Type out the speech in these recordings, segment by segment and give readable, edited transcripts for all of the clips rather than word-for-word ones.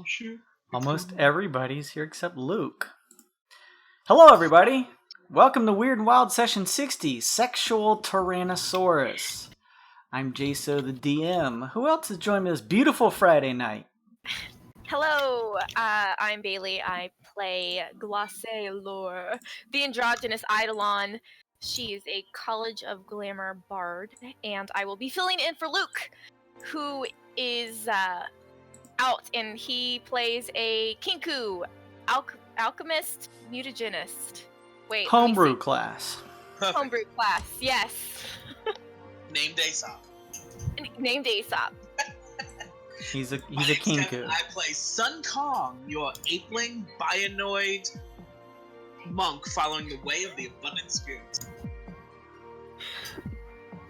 Oh, shoot. Almost everybody's here except Luke. Hello, everybody. Welcome to Weird and Wild Session 60, Sexual Tyrannosaurus. I'm Jaso, the DM. Who else has joined me this beautiful Friday night? Hello, I'm Bailey. I play Glace Lore, the androgynous Eidolon. She is a College of Glamour bard, and I will be filling in for Luke, who is out, and he plays a Kinku, alchemist, mutagenist. Wait, Homebrew class. Homebrew class, yes. Named Aesop. Named Aesop. He's a kinku. I play Sun Kong, your apeling, bionoid monk following the way of the abundant spirit.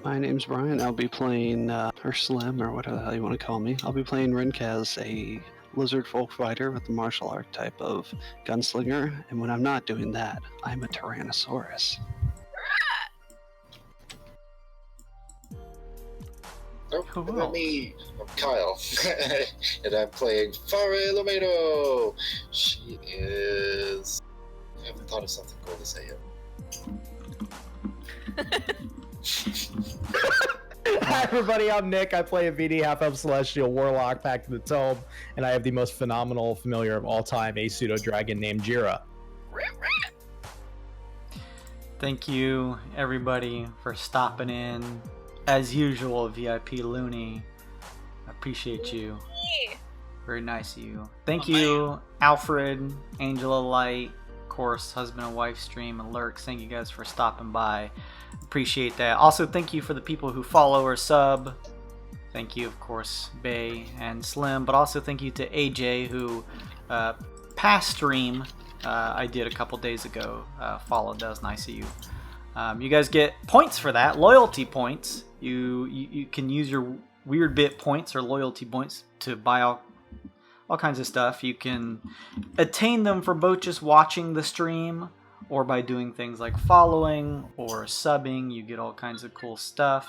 My name's Brian. I'll be playing, or Slim, or whatever the hell you want to call me. I'll be playing Rinkaz, a lizard folk fighter with the martial archetype of gunslinger, and when I'm not doing that, I'm a Tyrannosaurus. Oh, and then me, I'm Kyle, and I'm playing Fare Lomedo. She is... I haven't thought of something cool to say yet. Hi everybody, I'm Nick. I play a VD half-elf celestial warlock packed to the tome, and I have the most phenomenal familiar of all time, a pseudo-dragon named Jira. Thank you, everybody, for stopping in. As usual, VIP Looney. I appreciate you. Very nice of you. Thank you, Alfred, Angela Light, of course, husband and wife stream, and Lurks. Thank you guys for stopping by. Appreciate that. Also, thank you for the people who follow or sub. Thank you, of course, Bay and Slim. But also thank you to AJ, who past stream I did a couple days ago followed. That was nice of you. You guys get points for that, loyalty points. You can use your weird bit points or loyalty points to buy all kinds of stuff. You can attain them for both just watching the stream or by doing things like following or subbing. You get all kinds of cool stuff.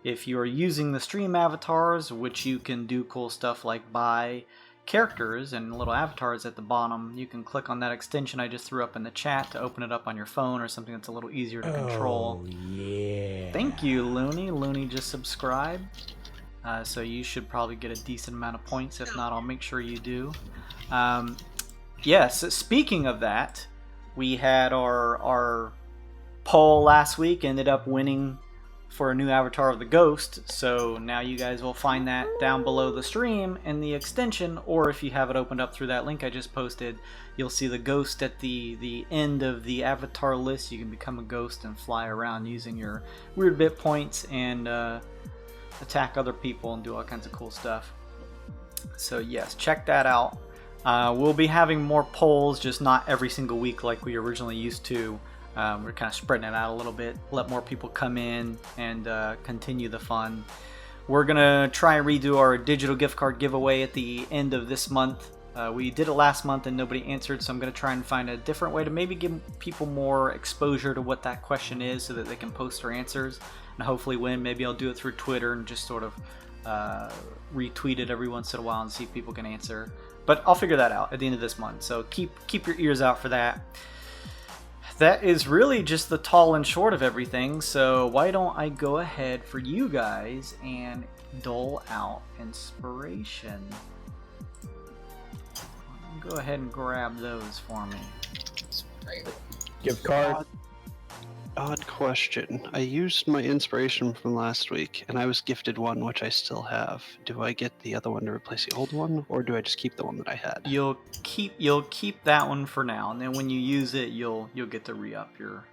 If you are using the stream avatars, which you can do cool stuff like buy characters and little avatars at the bottom, you can click on that extension I just threw up in the chat to open it up on your phone or something that's a little easier to control. Oh, yeah. Thank you, Looney. Looney just subscribed. So you should probably get a decent amount of points. If not, I'll make sure you do. Yes, speaking of that, we had our poll last week, ended up winning for a new avatar of the ghost. So now you guys will find that down below the stream in the extension, or if you have it opened up through that link I just posted, you'll see the ghost at the end of the avatar list. You can become a ghost and fly around using your weird bit points and attack other people and do all kinds of cool stuff. So yes, check that out. We'll be having more polls, just not every single week like we originally used to. We're kind of spreading it out a little bit, let more people come in and continue the fun. We're gonna try and redo our digital gift card giveaway at the end of this month. We did it last month and nobody answered, so I'm gonna try and find a different way to maybe give people more exposure to what that question is so that they can post their answers and hopefully win. Maybe I'll do it through Twitter and just sort of retweet it every once in a while and see if people can answer. But I'll figure that out at the end of this month, so keep your ears out for that. That is really just the tall and short of everything, so why don't I go ahead for you guys and dole out inspiration. Go ahead and grab those for me. Gift card. Odd question. I used my inspiration from last week, and I was gifted one, which I still have. Do I get the other one to replace the old one, or do I just keep the one that I had? You'll keep that one for now, and then when you use it, you'll get to re-up your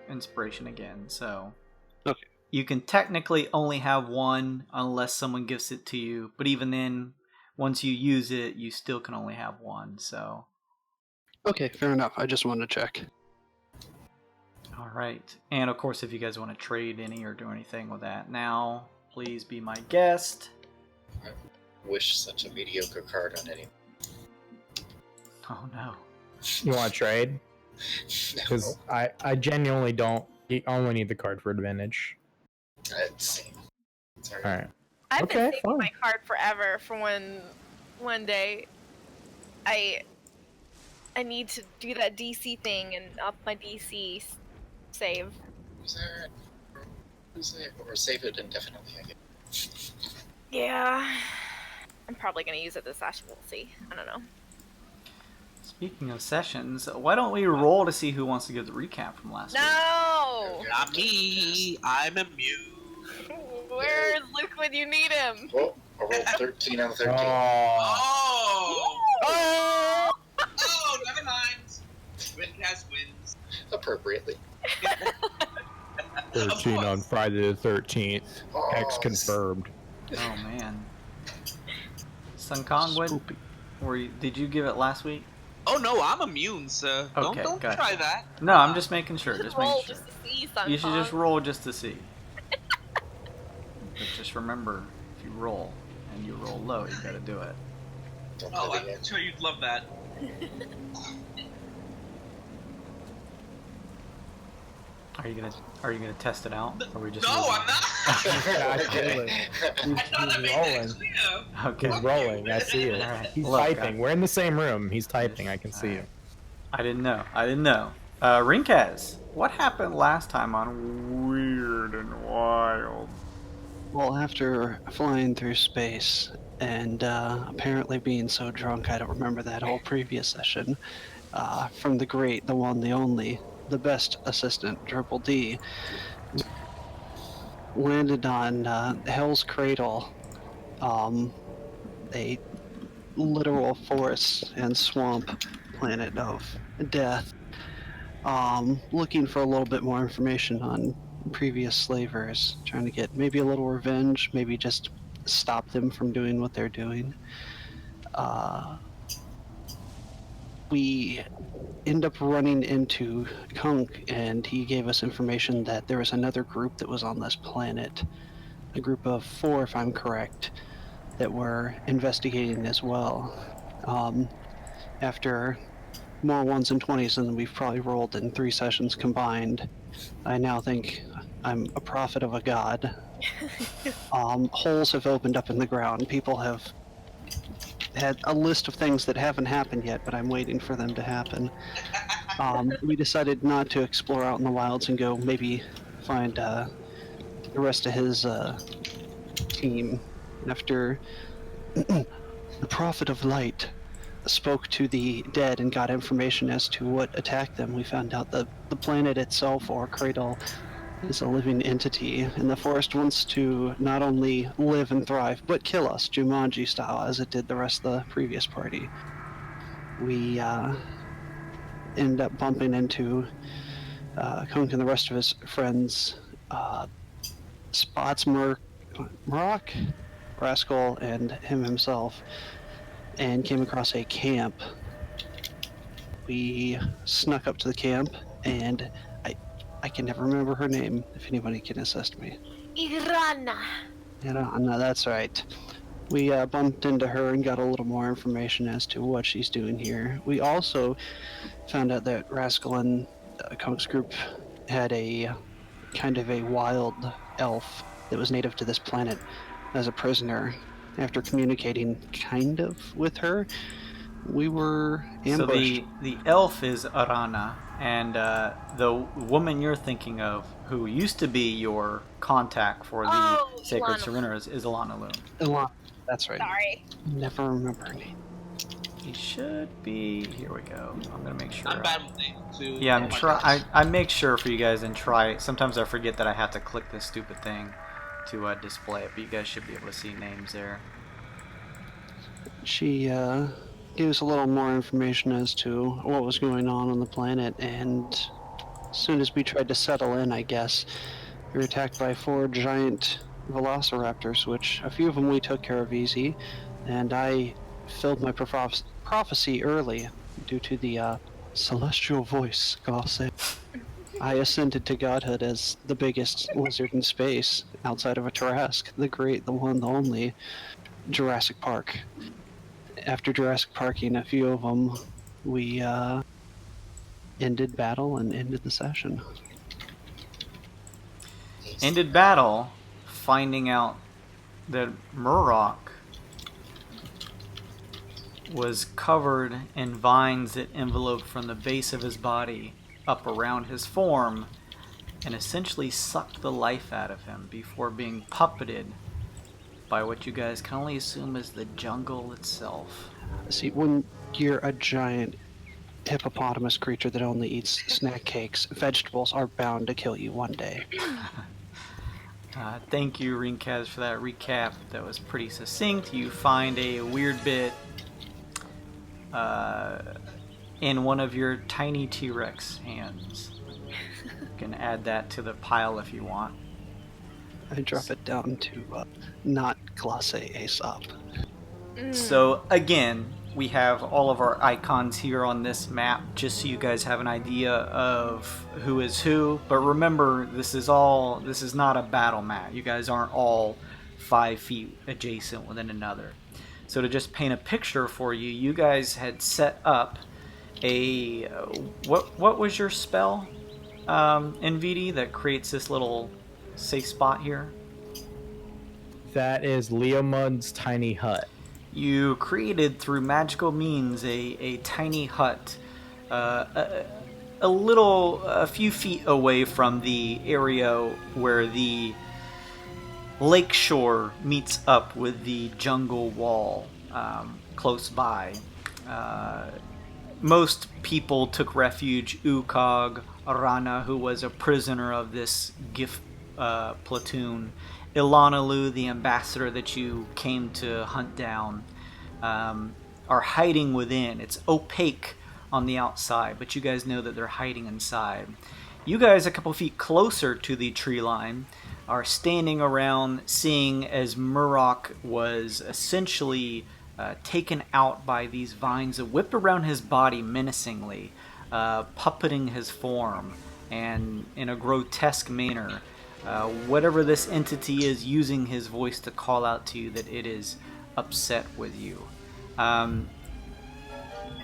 inspiration again. So okay, you can technically only have one unless someone gives it to you, but even then, once you use it, you still can only have one. So okay, fair enough. I just wanted to check. All right, and of course, if you guys want to trade any or do anything with that now, please be my guest. I wish such a mediocre card on any. Oh no. You want to trade? Because I genuinely don't. You only need the card for advantage. Let's see. All right. I've Okay, been saving fine. my card forever for one day I need to do that DC thing and up my DC save. Use it or save it indefinitely, I guess. Yeah. I'm probably gonna use it this session, we'll see. I don't know. Speaking of sessions, why don't we roll to see who wants to give the recap from last week? No! Not me. I'm immune. Where's Luke when you need him? Well, I rolled 13 out of 13. Oh! Oh! Oh, never mind. Windcast wins. Appropriately. 13 on Friday the 13th. Oh, X confirmed. Oh man. Sun Kong, did you give it last week? Oh no, I'm immune, sir. Okay, don't gotcha. try that. No, I'm just making sure. Just Just roll making sure. just to see something. You should just roll just to see. But just remember, if you roll and you roll low, you gotta do it. Don't Oh, play the game. I'm sure you'd love that. Are you gonna test it out? Or are we just No, moving I'm on? not. I feel it. I thought I made that clear. Okay. He's rolling. I see it. Alright. He's Look, typing. We're in the same room. He's typing. I can see you. I didn't know. Rinkaz, what happened last time on Wyrd and Wyld? Well, after flying through space and apparently being so drunk I don't remember that whole previous session, from the great, the one, the only, the best assistant, Triple D, landed on Hell's Cradle, a literal forest and swamp planet of death, looking for a little bit more information on previous slavers, trying to get maybe a little revenge, maybe just stop them from doing what they're doing. We end up running into Kunk, and he gave us information that there was another group that was on this planet, a group of 4 if I'm correct, that were investigating as well. After more 1s and 20s than we've probably rolled in 3 sessions combined, I now think I'm a prophet of a god. Holes have opened up in the ground. People have had a list of things that haven't happened yet, but I'm waiting for them to happen. We decided not to explore out in the wilds and go maybe find the rest of his team. After the Prophet of Light spoke to the dead and got information as to what attacked them, we found out that the planet itself, or Cradle, is a living entity, and the forest wants to not only live and thrive, but kill us, Jumanji style, as it did the rest of the previous party. We end up bumping into Kunk and the rest of his friends, Spots, Murrock, Rascal, and him himself, and came across a camp. We snuck up to the camp, and I can never remember her name, if anybody can assist me. Irana. No, that's right. We bumped into her and got a little more information as to what she's doing here. We also found out that Rascal and Kunk's group had a kind of a wild elf that was native to this planet as a prisoner. After communicating kind of with her, we were ambushed. So the elf is Arana, and the woman you're thinking of, who used to be your contact for the Sacred Elanalue. Surrender, is Elanalue. That's right. Sorry. Never remember her name. He should be. Here we go. I'm gonna make sure. I'm bad with names too. Yeah, Oh my gosh. I make sure for you guys and try. Sometimes I forget that I have to click this stupid thing to display it, but you guys should be able to see names there. She gave us a little more information as to what was going on the planet, and as soon as we tried to settle in, I guess, we were attacked by 4 giant velociraptors, which a few of them we took care of easy, and I filled my prophecy early due to the celestial voice, Gossip. I ascended to godhood as the biggest lizard in space outside of a Tarrasque, the great, the one, the only Jurassic Park. After Jurassic Parking a few of them, we ended battle and ended the session. Ended battle, finding out that Murrock was covered in vines that enveloped from the base of his body up around his form and essentially sucked the life out of him before being puppeted by what you guys can only assume is the jungle itself. See, when you're a giant hippopotamus creature that only eats snack cakes, vegetables are bound to kill you one day. Thank you, Rinkaz, for that recap. That was pretty succinct. You find a weird bit in one of your tiny T-Rex hands. You can add that to the pile if you want. I drop it down to not Glace Aesop. So again, we have all of our icons here on this map just so you guys have an idea of who is who. But remember, this is not a battle map. You guys aren't all 5 feet adjacent with another. So to just paint a picture for you, you guys had set up a what was your spell, NVD, that creates this little safe spot here? That is Leomund's tiny hut. You created through magical means a tiny hut, a few feet away from the area where the lakeshore meets up with the jungle wall close by. Most people took refuge. Ukog, Rana, who was a prisoner of this giff platoon, Elanalue, the ambassador that you came to hunt down, are hiding within. It's opaque on the outside, but you guys know that they're hiding inside. You guys, a couple feet closer to the tree line, are standing around seeing as Murrock was essentially taken out by these vines that whipped around his body menacingly, puppeting his form, and in a grotesque manner, whatever this entity is using his voice to call out to you that it is upset with you.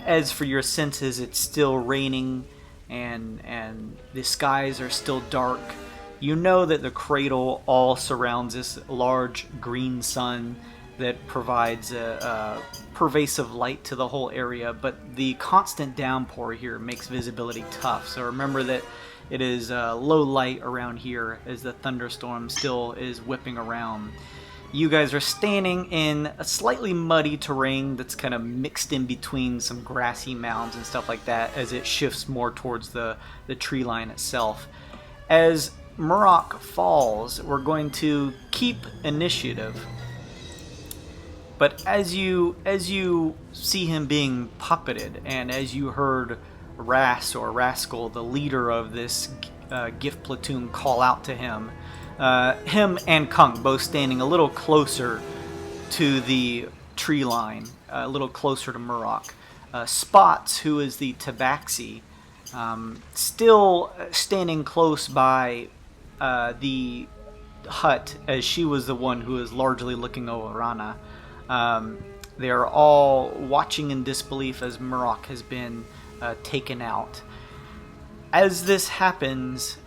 As for your senses, it's still raining and the skies are still dark. You know that the cradle all surrounds this large green sun that provides a pervasive light to the whole area, but the constant downpour here makes visibility tough. So remember that it is low light around here as the thunderstorm still is whipping around. You guys are standing in a slightly muddy terrain that's kind of mixed in between some grassy mounds and stuff like that as it shifts more towards the tree line itself. As Murrock falls, we're going to keep initiative. But as you see him being puppeted, and as you heard Ras or Rascal, the leader of this giff platoon, call out to him, him and Kung both standing a little closer to the tree line, a little closer to Murrock. Spots, who is the tabaxi, still standing close by the hut, as she was the one who is largely looking over Rana. They are all watching in disbelief as Murrock has been taken out. As this happens,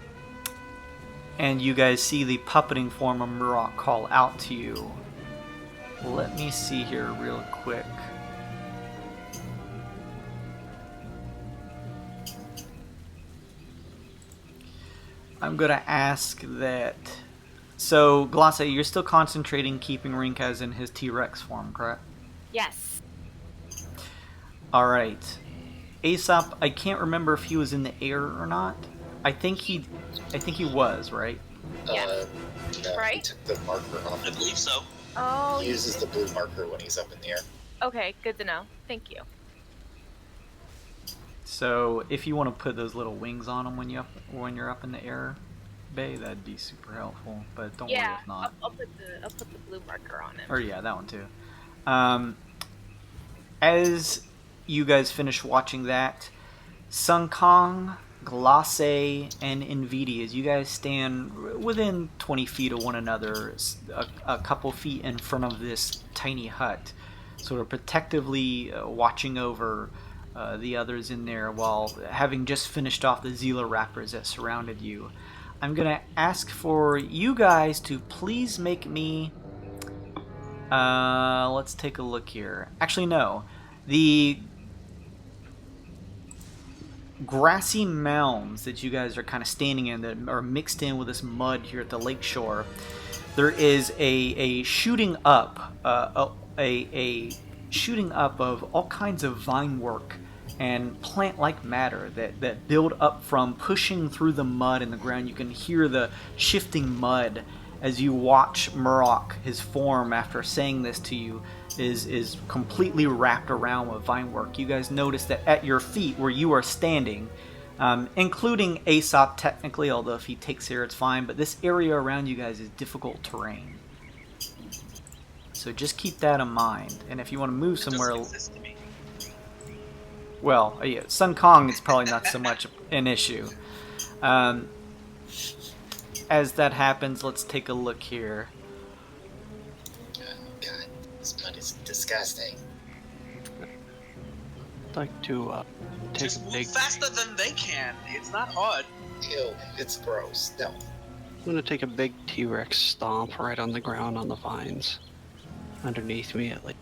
and you guys see the puppeting form of Murrock call out to you, let me see here real quick. I'm going to ask that... So, Glace, you're still concentrating keeping Rinkaz in his T-Rex form, correct? Yes. Alright. Aesop, I can't remember if he was in the air or not. I think he was, right? Yeah. No, Right? he took the marker off. I believe so. Oh. He uses the blue marker when he's up in the air. Okay, good to know. Thank you. So, if you want to put those little wings on him when you're up in the air, Bay, that'd be super helpful. But don't worry if not. I'll put the blue marker on him. Or yeah, that one too. As you guys finish watching that, Sun Kong, Glace, and Nvidia, as you guys stand within 20 feet of one another, a couple feet in front of this tiny hut, sort of protectively watching over the others in there while having just finished off the zealoraptors that surrounded you. I'm going to ask for you guys to please make me... let's take a look here. Actually, no. The grassy mounds that you guys are kind of standing in that are mixed in with this mud here at the lakeshore, there is a shooting up, a shooting up of all kinds of vine work and plant-like matter that build up from pushing through the mud in the ground. You can hear the shifting mud as you watch Murok. His form, after saying this to you, is completely wrapped around with vine work. You guys notice that at your feet, where you are standing, including Aesop technically, although if he takes here it's fine, but this area around you guys is difficult terrain. So just keep that in mind. And if you want to move somewhere... Well, yeah, Sun Kong is probably not so much an issue. As that happens, let's take a look here. Oh god, this mud is disgusting. I'd like to take Just a move big... faster than they can. It's not hard. Ew, it's gross. No. I'm going to take a big T-Rex stomp right on the ground on the vines. Underneath me at least.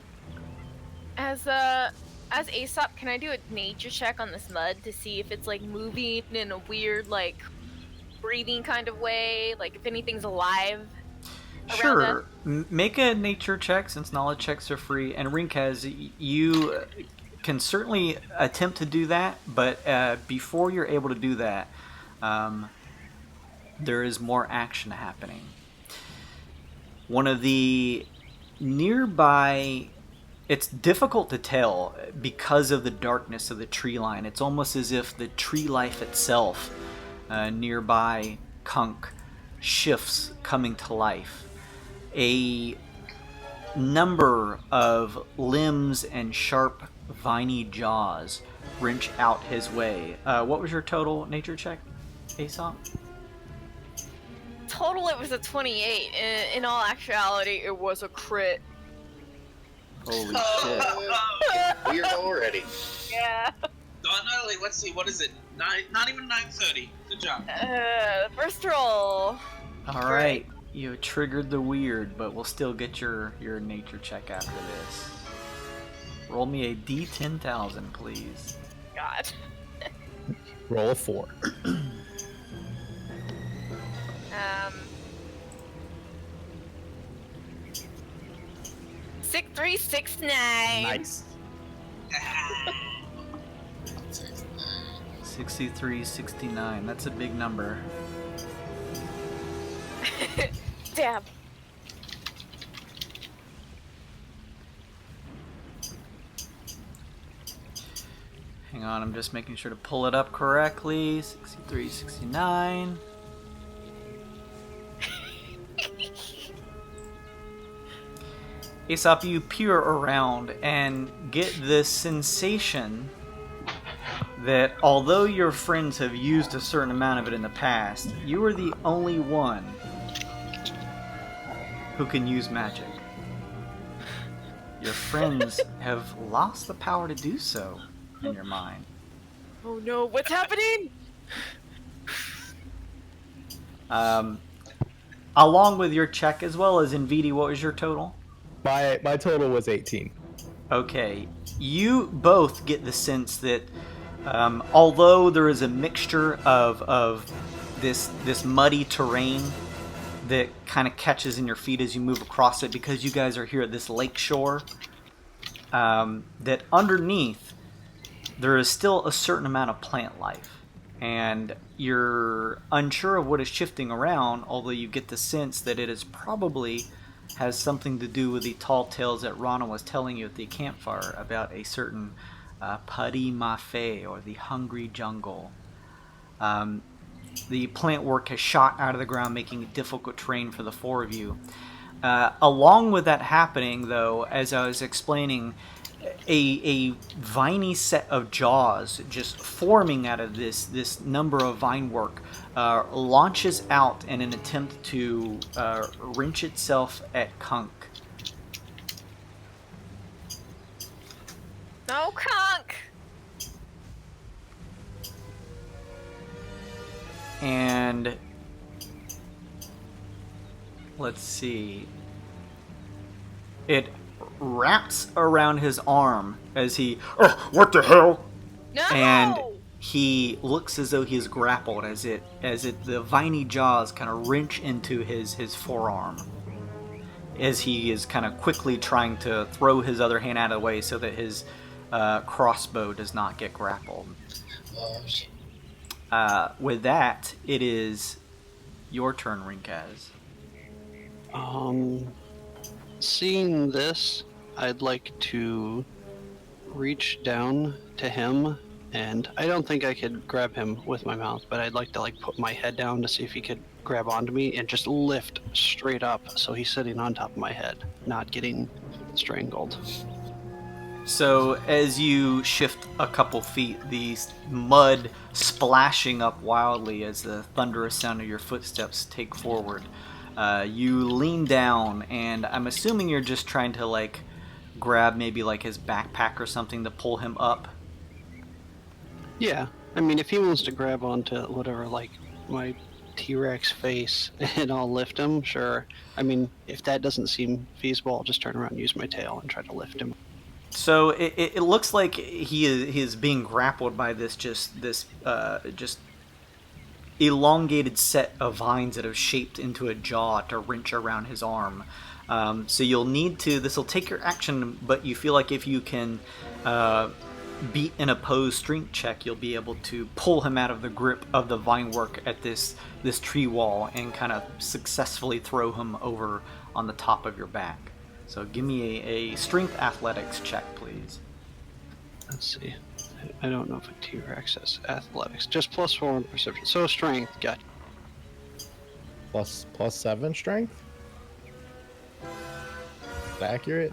As Aesop, can I do a nature check on this mud to see if it's like moving in a weird, like, breathing kind of way? Like if anything's alive? Sure. Make a nature check, since knowledge checks are free. And Rinkaz, you can certainly attempt to do that, but before you're able to do that, there is more action happening. One of the nearby... It's difficult to tell because of the darkness of the tree line. It's almost as if the tree life itself nearby Kunk shifts, coming to life. A number of limbs and sharp, viney jaws wrench out his way. What was your total nature check, Aesop? Total, it was a 28. In all actuality, it was a crit. Holy shit. Weird already. Yeah. Let's see, what is it? Not even 9:30. Good job. First roll. Alright, you triggered the weird, but we'll still get your nature check after this. Roll me a D10,000, please. God. Roll a 4. 6369. Nice. 6369. That's a big number. Damn. Hang on, I'm just making sure to pull it up correctly. 6369. Aesop, you peer around and get this sensation that although your friends have used a certain amount of it in the past, you are the only one who can use magic. Your friends have lost the power to do so in your mind. Oh no, what's happening? Along with your check, as well as Nvidi, what was your total? My total was 18. Okay, you both get the sense that although there is a mixture of this muddy terrain that kind of catches in your feet as you move across it, because you guys are here at this lake shore, that underneath there is still a certain amount of plant life, and you're unsure of what is shifting around, although you get the sense that it is probably has something to do with the tall tales that Rana was telling you at the campfire about a certain Putty Mafe, or the hungry jungle. The plant work has shot out of the ground, making it difficult terrain for the four of you. Along with that happening, though, as I was explaining, a viney set of jaws just forming out of this number of vine work launches out in an attempt to wrench itself at Kunk. No, Kunk! And let's see. It wraps around his arm as he, oh, what the hell? No! And he looks as though he's grappled as the viney jaws kind of wrench into his forearm as he is kind of quickly trying to throw his other hand out of the way so that his crossbow does not get grappled. Oh, shit. With that, it is your turn, Rinkaz. Seeing this, I'd like to reach down to him, and I don't think I could grab him with my mouth, but I'd like to put my head down to see if he could grab onto me and just lift straight up so he's sitting on top of my head, not getting strangled. So as you shift a couple feet, the mud splashing up wildly as the thunderous sound of your footsteps take forward. You lean down, and I'm assuming you're just trying to grab maybe his backpack or something to pull him up. Yeah, I mean, if he wants to grab onto whatever, my T-Rex face, and I'll lift him, sure. I mean, if that doesn't seem feasible, I'll just turn around and use my tail and try to lift him. So it looks like he is being grappled by this just elongated set of vines that have shaped into a jaw to wrench around his arm. So you'll need to. This will take your action, but you feel like if you can beat an opposed strength check, you'll be able to pull him out of the grip of the vine work at this tree wall and kind of successfully throw him over on the top of your back. So give me a strength athletics check, please. Let's see. I don't know if a T-Rex has athletics. Just +4 on perception. So strength, got Plus 7 strength? Is that accurate?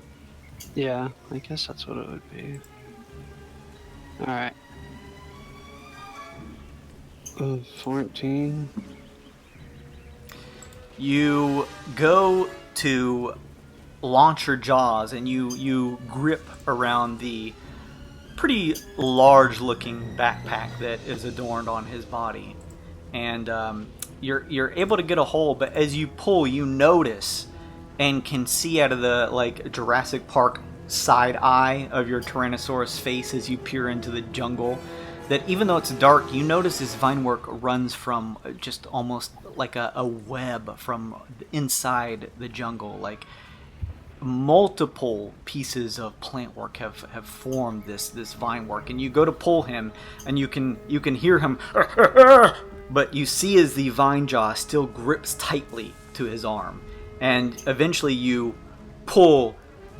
Yeah, I guess that's what it would be. Alright. 14. You go to launch your jaws and you grip around the pretty large looking backpack that is adorned on his body, and you're able to get a hold, but as you pull, you notice and can see out of the Jurassic Park side eye of your Tyrannosaurus face as you peer into the jungle, that even though it's dark, you notice this vine work runs from just almost like a web from inside the jungle. Multiple pieces of plant work have formed this vine work, and you go to pull him, and you can hear him, but you see as the vine jaw still grips tightly to his arm, and eventually you pull,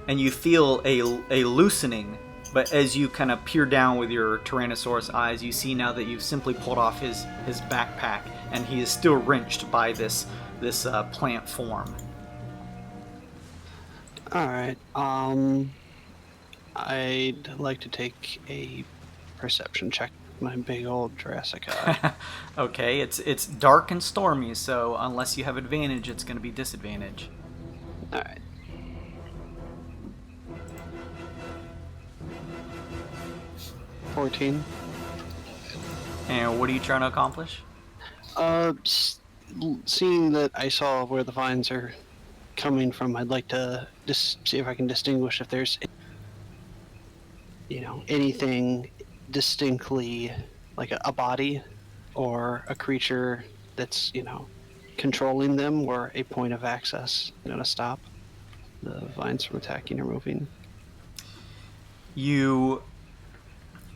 and you feel a loosening. But as you kind of peer down with your Tyrannosaurus eyes, you see now that you've simply pulled off his backpack, and he is still wrenched by this plant form. Alright, I'd like to take a perception check, my big old Jurassic eye. Okay, it's dark and stormy, so unless you have advantage, it's going to be disadvantage. Alright. $14. And what are you trying to accomplish? Seeing that I saw where the vines are coming from, I'd like to just see if I can distinguish if there's, anything distinctly like a body or a creature that's, controlling them, or a point of access, to stop the vines from attacking or moving. You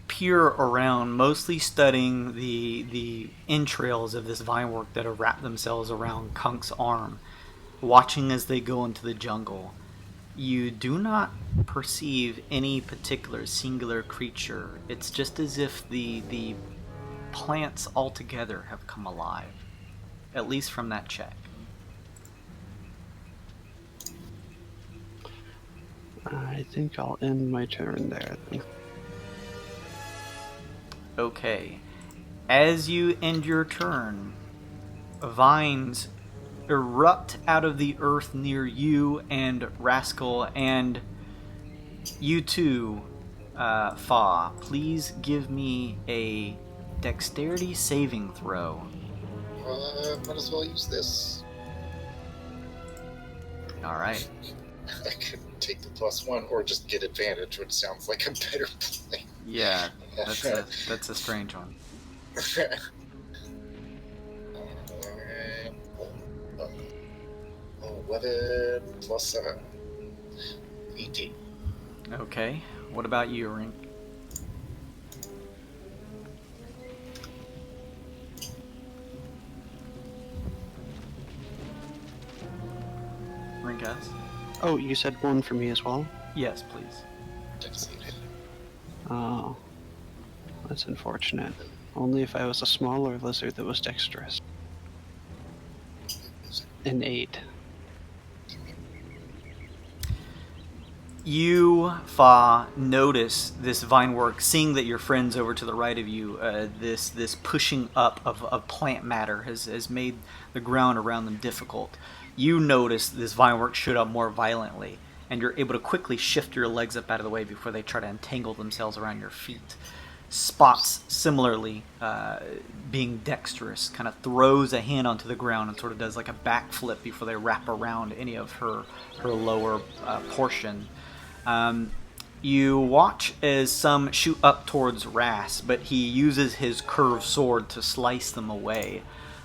peer around, mostly studying the entrails of this vine work that have wrapped themselves around Kunk's arm, watching as they go into the jungle. You do not perceive any particular singular creature. It's just as if the plants altogether have come alive, at least from that check. I think I'll end my turn there then. Okay. As you end your turn, vines erupt out of the earth near you and Rascal, and you too, Fa. Please give me a dexterity saving throw. Might as well use this. Alright. I could take the +1 or just get advantage, which sounds like a better play. Yeah, that's a strange one. Alright. 11 plus 7. 18. Okay. What about you, Rink? Rinkas? Oh, you said 1 for me as well? Yes, please. Succeeded. Oh, that's unfortunate. Only if I was a smaller lizard that was dexterous. An 8. You, Fa, notice this vine work, seeing that your friends over to the right of you, this pushing up of plant matter has made the ground around them difficult. You notice this vine work shoot up more violently, and you're able to quickly shift your legs up out of the way before they try to entangle themselves around your feet. Spots, similarly, being dexterous, kind of throws a hand onto the ground and sort of does like a backflip before they wrap around any of her lower portion. You watch as some shoot up towards Ras, but he uses his curved sword to slice them away.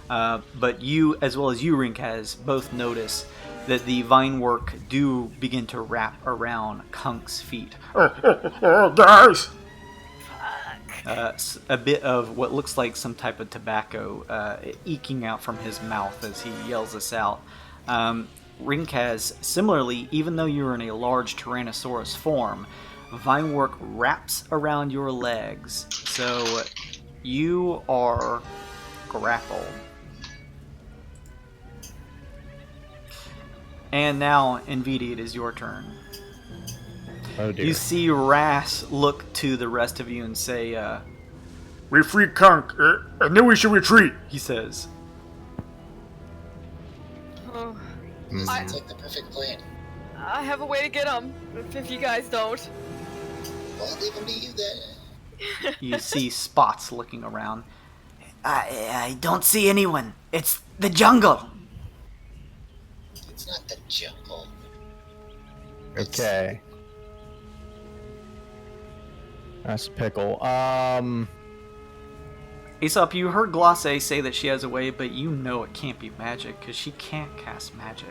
But you, as well as you, Rinkaz, both notice that the vine work do begin to wrap around Kunk's feet. Guys! A bit of what looks like some type of tobacco eking out from his mouth as he yells this out. Rinkaz, similarly, even though you're in a large Tyrannosaurus form, Vinework wraps around your legs, so you are grappled. And now, Nvidia, it is your turn. Oh dear. You see Ras look to the rest of you and say, We freed Kunk, and then we should retreat. he says, Oh, Sounds like the perfect plan. I have a way to get him, if you guys don't. Well, leave him to you then. you see Spots looking around. I don't see anyone. It's the jungle. It's not the jungle. Okay. That's a pickle. Aesop, you heard Glosse say that she has a way, but you know it can't be magic, because she can't cast magic.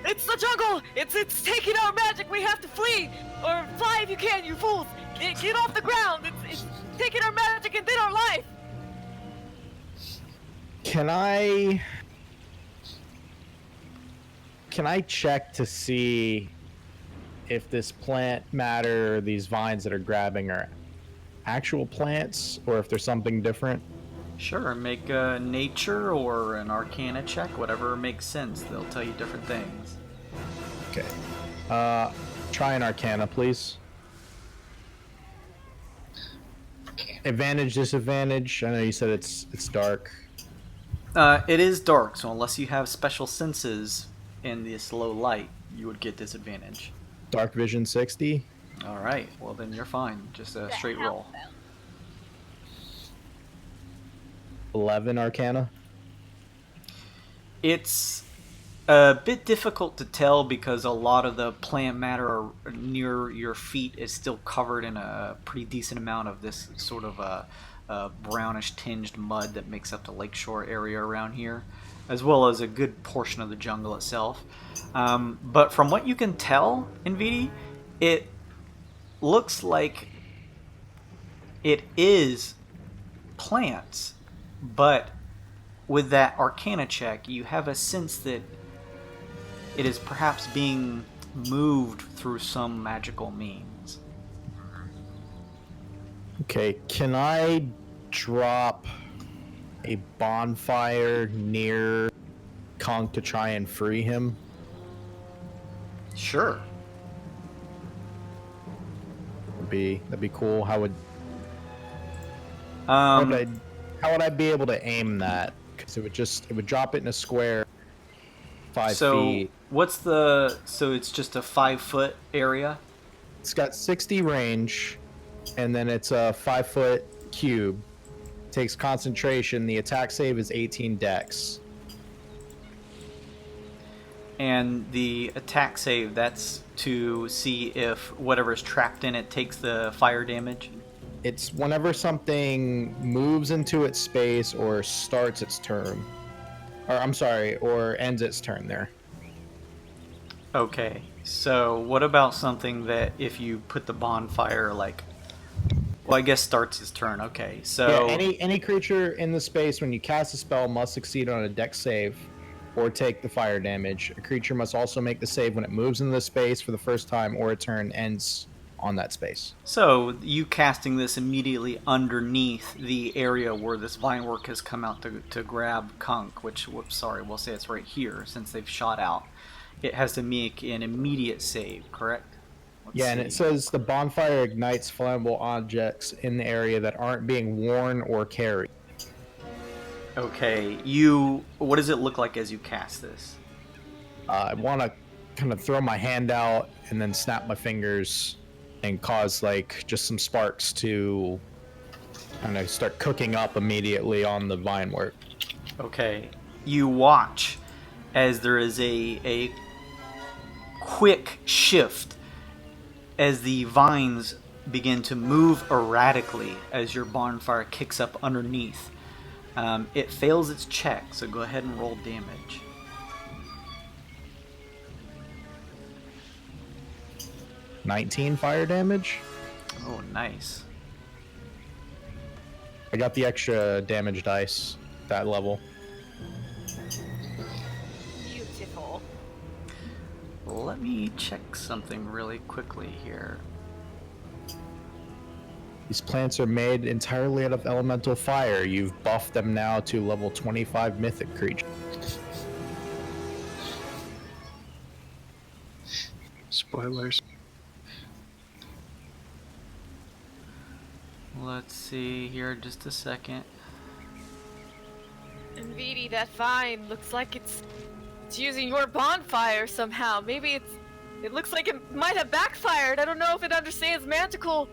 It's the jungle! It's taking our magic! We have to flee! Or fly if you can, you fools! Get off the ground! It's taking our magic and then our life! Can I check to see if this plant matter, these vines that are grabbing, are actual plants, or if there's something different? Sure, make a nature or an arcana check, whatever makes sense. They'll tell you different things. Okay. Try an arcana, please. Advantage, disadvantage. I know you said it's dark. It is dark, so unless you have special senses in this low light, you would get disadvantage. Dark vision 60. Alright, well then you're fine. Just a straight roll. 11 arcana. It's a bit difficult to tell because a lot of the plant matter near your feet is still covered in a pretty decent amount of this sort of a brownish tinged mud that makes up the lakeshore area around here, as well as a good portion of the jungle itself. But from what you can tell, Nvidia, it looks like it is plants, but with that arcana check, you have a sense that it is perhaps being moved through some magical means. Okay, can I drop a bonfire near Kong to try and free him? Sure. That'd be cool. How would Um, how would I be able to aim that? Because it would drop it in a square 5 feet. So it's just a 5-foot area? It's got 60 range, and then it's a 5-foot cube. Takes concentration. The attack save is 18 dex. And the attack save, that's to see if whatever's trapped in it takes the fire damage. It's whenever something moves into its space or starts its turn. Or ends its turn there. Okay, so what about something that if you put the bonfire, like... Well, I guess starts his turn. Okay, so... Yeah, any creature in the space when you cast a spell must succeed on a dex save or take the fire damage. A creature must also make the save when it moves into the space for the first time or a turn ends on that space. So, you casting this immediately underneath the area where this vine work has come out to grab Kunk, which, we'll say it's right here since they've shot out. It has to make an immediate save, correct? Let's and see. it says the bonfire ignites flammable objects in the area that aren't being worn or carried. Okay, what does it look like as you cast this? I want to kind of throw my hand out and then snap my fingers and cause like just some sparks to kind of start cooking up immediately on the vine work. Okay, you watch as there is a quick shift as the vines begin to move erratically as your bonfire kicks up underneath. It fails its check, so go ahead and roll damage. $19 fire damage. Oh, nice. I got the extra damage dice that level. Beautiful. Let me check something really quickly here. These plants are made entirely out of elemental fire. You've buffed them now to level 25 mythic creature. Spoilers. Let's see here, just a second. And Vidi, that vine looks like it's using your bonfire somehow. Maybe it looks like it might have backfired. I don't know if it understands magical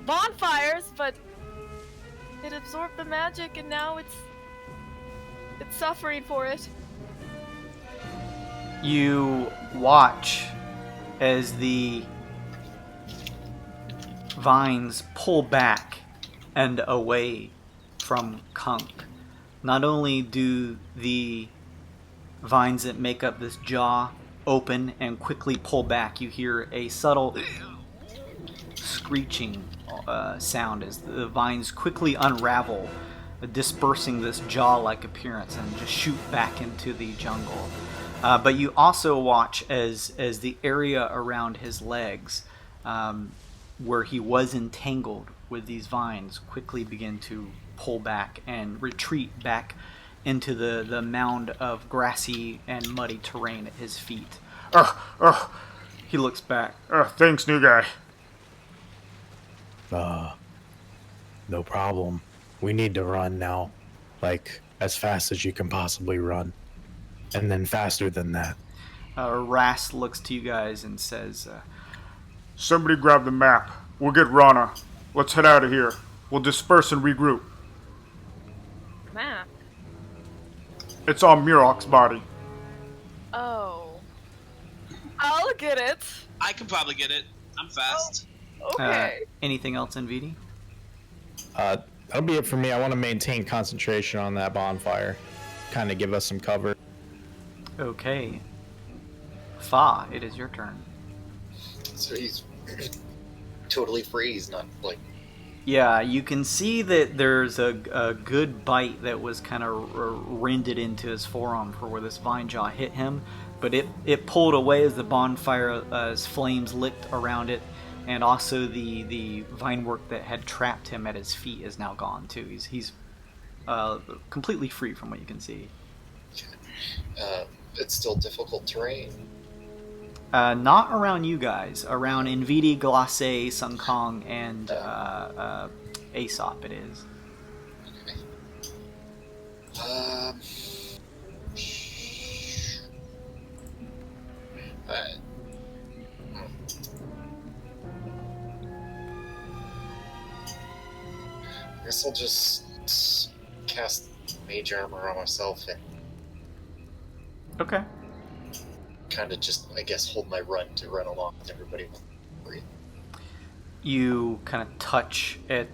bonfires, but it absorbed the magic and now it's suffering for it. You watch as the vines pull back and away from Kunk. Not only do the vines that make up this jaw open and quickly pull back, you hear a subtle screeching sound as the vines quickly unravel, dispersing this jaw-like appearance and just shoot back into the jungle. But you also watch as the area around his legs, where he was entangled with these vines, quickly begin to pull back and retreat back into the mound of grassy and muddy terrain at his feet. He looks back. Thanks, new guy. No problem. We need to run now. Like, as fast as you can possibly run. And then faster than that. Rast looks to you guys and says, Somebody grab the map. We'll get Rana. Let's head out of here. We'll disperse and regroup. Map. It's on Murok's body. Oh. I'll get it. I can probably get it. I'm fast. Okay. anything else in VD? That'll be it for me. I want to maintain concentration on that bonfire. Kind of give us some cover. Okay. Fa, it is your turn. So he's totally free. He's not like. Yeah, you can see that there's a good bite that was kind of rended into his forearm for where this vine jaw hit him, but it pulled away as the bonfire, as flames licked around it, and also the vine work that had trapped him at his feet is now gone too. He's completely free from what you can see. It's still difficult terrain. Not around you guys. Around Invidi, Glace, Sun Kong, and Aesop it is. Okay. Alright. I guess I'll just cast Mage Armor on myself and Okay. kind of just, I guess, hold my run to run along with everybody. You kind of touch at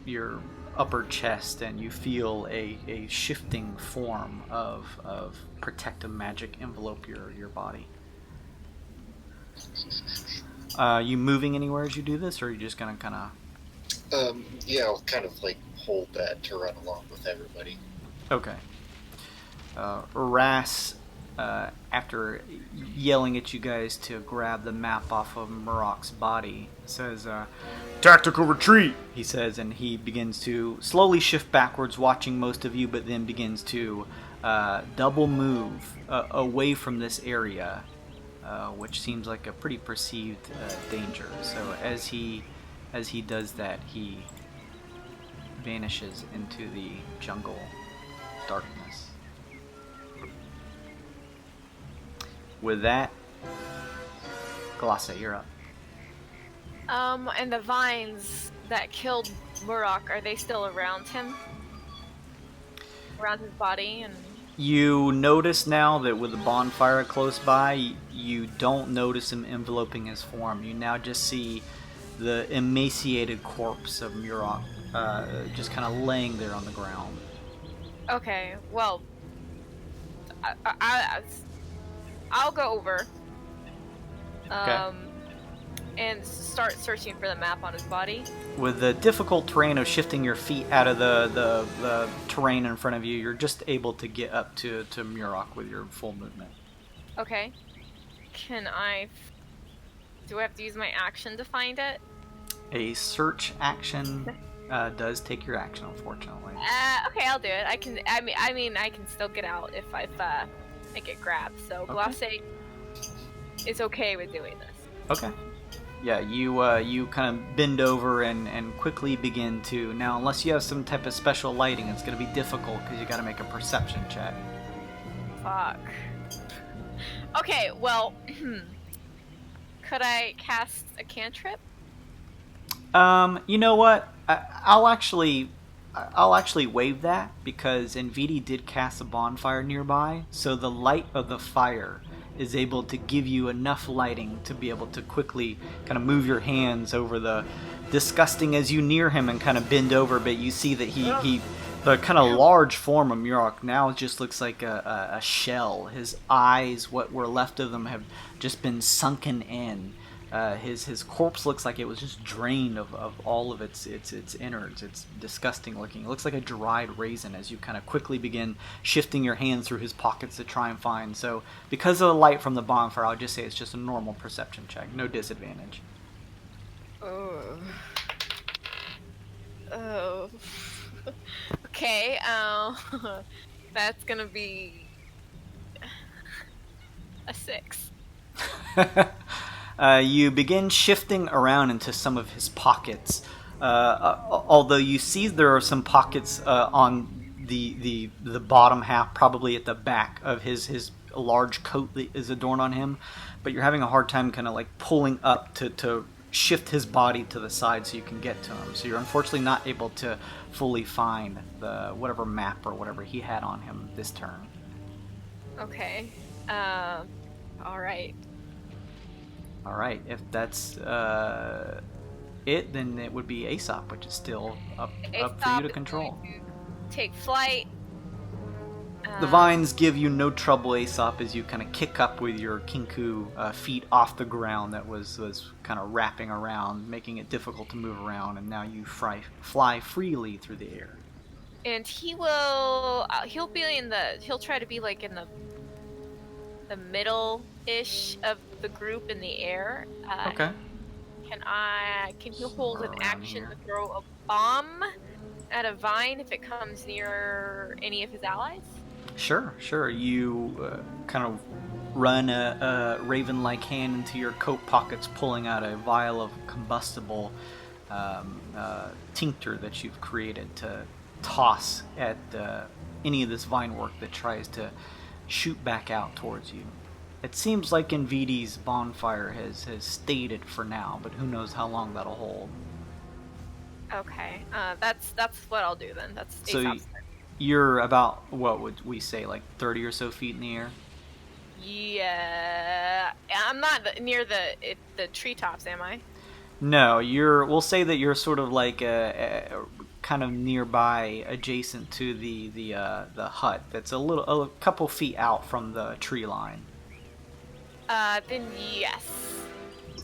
your upper chest, and you feel a shifting form of protective magic envelope your body. You moving anywhere as you do this, or are you just gonna kind of? Yeah, I'll kind of like hold that to run along with everybody. Okay. Ras, after yelling at you guys to grab the map off of Murok's body, says, Tactical retreat! He says, and he begins to slowly shift backwards, watching most of you, but then begins to double move away from this area, which seems like a pretty perceived danger. So as he does that, he vanishes into the jungle darkness. With that, Glossa, you're up. And the vines that killed Murok, are they still around him? Around his body? And You notice now that with the bonfire close by, you don't notice him enveloping his form. You now just see the emaciated corpse of Murok just kind of laying there on the ground. okay, well, I'll go over. Okay. And start searching for the map on his body. With the difficult terrain of shifting your feet out of the terrain in front of you, you're just able to get up to Murok with your full movement. Okay. Do I have to use my action to find it? A search action does take your action, unfortunately. Okay, I'll do it. I can still get out if I get grabbed. So Glosse is okay with doing this. Okay. Yeah, you kind of bend over and quickly begin to... Now, unless you have some type of special lighting, it's going to be difficult because you got to make a perception check. Fuck. Okay, well, could I cast a cantrip? You know what? I'll actually waive that, because Nvidi did cast a bonfire nearby, so the light of the fire is able to give you enough lighting to be able to quickly kind of move your hands over the disgusting as you near him and kind of bend over, but you see that he the kind of large form of Murok now just looks like a shell. His eyes, what were left of them, have just been sunken in. His corpse looks like it was just drained of all of its innards. It's disgusting looking. It looks like a dried raisin as you kind of quickly begin shifting your hands through his pockets to try and find. So because of the light from the bonfire, I'll just say it's just a normal perception check. No disadvantage. Oh. Okay, that's gonna be a 6. You begin shifting around into some of his pockets. Although you see there are some pockets on the bottom half, probably at the back of his large coat that is adorned on him, but you're having a hard time kind of like pulling up to shift his body to the side so you can get to him. So you're unfortunately not able to fully find the whatever map or whatever he had on him this turn. Okay. Alright. Alright, if that's it, then it would be Aesop, which is still up for you to control. Take flight. The vines give you no trouble, Aesop, as you kind of kick up with your kinku feet off the ground that was kind of wrapping around, making it difficult to move around, and now you fly freely through the air. And he'll try to be like in the middle-ish of the group in the air. Okay. Can he hold an action to throw a bomb at a vine if it comes near any of his allies? Sure. You kind of run a raven-like hand into your coat pockets, pulling out a vial of combustible tincture that you've created to toss at any of this vine work that tries to shoot back out towards you. It seems like Nvidi's bonfire has stayed it for now, but who knows how long that'll hold. Okay, that's what I'll do then. That's so. You're about, what would we say, like 30 or so feet in the air? Yeah, I'm not near the treetops, am I? No, we'll say that you're sort of like kind of nearby, adjacent to the hut. That's a couple feet out from the tree line. Then yes.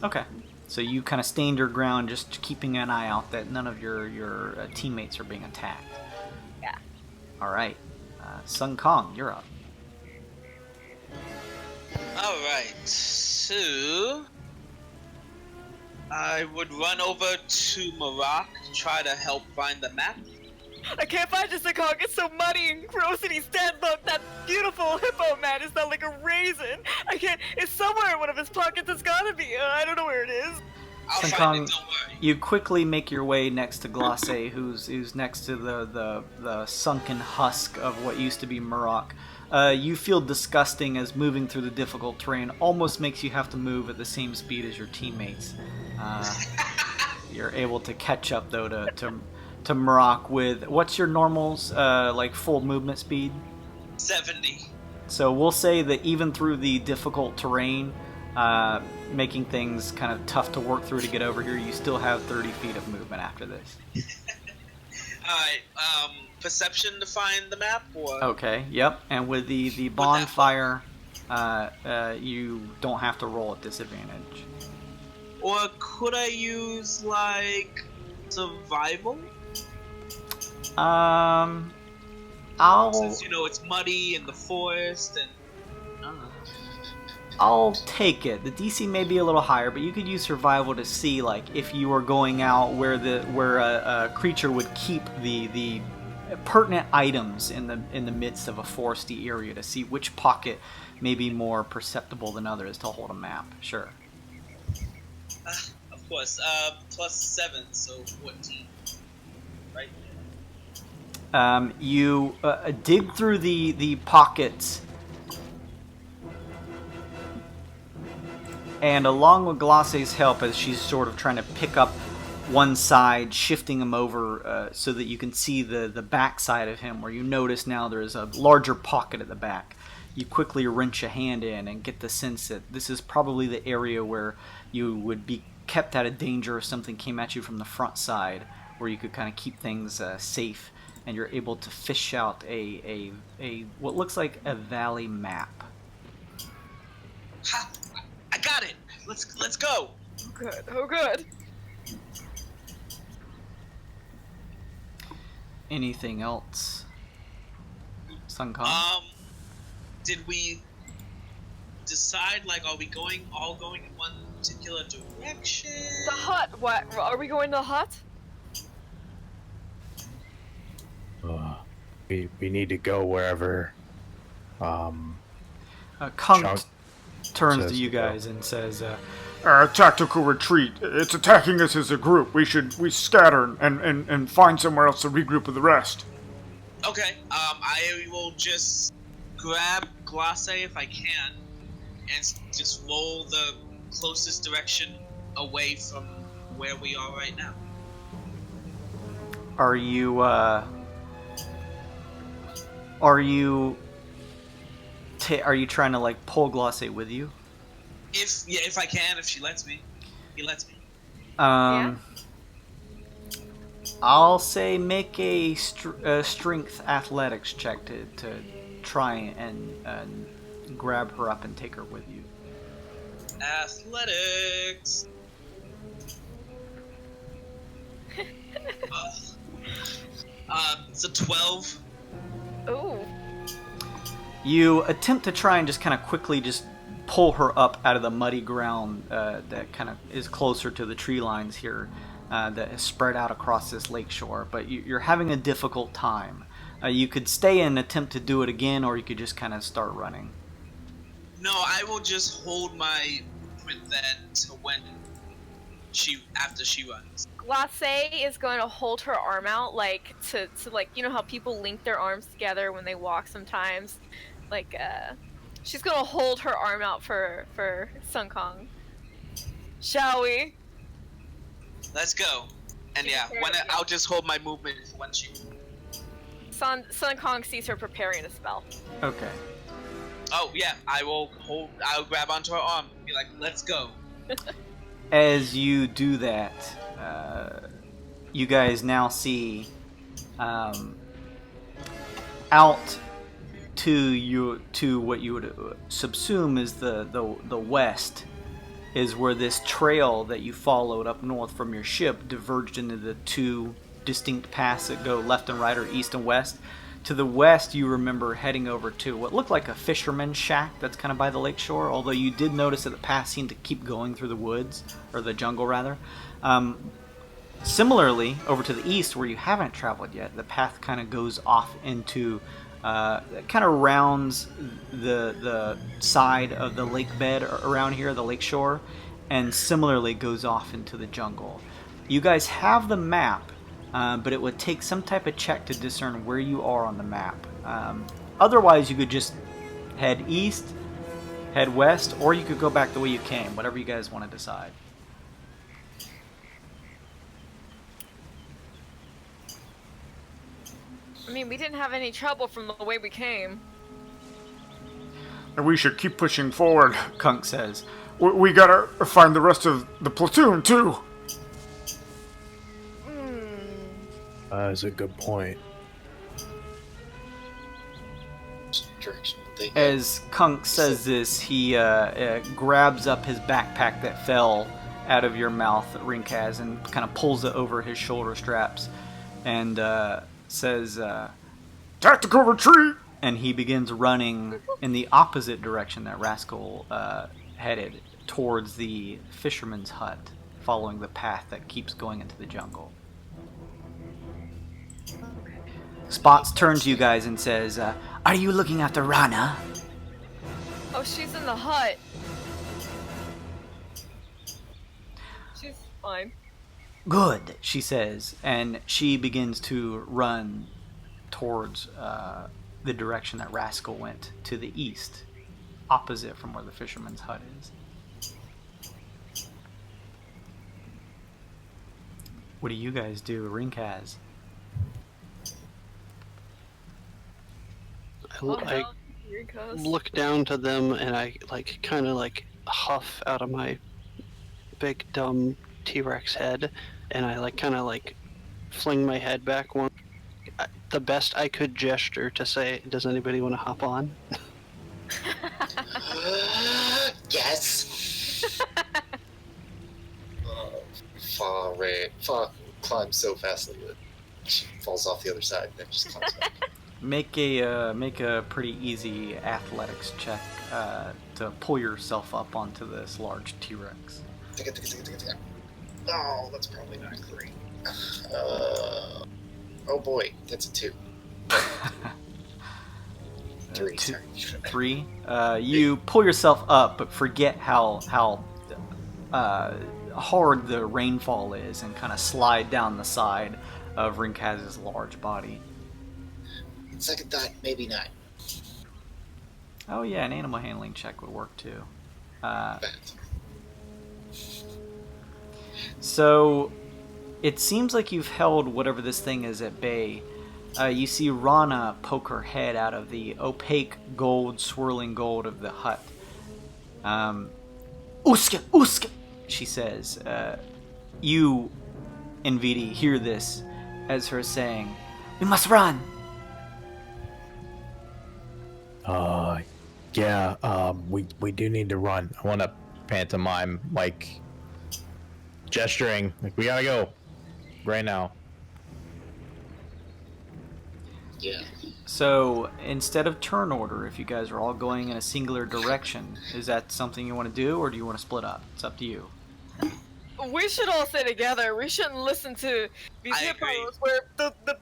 Okay. So you kind of stand your ground, just keeping an eye out that none of your teammates are being attacked. Yeah. All right. Sun Kong, you're up. All right. So I would run over to Marak to try to help find the map. I can't find this Kong. It's so muddy and gross, and he's dead. Look, that beautiful hippo man is not like a raisin. I can't. It's somewhere in one of his pockets. It's gotta be. I don't know where it is. I'll Sun find Kong, it, don't worry. you quickly make your way next to Glace, who's next to the sunken husk of what used to be Murok. You feel disgusting as moving through the difficult terrain almost makes you have to move at the same speed as your teammates. You're able to catch up though to Murok with, what's your normals like full movement speed? 70. So we'll say that even through the difficult terrain, making things kind of tough to work through to get over here, you still have 30 feet of movement after this. Alright, perception to find the map, or? Okay, yep. And with the bonfire, you don't have to roll at disadvantage. Or could I use, like, survival? Since, you know, it's muddy in the forest, and... I don't know. I'll take it. The DC may be a little higher, but you could use survival to see, like, if you were going out where a creature would keep the pertinent items in the midst of a foresty area, to see which pocket may be more perceptible than others to hold a map. Sure. Of course. Plus 7, so 14. Right? You dig through the pockets, and along with Glace's help, as she's sort of trying to pick up one side, shifting him over so that you can see the back side of him, where you notice now there's a larger pocket at the back. You quickly wrench a hand in and get the sense that this is probably the area where you would be kept out of danger if something came at you from the front side, where you could kind of keep things safe, and you're able to fish out a what looks like a valley map. Ha! I got it! Let's go! Oh good, oh good. Anything else, Sun Kong? Did we decide, like, are we all going in one particular direction? The hut. What? Are we going to the hut? We need to go wherever. Kong Chunk turns says to you to go. guys and says, Tactical retreat. It's attacking us as a group. We scatter and find somewhere else to regroup with the rest. Okay, I will just grab Glace if I can, and just roll the closest direction away from where we are right now. Are you trying to, like, pull Glace with you? If I can, if she lets me. He lets me. Yeah. I'll say make a strength athletics check to try and grab her up and take her with you. Athletics. It's a 12. Ooh. You attempt to try and just kind of quickly just pull her up out of the muddy ground that kind of is closer to the tree lines here that is spread out across this lakeshore, but you're having a difficult time. You could stay and attempt to do it again, or you could just kind of start running. No, I will just hold my movement then to when after she runs. Glace is going to hold her arm out, like, to like, you know how people link their arms together when they walk sometimes? Like, she's going to hold her arm out for Sun Kong. Shall we? Let's go. And yeah, I'll just hold my movement when she... Sun Kong sees her preparing a spell. Okay. Oh yeah, I'll grab onto her arm and be like, let's go. As you do that, you guys now see out to what you would subsume is the west is where this trail that you followed up north from your ship diverged into the two distinct paths that go left and right or east and west. To the west, you remember heading over to what looked like a fisherman's shack that's kind of by the lakeshore, although you did notice that the path seemed to keep going through the woods, or the jungle rather. Similarly, over to the east, where you haven't traveled yet, the path kind of goes off into, kind of rounds the side of the lake bed around here, the lake shore, and similarly goes off into the jungle. You guys have the map, but it would take some type of check to discern where you are on the map. Otherwise, you could just head east, head west, or you could go back the way you came, whatever you guys want to decide. I mean, we didn't have any trouble from the way we came. And we should keep pushing forward. Kunk says. We gotta find the rest of the platoon, too. That's a good point. Direction they go. As Kunk says this, he grabs up his backpack that fell out of your mouth, Rinkaz, and kind of pulls it over his shoulder straps, and says, Tactical retreat! and he begins running in the opposite direction that Rascal headed, towards the fisherman's hut, following the path that keeps going into the jungle. Spots turns to you guys and says, Are you looking after Rana? Oh, she's in the hut. She's fine. Good. she says, and she begins to run towards the direction that Rascal went, to the east, opposite from where the fisherman's hut is. What do you guys do, Rinkaz? I look down to them and I kind of huff out of my big dumb T-Rex head, and I kind of fling my head back one. The best I could gesture to say, "Does anybody want to hop on?" Yes. Fa climbs so fastly that she falls off the other side and then just climbs back. Make a pretty easy athletics check to pull yourself up onto this large T-Rex. Oh, that's probably not great. Oh boy, that's a 2. 3, sorry. 3. You pull yourself up, but forget how hard the rainfall is, and kind of slide down the side of Rinkaz's large body. Second thought, maybe not. Oh yeah, an animal handling check would work too. So it seems like you've held whatever this thing is at bay. You see Rana poke her head out of the opaque gold, swirling gold of the hut. Uska! She says. You, Nvidi, hear this as her saying, We must run! We do need to run. I want to pantomime, gesturing, we gotta go right now. Yeah. So instead of turn order, if you guys are all going in a singular direction, is that something you want to do, or do you want to split up? It's up to you. We should all stay together. We shouldn't listen to these I agree. hippos where the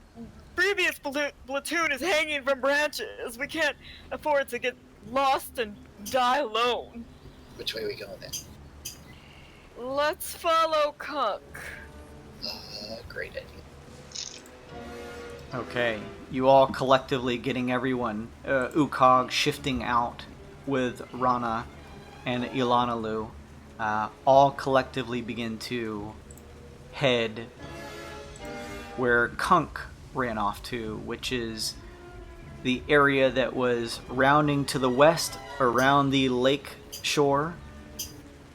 previous platoon is hanging from branches. We can't afford to get lost and die alone. Which way are we going then? Let's follow Kunk. Great idea. Okay, you all collectively getting everyone, Ukog shifting out with Rana and Elanalue, all collectively begin to head where Kunk ran off to, which is the area that was rounding to the west around the lake shore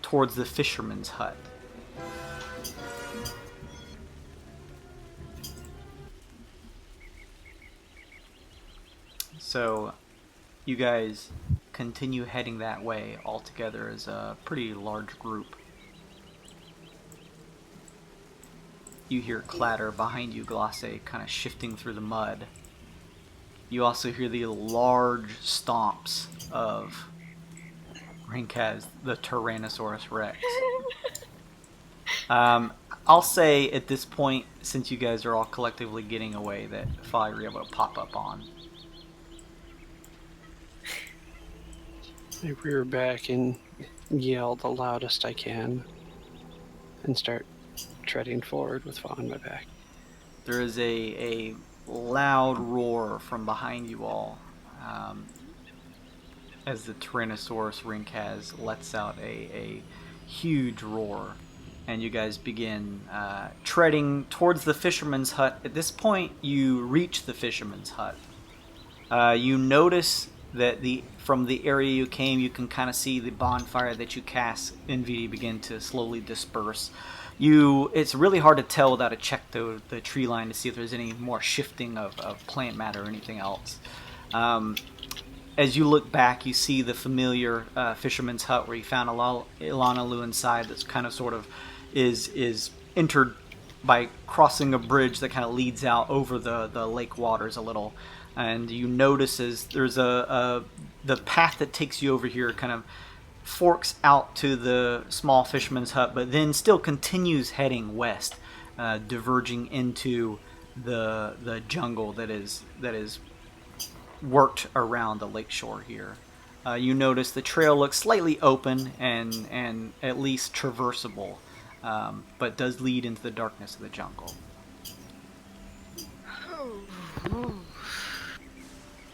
towards the fisherman's hut. So you guys continue heading that way all together as a pretty large group. You hear clatter behind you, Glace, kind of shifting through the mud. You also hear the large stomps of Rinkaz, the Tyrannosaurus Rex. I'll say at this point, since you guys are all collectively getting away, that Fire you're able to pop up on. I rear back and yell the loudest I can and start treading forward with Fa on my back. There is a loud roar from behind you all as the Tyrannosaurus Rinkaz lets out a huge roar, and you guys begin treading towards the fisherman's hut. At this point, you reach the fisherman's hut. You notice that from the area you came, you can kind of see the bonfire that you cast in VD begin to slowly disperse. It's really hard to tell without a check the tree line to see if there's any more shifting of plant matter or anything else. As you look back, you see the familiar fisherman's hut where you found Elanalue inside. That's kind of sort of is entered by crossing a bridge that kind of leads out over the lake waters a little. And you notice as there's the path that takes you over here kind of forks out to the small fisherman's hut, but then still continues heading west, diverging into the jungle that is worked around the lakeshore here. You notice the trail looks slightly open and at least traversable, but does lead into the darkness of the jungle.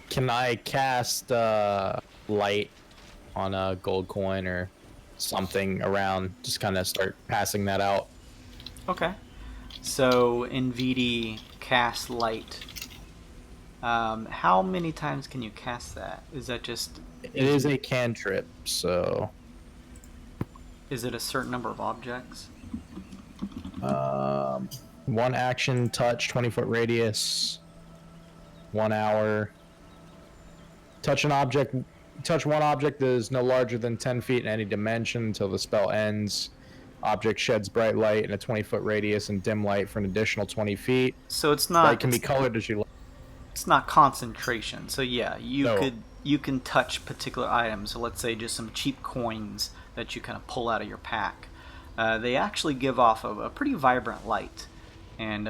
Can I cast light on a gold coin or something around? Just kind of start passing that out. Okay. So in VD, cast light. How many times can you cast that? Is that just... It is a cantrip, so... Is it a certain number of objects? One action, touch, 20-foot radius, 1 hour. Touch one object that is no larger than 10 feet in any dimension until the spell ends. Object sheds bright light in a 20-foot radius and dim light for an additional 20 feet. So it's not... Light can be colored as you like. It's not concentration. So yeah, you can touch particular items. So let's say just some cheap coins that you kind of pull out of your pack. They actually give off a pretty vibrant light and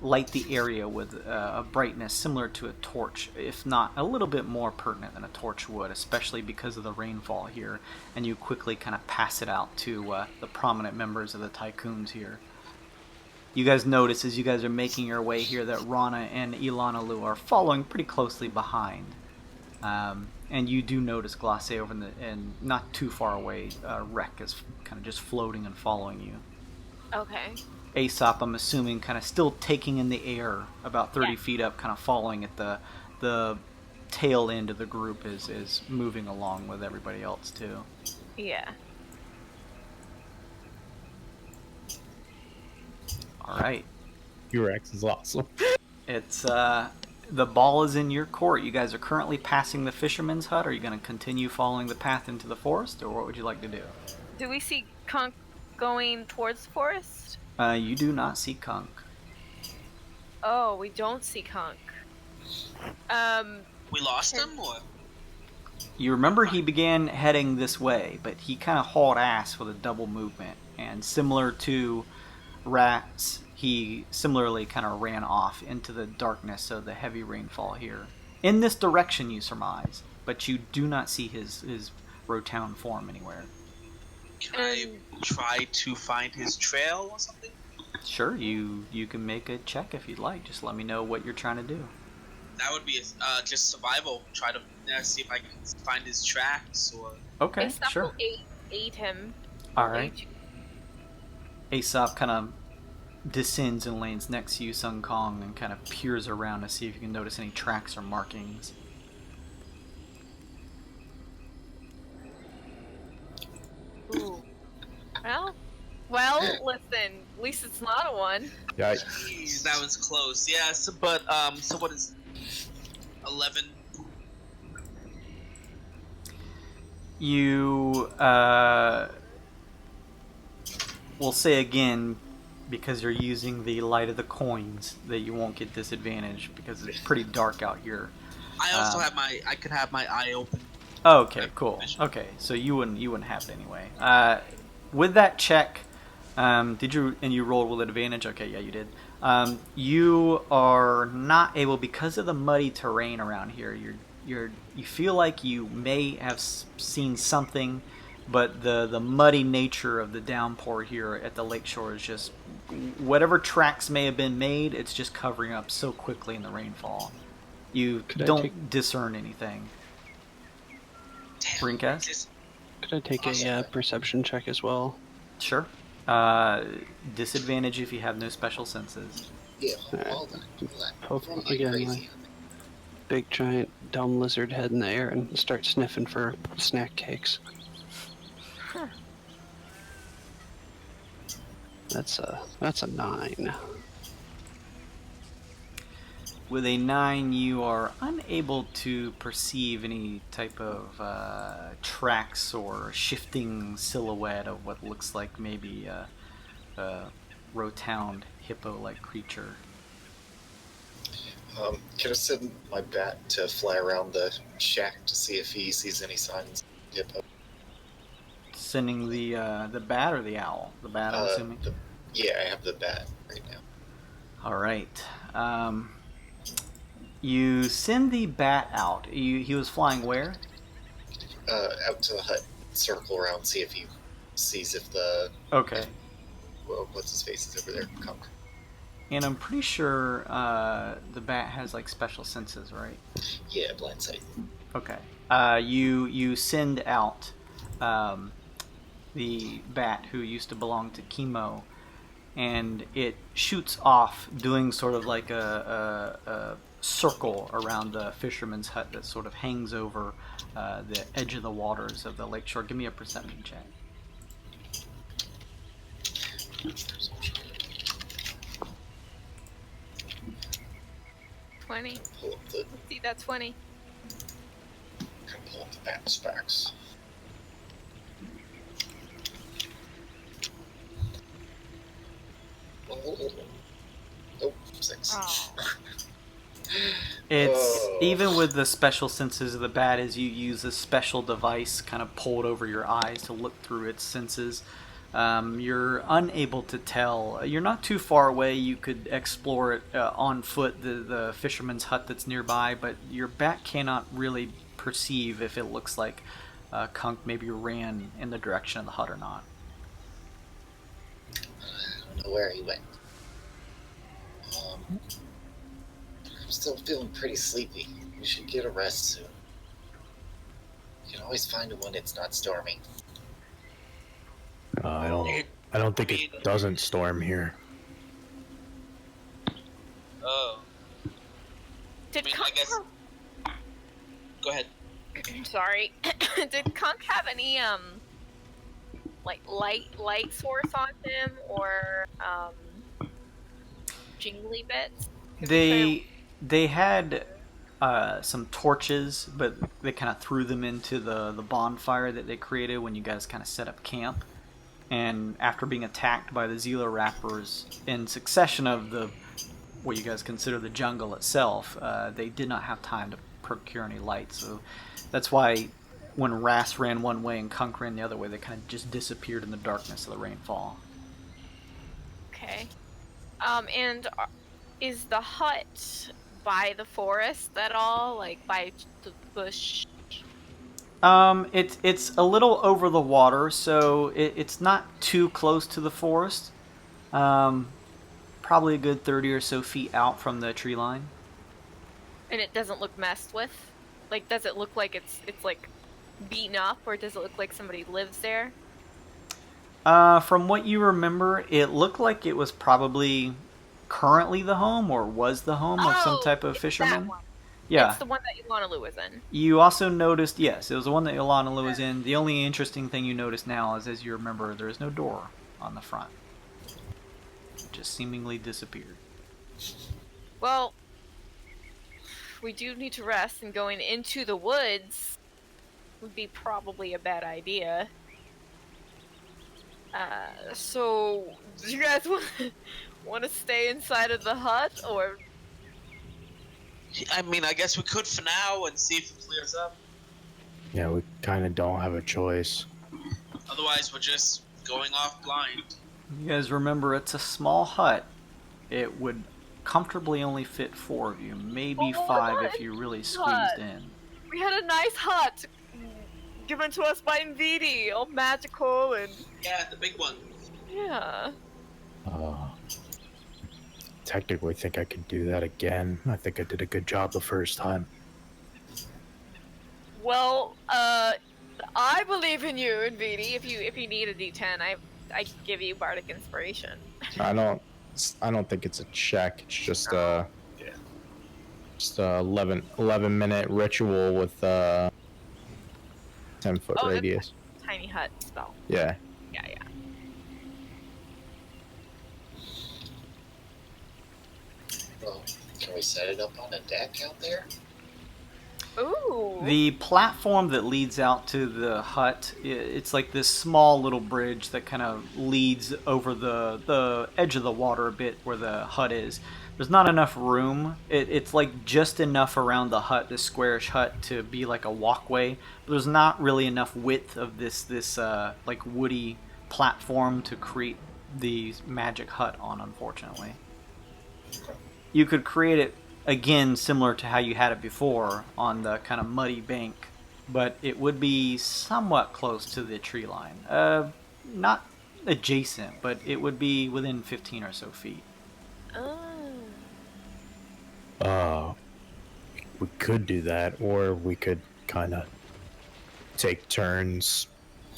light the area with a brightness similar to a torch, if not a little bit more pertinent than a torch would, especially because of the rainfall here, and you quickly kind of pass it out to the prominent members of the Tycoons here. You guys notice as you guys are making your way here that Rana and Elanalue are following pretty closely behind. And you do notice Glace over and not too far away, Wreck is kind of just floating and following you. Okay. Aesop, I'm assuming, kind of still taking in the air about 30 feet up, kind of following at the tail end of the group is moving along with everybody else too. Yeah. All right. Rex is awesome. It's the ball is in your court. You guys are currently passing the fisherman's hut. Are you going to continue following the path into the forest, or what would you like to do? Do we see Conk going towards the forest? You do not see Kunk. Oh, we don't see Conk. We lost him, or? You remember he began heading this way, but he kind of hauled ass with a double movement, and similar to Rats, he similarly kind of ran off into the darkness of the heavy rainfall here. In this direction, you surmise, but you do not see his Rotown form anywhere. Can I try to find his trail or something? Sure, you can make a check if you'd like. Just let me know what you're trying to do. That would be just survival. Try to see if I can find his tracks or... Okay, sure. Ate him. Alright. Aesop kind of descends and lands next to you, Sun Kong, and kind of peers around to see if you can notice any tracks or markings. Ooh. Well, listen. At least it's not a one. Yeah. Jeez, that was close. Yeah, so what is 11? You will say again, because you're using the light of the coins, that you won't get disadvantage because it's pretty dark out here. I also I could have my eye open. Oh, okay, cool. Okay, so you wouldn't have it anyway. With that check, did you rolled with advantage? Okay, yeah, you did. You are not able, because of the muddy terrain around here. You feel like you may have seen something, but the muddy nature of the downpour here at the lakeshore is just, whatever tracks may have been made, it's just covering up so quickly in the rainfall. You don't discern anything. Brincast? Could I take a perception check as well? Sure. Disadvantage if you have no special senses. Yeah, hold on. Again, my big giant dumb lizard head in the air and start sniffing for snack cakes. Huh. That's a 9. With a 9, you are unable to perceive any type of tracks or shifting silhouette of what looks like maybe a rotund hippo-like creature. Can I send my bat to fly around the shack to see if he sees any signs of hippo? Sending the bat or the owl? The bat, I'm assuming? Yeah, I have the bat right now. All right. You send the bat out. He was flying where? Out to the hut, circle around, see if he sees if the... Okay. Well, what's his face is over there, Kunk. And I'm pretty sure the bat has like special senses, right? Yeah, blind sight. Okay. You send out the bat who used to belong to Chemo, and it shoots off, doing sort of like a circle around the fisherman's hut that sort of hangs over the edge of the waters of the lakeshore. Give me a perception check. $20. Pull up the, See that 20. can pull up the bat specs. Nope, 6. Oh. It's even with the special senses of the bat, as you use a special device kind of pulled over your eyes to look through its senses. You're unable to tell. You're not too far away. You could explore it on foot, the fisherman's hut that's nearby, but your bat cannot really perceive if it looks like Kunk maybe ran in the direction of the hut or not. I don't know where he went. I'm still feeling pretty sleepy. We should get a rest soon. You can always find it when it's not storming. I don't think it doesn't storm here. Oh. Did I Kunk guess... Go ahead. Sorry. Did Kunk have any like light source on him or jingly bits? They had some torches, but they kind of threw them into the bonfire that they created when you guys kind of set up camp. And after being attacked by the zealoraptors in succession of what you guys consider the jungle itself, they did not have time to procure any light. So that's why when Ras ran one way and Kunk ran the other way, they kind of just disappeared in the darkness of the rainfall. Okay. And is the hut by the forest at all? Like by the bush? It's a little over the water, so it's not too close to the forest. Probably a good 30 or so feet out from the tree line. And it doesn't look messed with? Like, does it look like it's like beaten up, or does it look like somebody lives there? From what you remember, it looked like it was probably currently the home or was the home of some type of it's fisherman. that one. Yeah. It's the one that Elanalue was in. You also noticed, yes, it was the one that Elanalue was in. The only interesting thing you notice now is, as you remember, there is no door on the front. It just seemingly disappeared. Well, we do need to rest, and going into the woods would be probably a bad idea. So, do you guys want to stay inside of the hut, or? I mean, I guess we could for now and see if it clears up. Yeah, we kind of don't have a choice. Otherwise, we're just going off blind. You guys remember, it's a small hut. It would comfortably only fit 4 of you, maybe 5 if you really squeezed in. We had a nice hut given to us by Nvidi, all magical and... Yeah, the big one. Yeah. Technically think I could do that again. I think I did a good job the first time. Well, I believe in you, Nvidi. If you need a D10, I can give you bardic inspiration. I don't think it's a check. It's just a 11-minute ritual with 10-foot radius. Tiny hut spell. Yeah. Yeah. Well, can we set it up on a deck out there? Ooh. The platform that leads out to the hut, it's like this small little bridge that kind of leads over the edge of the water a bit where the hut is. There's not enough room. It's like just enough around the hut, this squarish hut, to be like a walkway. But there's not really enough width of this like woody platform to create the magic hut on, unfortunately. You could create it again similar to how you had it before on the kind of muddy bank, but it would be somewhat close to the tree line. Not adjacent, but it would be within 15 or so feet. We could do that, or we could kind of take turns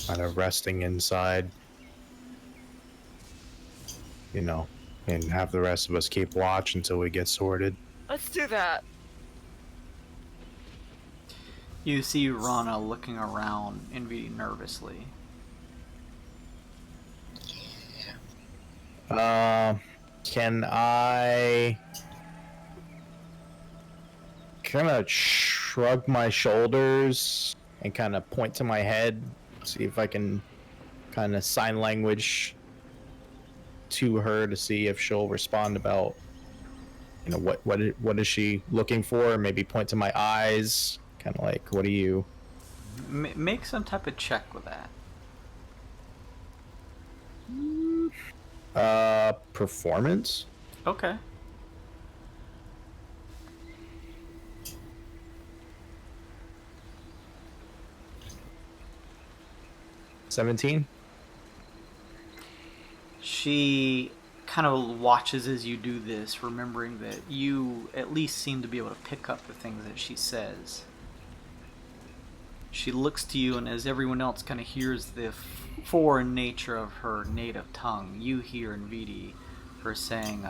kind of resting inside, you know, and have the rest of us keep watch until we get sorted. Let's do that. You see Rana looking around, Nvidi nervously. Can I kind of shrug my shoulders and kind of point to my head, see if I can kind of sign language to her to see if she'll respond about, you know, what is she looking for? Maybe point to my eyes, kind of like, what do you... Make some type of check with that. Performance? Okay. $17. She kind of watches as you do this, remembering that you at least seem to be able to pick up the things that she says. She looks to you, and as everyone else kind of hears the foreign nature of her native tongue, you hear Nvidi, her saying,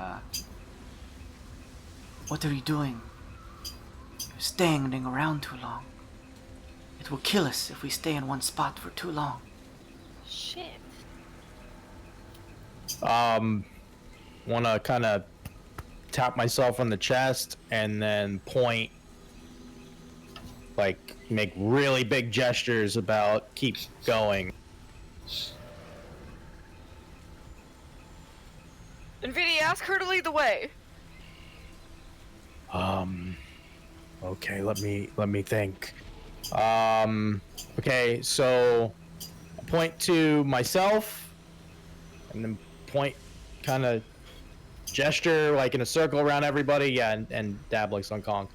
What are you doing? You're standing around too long. It will kill us if we stay in one spot for too long. Shit. Want to kind of tap myself on the chest and then point, like, make really big gestures about keep going. Nvidi, ask her to lead the way. Okay, let me think. Okay, so I point to myself and then point, kind of gesture like in a circle around everybody, yeah, and dab like Sun Kong,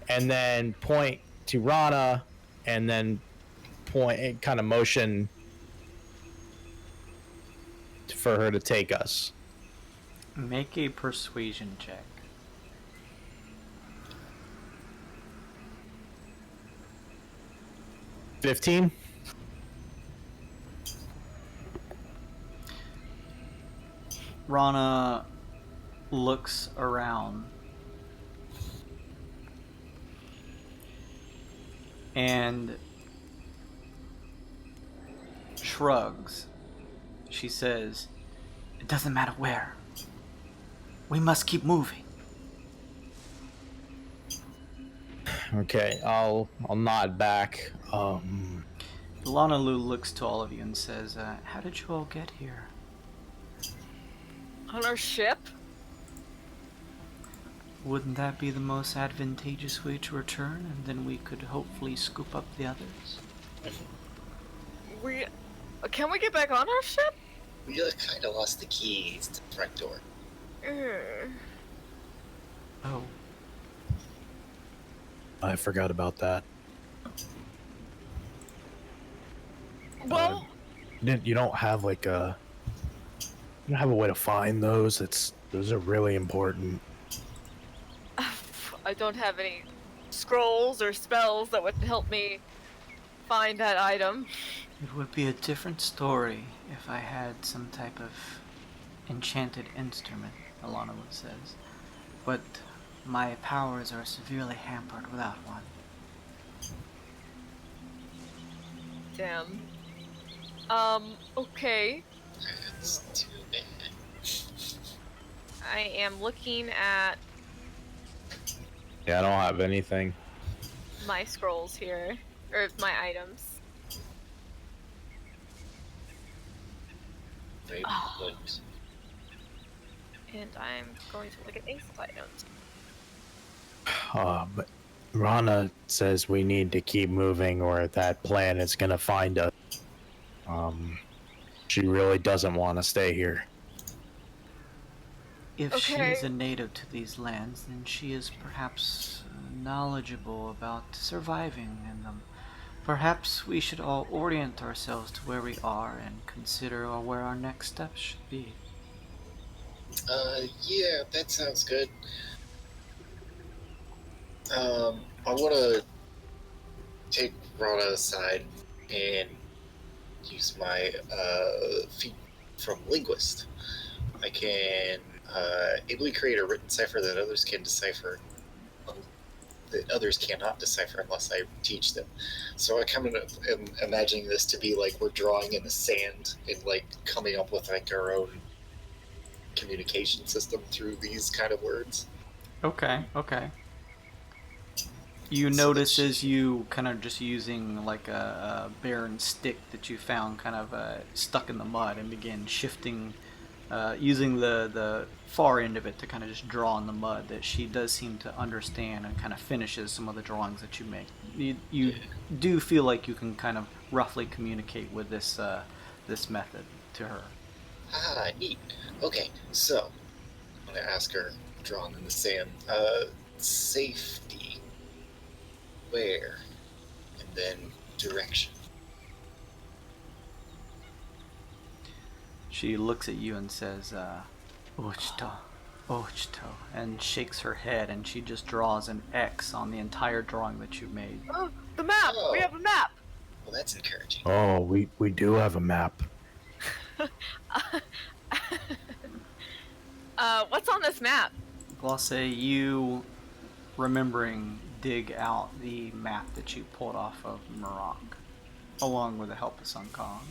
and then point to Rana, and then point, kind of motion for her to take us. make a persuasion check. $15. Rana looks around and shrugs. She says, It doesn't matter where. We must keep moving. Okay, I'll nod back. Elanalue looks to all of you and says, how did you all get here? On our ship? Wouldn't that be the most advantageous way to return, and then we could hopefully scoop up the others? Can we get back on our ship? We kind of lost the keys to the front door. Oh. I forgot about that. Well, You don't have like a... You don't have a way to find those? Those are really important. I don't have any scrolls or spells that would help me find that item. It would be a different story if I had some type of enchanted instrument, Elanalue says. But my powers are severely hampered without one. Damn. Okay. That's too bad. I am looking at Yeah, I don't have anything. my scrolls here, or my items. Maybe wouldn't. And I'm going to look at Ace items. But Rana says we need to keep moving or that plan is gonna find us. She really doesn't want to stay here. If she Okay. is a native to these lands, then she is perhaps knowledgeable about surviving in them. Perhaps we should all orient ourselves to where we are and consider where our next steps should be. Yeah, that sounds good. I want to take Rana aside and use my feat from linguist. I can ably create a written cipher that others can decipher, that others cannot decipher unless I teach them. So I kind of am imagining this to be like we're drawing in the sand and like coming up with like our own communication system through these kind of words. Okay. You So notice that as you kind of just using like a barren stick that you found kind of stuck in the mud and begin shifting, using the far end of it to kind of just draw in the mud, that she does seem to understand and kind of finishes some of the drawings that you make. You do feel like you can kind of roughly communicate with this method to her. Ah, neat. Okay, so I'm gonna ask her, drawn in the sand, safety, where, and then direction. She looks at you and says, Ochto, and shakes her head, and she just draws an X on the entire drawing that you made. Oh, the map! Oh. We have a map! Well, that's encouraging. Oh, we do have a map. What's on this map? Glosse, you, remembering, dig out the map that you pulled off of Morocco, along with the help of Sun Kong.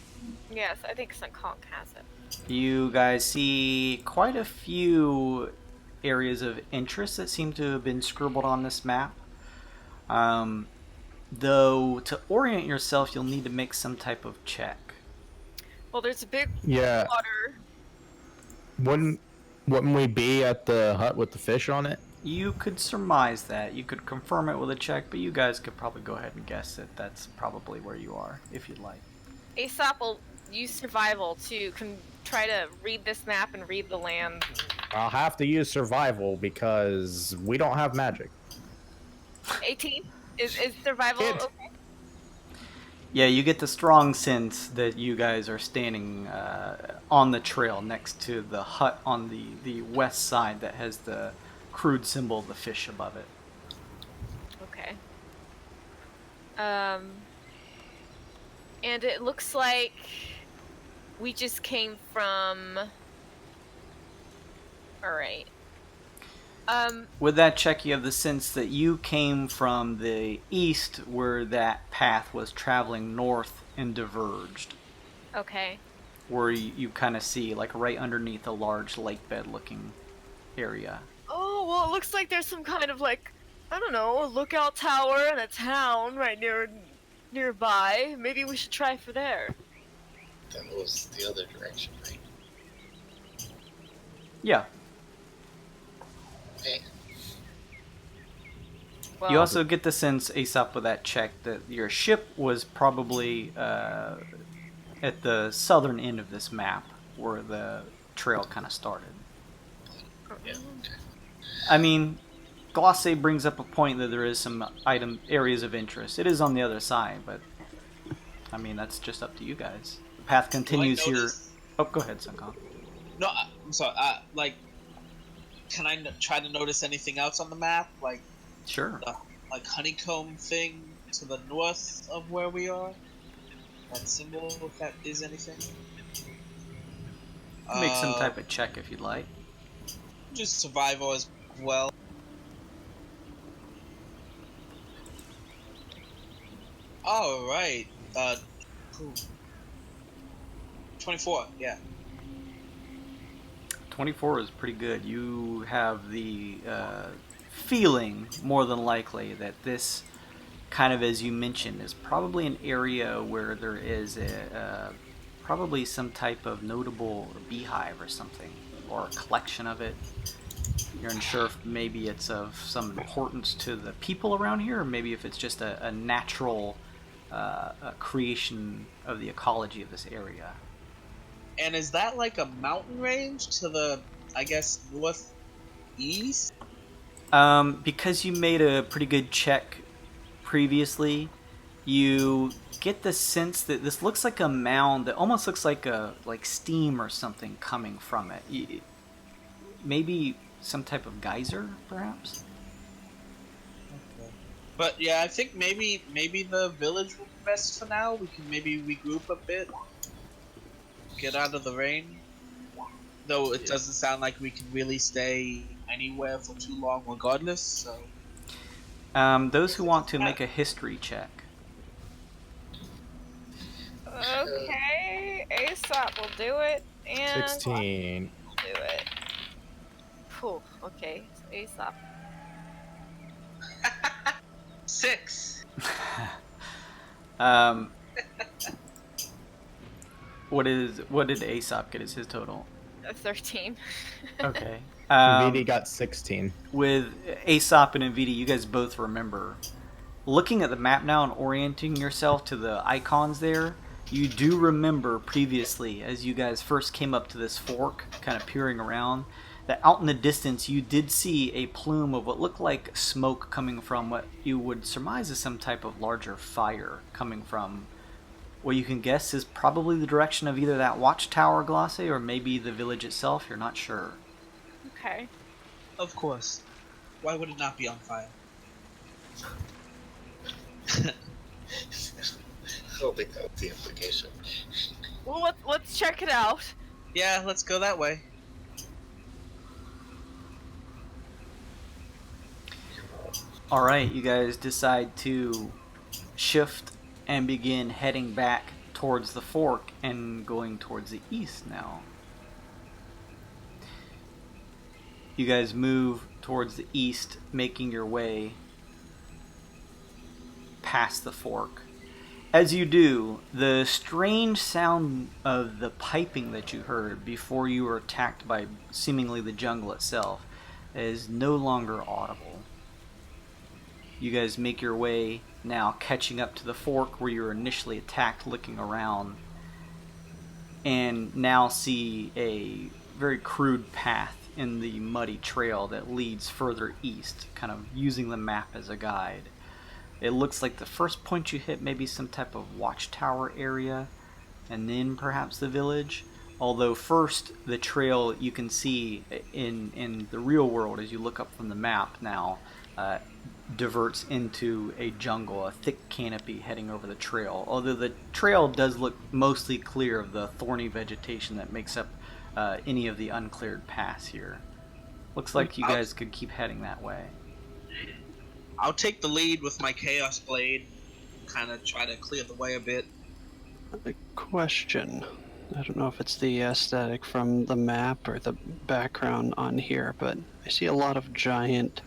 Yes, I think Sun Kong has it. You guys see quite a few areas of interest that seem to have been scribbled on this map. Though, to orient yourself, you'll need to make some type of check. Well, there's a big Yeah. water. Wouldn't we be at the hut with the fish on it? You could surmise that. You could confirm it with a check, but you guys could probably go ahead and guess that that's probably where you are, if you'd like. Aesop will use survival to try to read this map and read the land. I'll have to use survival because we don't have magic. 18? Is survival Hit. okay? Yeah, you get the strong sense that you guys are standing on the trail next to the hut on the west side that has the crude symbol of the fish above it. Okay. And it looks like we just came from All right. With that check, you have the sense that you came from the east, where that path was traveling north and diverged. Okay. Where you kind of see, like, right underneath a large lake bed looking area. Oh, well, it looks like there's some kind of, like, I don't know, a lookout tower and a town right nearby. Maybe we should try for there. That was the other direction, right? Yeah. Hey. Well, You also get the sense, Aesop, with that check, that your ship was probably at the southern end of this map, where the trail kind of started. Yeah. Okay. I mean, Glosse brings up a point that there is some areas of interest. It is on the other side, but I mean, that's just up to you guys. The path continues here. Oh, go ahead, Sunkong. No, I'm sorry. Can I try to notice anything else on the map? Like, Sure. like honeycomb thing to the north of where we are? That symbol, if that is anything? Make some type of check if you'd like. Just survival as well. Alright. 24, yeah. 24 is pretty good. You have the feeling, more than likely, that this, kind of as you mentioned, is probably an area where there is probably some type of notable beehive or something, or a collection of it. You're unsure if maybe it's of some importance to the people around here, or maybe if it's just a natural creation of the ecology of this area. And is that like a mountain range to the, I guess, northeast? Because you made a pretty good check previously, you get the sense that this looks like a mound that almost looks like steam or something coming from it. Maybe some type of geyser, perhaps? Okay. But yeah, I think maybe the village will be best for now. We can maybe regroup a bit. Get out of the rain. Though it doesn't sound like we can really stay anywhere for too long regardless, so... Those who want to make a history check. okay. Aesop will do it, and 16. will do it. Phew, okay, so Aesop. 6. What did Aesop get as his total? 13. Okay. VD got 16. With Aesop and Nvidia, you guys both remember looking at the map now and orienting yourself to the icons there. You do remember previously, as you guys first came up to this fork, kind of peering around, that out in the distance you did see a plume of what looked like smoke coming from what you would surmise is some type of larger fire coming from what you can guess is probably the direction of either that watchtower, Glosse, or maybe the village itself. You're not sure. Okay. Of course. Why would it not be on fire? I don't think that was the implication. Well, let's check it out. Yeah, let's go that way. Alright, you guys decide to shift and begin heading back towards the fork and going towards the east now. You guys move towards the east, making your way past the fork. As you do, the strange sound of the piping that you heard before you were attacked by seemingly the jungle itself is no longer audible. You guys make your way now, catching up to the fork where you were initially attacked, looking around, and now see a very crude path in the muddy trail that leads further east, kind of using the map as a guide. It looks like the first point you hit may be some type of watchtower area, and then perhaps the village. Although first, the trail you can see in the real world as you look up from the map now diverts into a jungle, a thick canopy heading over the trail. Although the trail does look mostly clear of the thorny vegetation that makes up any of the uncleared paths here. Looks like you guys could keep heading that way. I'll take the lead with my Chaos Blade, kind of try to clear the way a bit. A question. I don't know if it's the aesthetic from the map or the background on here, but I see a lot of giant,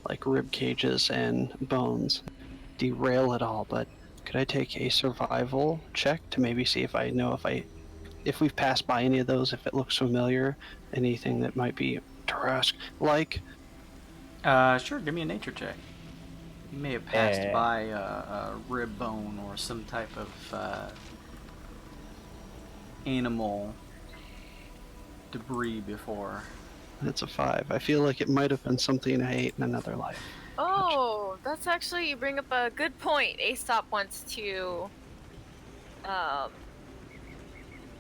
like, rib cages and bones. Derail it all, but could I take a survival check to maybe see if I know if we've passed by any of those, if it looks familiar, anything that might be Tarrasque-like? Sure, give me a nature check. You may have passed by a rib bone or some type of animal debris before. That's a 5. I feel like it might have been something I ate in another life. Oh, that's actually, you bring up a good point. Aesop wants to,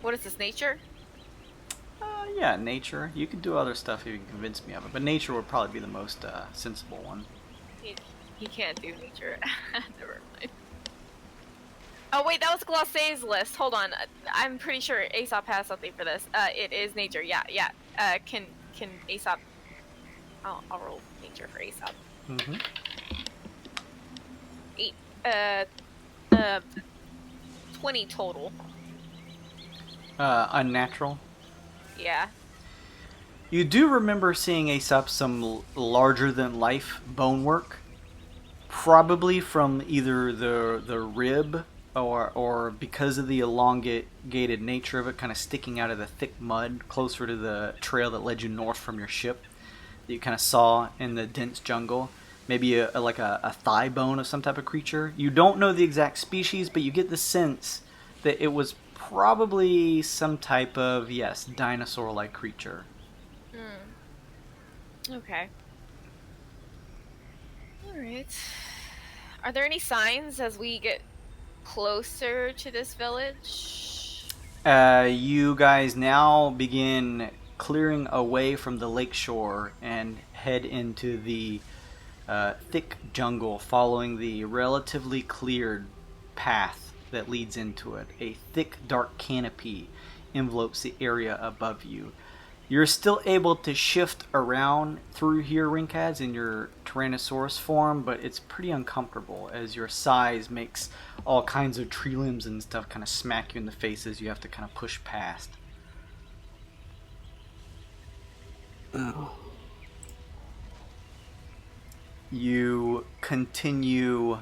what is this, nature? Yeah, nature. You could do other stuff if you can convince me of it, but nature would probably be the most sensible one. He can't do nature. Never mind. Oh wait, that was Glossé's list. Hold on, I'm pretty sure Aesop has something for this. It is nature. Yeah. Can Aesop? I'll roll nature for Aesop. Mm-hmm. 8. 20 total. Unnatural. Yeah. You do remember seeing Aesop some larger-than-life bonework, probably from either the rib or because of the elongated nature of it, kind of sticking out of the thick mud closer to the trail that led you north from your ship that you kind of saw in the dense jungle. Maybe like a thigh bone of some type of creature. You don't know the exact species, but you get the sense that it was probably some type of, yes, dinosaur-like creature. Okay. Alright. Are there any signs as we get closer to this village? You guys now begin clearing away from the lakeshore and head into the thick jungle, following the relatively cleared path that leads into it. A thick, dark canopy envelopes the area above you. You're still able to shift around through here, Rinkaz, in your Tyrannosaurus form, but it's pretty uncomfortable as your size makes all kinds of tree limbs and stuff kind of smack you in the face as you have to kind of push past. Oh. You continue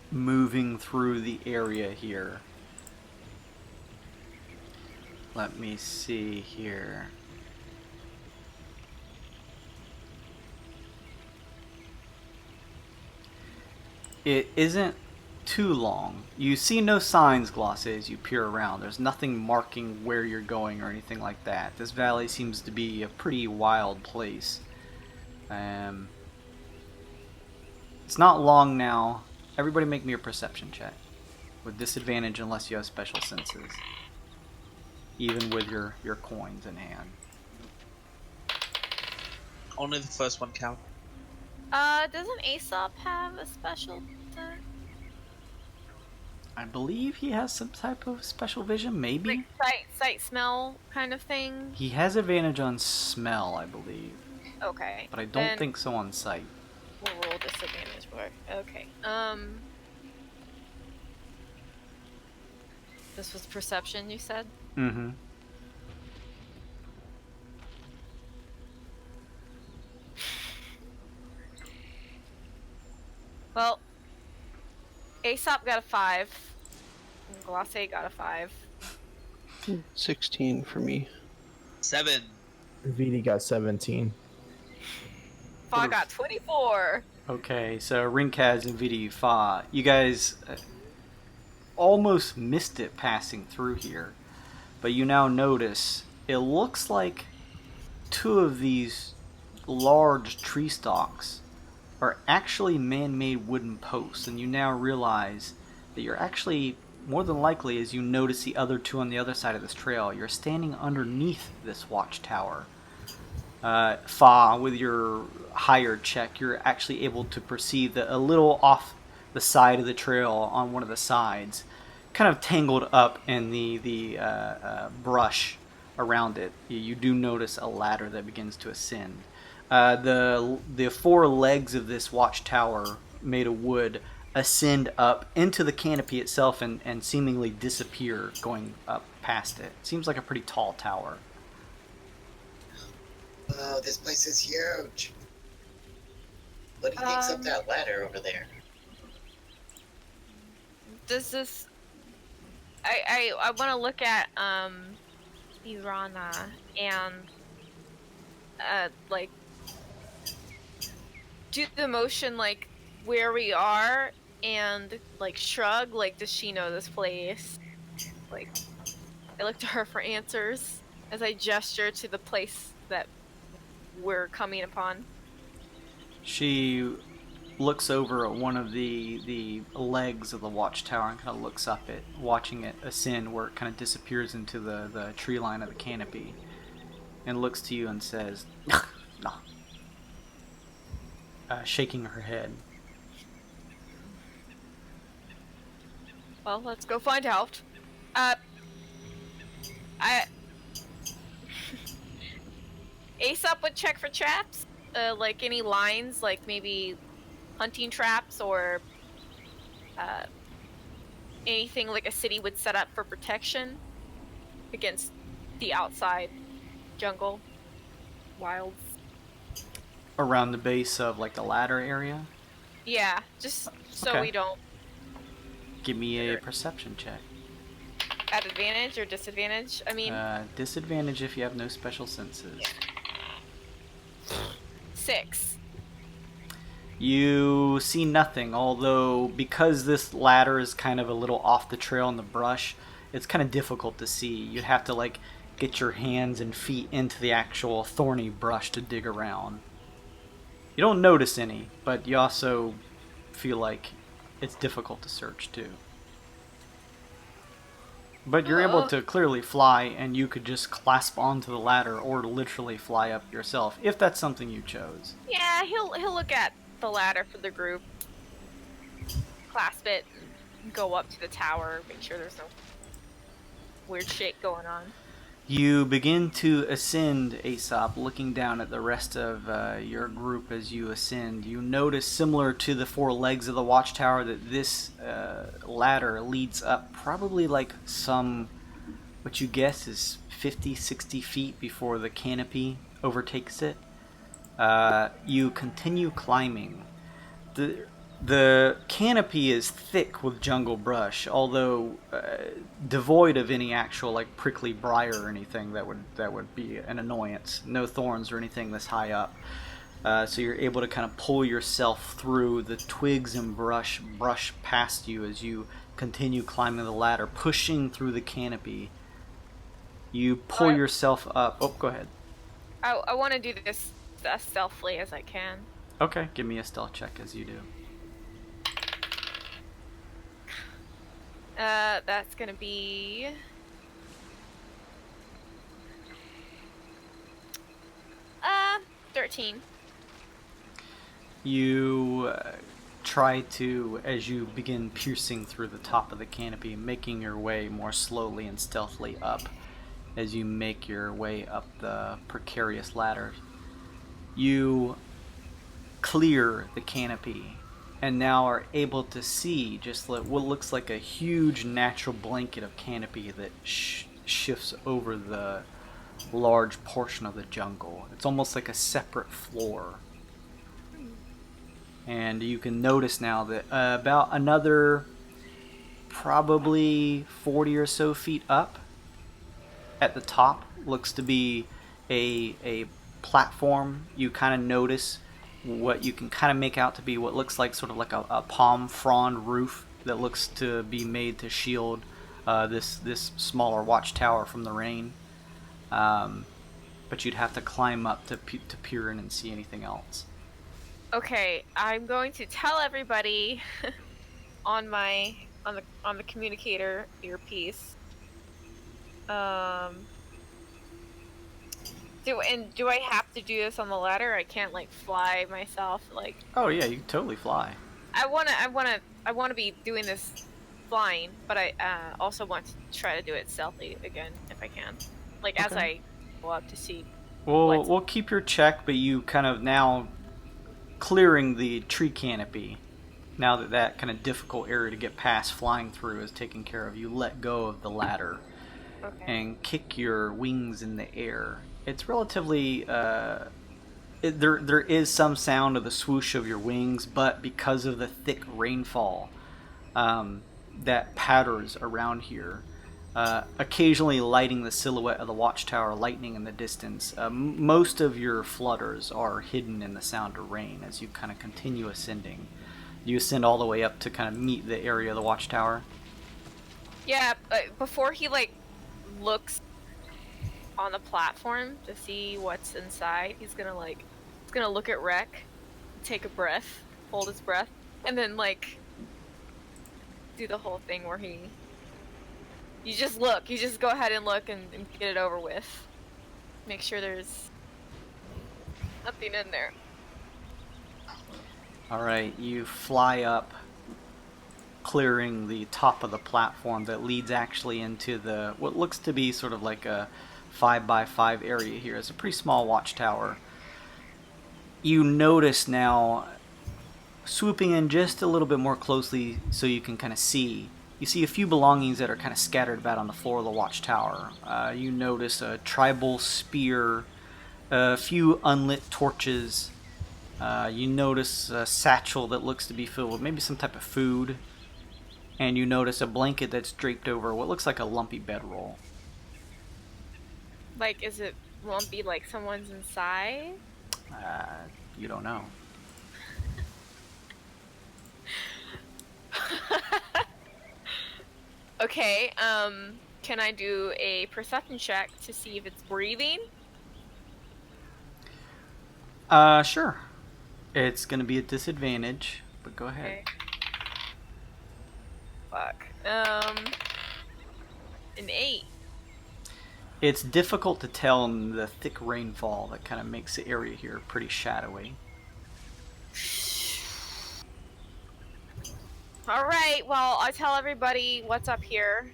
moving through the area here. Let me see here. It isn't too long. You see no signs, Glossé, as you peer around. There's nothing marking where you're going or anything like that. This valley seems to be a pretty wild place. It's not long now. Everybody make me a perception check. With disadvantage unless you have special senses. Even with your coins in hand. Only the first one count. Doesn't Aesop have a special set? I believe he has some type of special vision, maybe? Like sight, smell kind of thing? He has advantage on smell, I believe. Okay. But I don't think so on sight. We'll roll disadvantage for it. Okay. This was perception, you said? Mm-hmm. Well, Aesop got a 5. And Glossé got a 5. 16 for me. 7. VD got 17. Fa got 24. Okay, so Rinkaz and Vidi Fa, you guys almost missed it passing through here, but you now notice it looks like 2 of these large tree stalks are actually man-made wooden posts, and you now realize that you're actually, more than likely, as you notice the other 2 on the other side of this trail, you're standing underneath this watchtower. Fa, with your higher check, you're actually able to perceive that a little off the side of the trail on one of the sides, kind of tangled up in the brush around it, you do notice a ladder that begins to ascend. The four legs of this watchtower made of wood ascend up into the canopy itself and seemingly disappear going up past it. Seems like a pretty tall tower. Oh, this place is huge. What do you think's up that ladder over there? Does this... I want to look at, Irana and, like, do the motion, like, where we are, and, like, shrug, like, does she know this place? Like, I look to her for answers as I gesture to the place that we're coming upon. She looks over at one of the legs of the watchtower and kind of looks up at watching it ascend where it kind of disappears into the tree line of the canopy and looks to you and says, no. Shaking her head. Well, let's go find out. Aesop would check for traps, like any lines, like maybe hunting traps or anything like a city would set up for protection against the outside jungle, wilds. Around the base of like the ladder area? Yeah, just so Okay. we don't. Give me a perception check. At advantage or disadvantage? I mean, Disadvantage if you have no special senses. 6. You see nothing, although because this ladder is kind of a little off the trail in the brush, it's kind of difficult to see. You'd have to like get your hands and feet into the actual thorny brush to dig around. You don't notice any, but you also feel like it's difficult to search too. But you're able to clearly fly, and you could just clasp onto the ladder or literally fly up yourself, if that's something you chose. Yeah, he'll look at the ladder for the group, clasp it, go up to the tower, make sure there's no weird shit going on. You begin to ascend, Aesop, looking down at the rest of your group as you ascend. You notice, similar to the four legs of the watchtower, that this ladder leads up probably like some, what you guess is 50, 60 feet before the canopy overtakes it. You continue climbing. The canopy is thick with jungle brush, although devoid of any actual like prickly briar or anything that would be an annoyance. No thorns or anything this high up. So you're able to kind of pull yourself through the twigs and brush past you as you continue climbing the ladder, pushing through the canopy. You pull yourself up. Oh, go ahead. I want to do this as stealthily as I can. Okay, give me a stealth check as you do. That's gonna be 13. You try to, as you begin piercing through the top of the canopy, making your way more slowly and stealthily up as you make your way up the precarious ladder. You clear the canopy and now are able to see just what looks like a huge natural blanket of canopy that shifts over the large portion of the jungle. It's almost like a separate floor. And you can notice now that about another probably 40 or so feet up at the top looks to be a platform. You kind of notice what you can kind of make out to be what looks like sort of like a palm frond roof that looks to be made to shield this smaller watchtower from the rain. But you'd have to climb up to peer in and see anything else. Okay, I'm going to tell everybody on the communicator earpiece. Do I have to do this on the ladder? I can't like fly myself like. Oh yeah, you can totally fly. I wanna be doing this flying, but I also want to try to do it stealthy again if I can. Like as Okay. I go up to see. We'll keep your check, but you kind of now clearing the tree canopy. Now that that kind of difficult area to get past flying through is taken care of, you let go of the ladder and kick your wings in the air. It's relatively there is some sound of the swoosh of your wings, but because of the thick rainfall that patters around here, occasionally lighting the silhouette of the watchtower, lightning in the distance, most of your flutters are hidden in the sound of rain as you kind of continue ascending. You ascend all the way up to kind of meet the area of the watchtower. Yeah, before he looks on the platform to see what's inside, he's gonna look at Rek, take a breath, hold his breath, and then do the whole thing where you just look, you just go ahead and look and get it over with. Make sure there's nothing in there. Alright, you fly up, clearing the top of the platform that leads actually into the what looks to be sort of like a 5x5 area here. It's a pretty small watchtower. You notice now, swooping in just a little bit more closely so you can kind of see, you see a few belongings that are kind of scattered about on the floor of the watchtower. You notice a tribal spear, a few unlit torches. You notice a satchel that looks to be filled with maybe some type of food. And you notice a blanket that's draped over what looks like a lumpy bedroll. Is it lumpy like someone's inside? You don't know. Okay, can I do a perception check to see if it's breathing? Sure. It's gonna be a disadvantage, but go ahead. Okay. Fuck. An 8. It's difficult to tell in the thick rainfall that kind of makes the area here pretty shadowy. Alright, well, I'll tell everybody what's up here.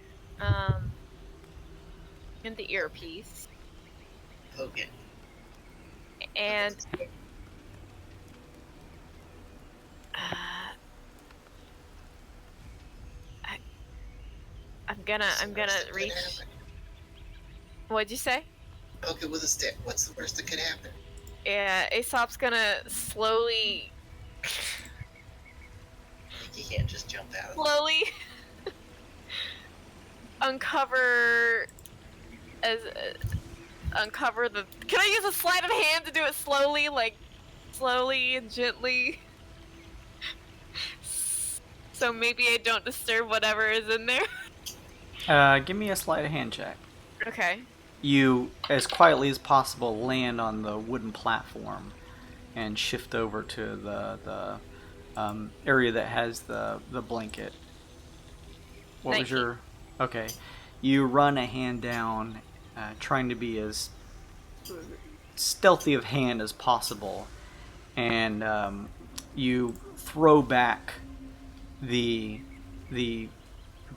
In the earpiece. Okay. And I'm gonna reach. What'd you say? Okay, with a stick. What's the worst that could happen? Yeah, Aesop's gonna slowly You can't just jump out. uncover the. Can I use a sleight of hand to do it slowly, slowly and gently? So maybe I don't disturb whatever is in there. Give me a sleight of hand check. Okay. You, as quietly as possible, land on the wooden platform and shift over to the area that has the blanket. What was your... Okay. You run a hand down, trying to be as stealthy of hand as possible, and you throw back the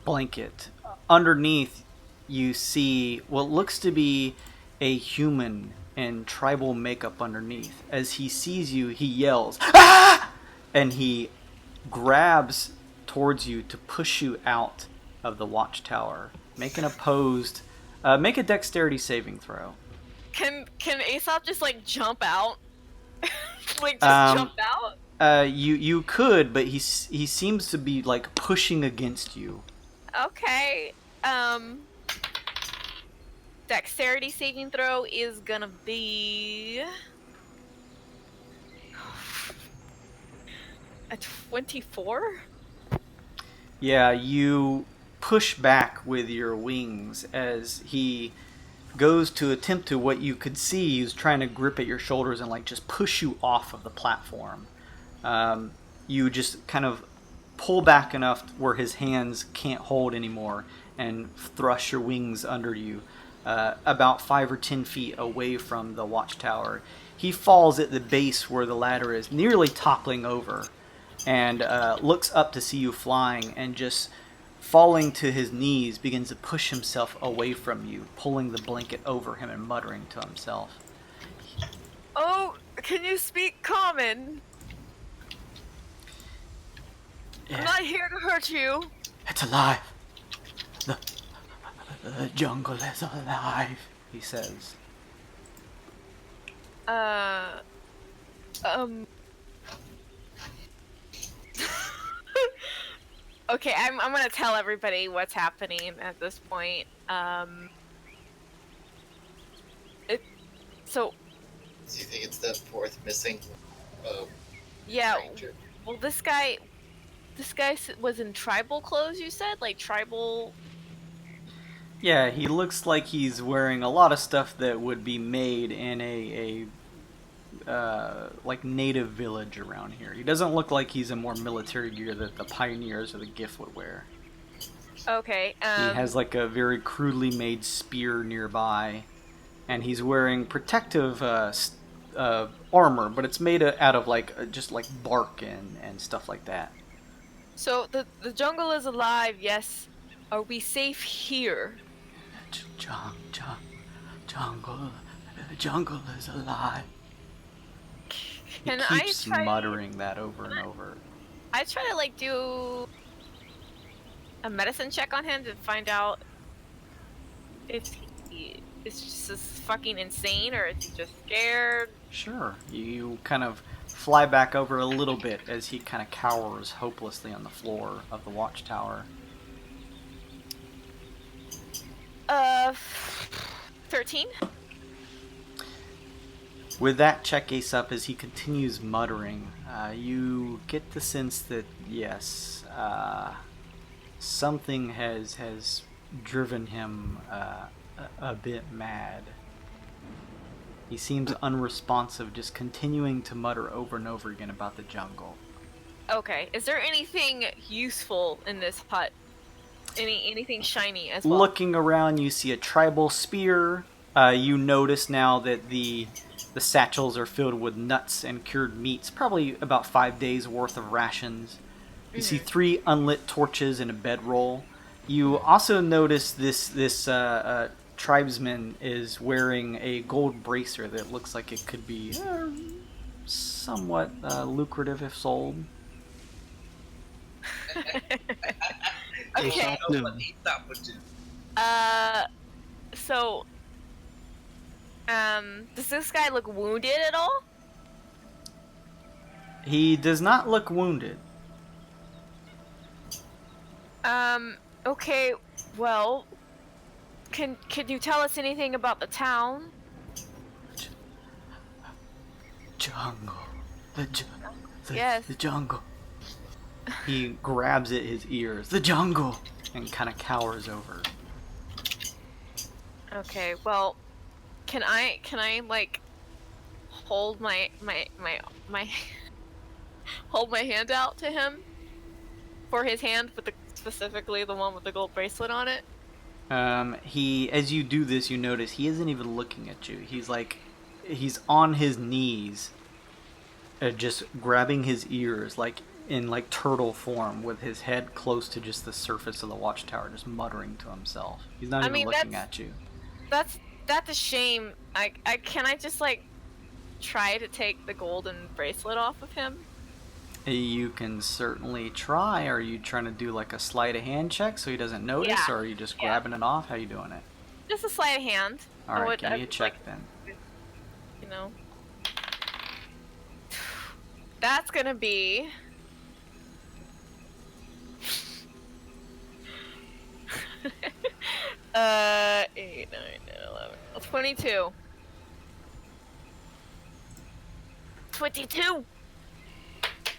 blanket. Underneath, you see what looks to be a human in tribal makeup underneath. As he sees you, he yells, "Ah!" And he grabs towards you to push you out of the watchtower. Make an opposed... make a dexterity saving throw. Can Aesop just jump out? Jump out? You could, but he seems to be pushing against you. Okay. Dexterity saving throw is gonna be a 24? Yeah, you push back with your wings as he goes to attempt to, what you could see, he's trying to grip at your shoulders and just push you off of the platform. You just kind of pull back enough where his hands can't hold anymore and thrust your wings under you about 5 or 10 feet away from the watchtower. He falls at the base where the ladder is, nearly toppling over, and looks up to see you flying and just falling to his knees, begins to push himself away from you, pulling the blanket over him and muttering to himself. Oh, can you speak common? Yeah. I'm not here to hurt you. It's alive. The jungle is alive, he says. Okay, I'm gonna tell everybody what's happening at this point. So. Do you think it's that fourth missing? Yeah. Ranger? Well, this guy was in tribal clothes. You said, like tribal. Yeah, he looks like he's wearing a lot of stuff that would be made in a like native village around here. He doesn't look like he's in more military gear that the pioneers or the giff would wear. Okay. He has like a very crudely made spear nearby, and he's wearing protective armor, but it's made out of like just like bark and stuff like that. So the jungle is alive. Yes. Are we safe here? Jungle is alive. He keeps muttering that over and over. I try to like do a medicine check on him to find out if he is just as fucking insane or is he just scared. Sure. You kind of fly back over a little bit as he kind of cowers hopelessly on the floor of the watchtower. 13. With that check ace up, as he continues muttering, you get the sense that, yes, something has driven him a bit mad. He seems unresponsive, just continuing to mutter over and over again about the jungle. Okay, is there anything useful in this hut? Anything shiny as well? Looking around, you see a tribal spear. You notice now that the satchels are filled with nuts and cured meats, probably about 5 days worth of rations. You see 3 unlit torches and a bedroll. You also notice this tribesman is wearing a gold bracer that looks like it could be somewhat lucrative if sold. Okay. So, does this guy look wounded at all? He does not look wounded. Okay, well, can you tell us anything about the town? Jungle. Yes. The jungle. He grabs at his ears. The jungle! And kind of cowers over. Okay, well, can I like hold my hold my hand out to him for his hand with specifically the one with the gold bracelet on it? As you do this, you notice he isn't even looking at you. He's on his knees, just grabbing his ears, like in like turtle form, with his head close to just the surface of the watchtower, just muttering to himself. He's not even looking at you. That's a shame. Can I just like try to take the golden bracelet off of him? You can certainly try. Are you trying to do like a sleight of hand check so he doesn't notice, or are you just grabbing it off? How are you doing it? Just a sleight of hand. Alright, give me a check then. You know. That's gonna be... 8, 9, 10, 11, 22. 22!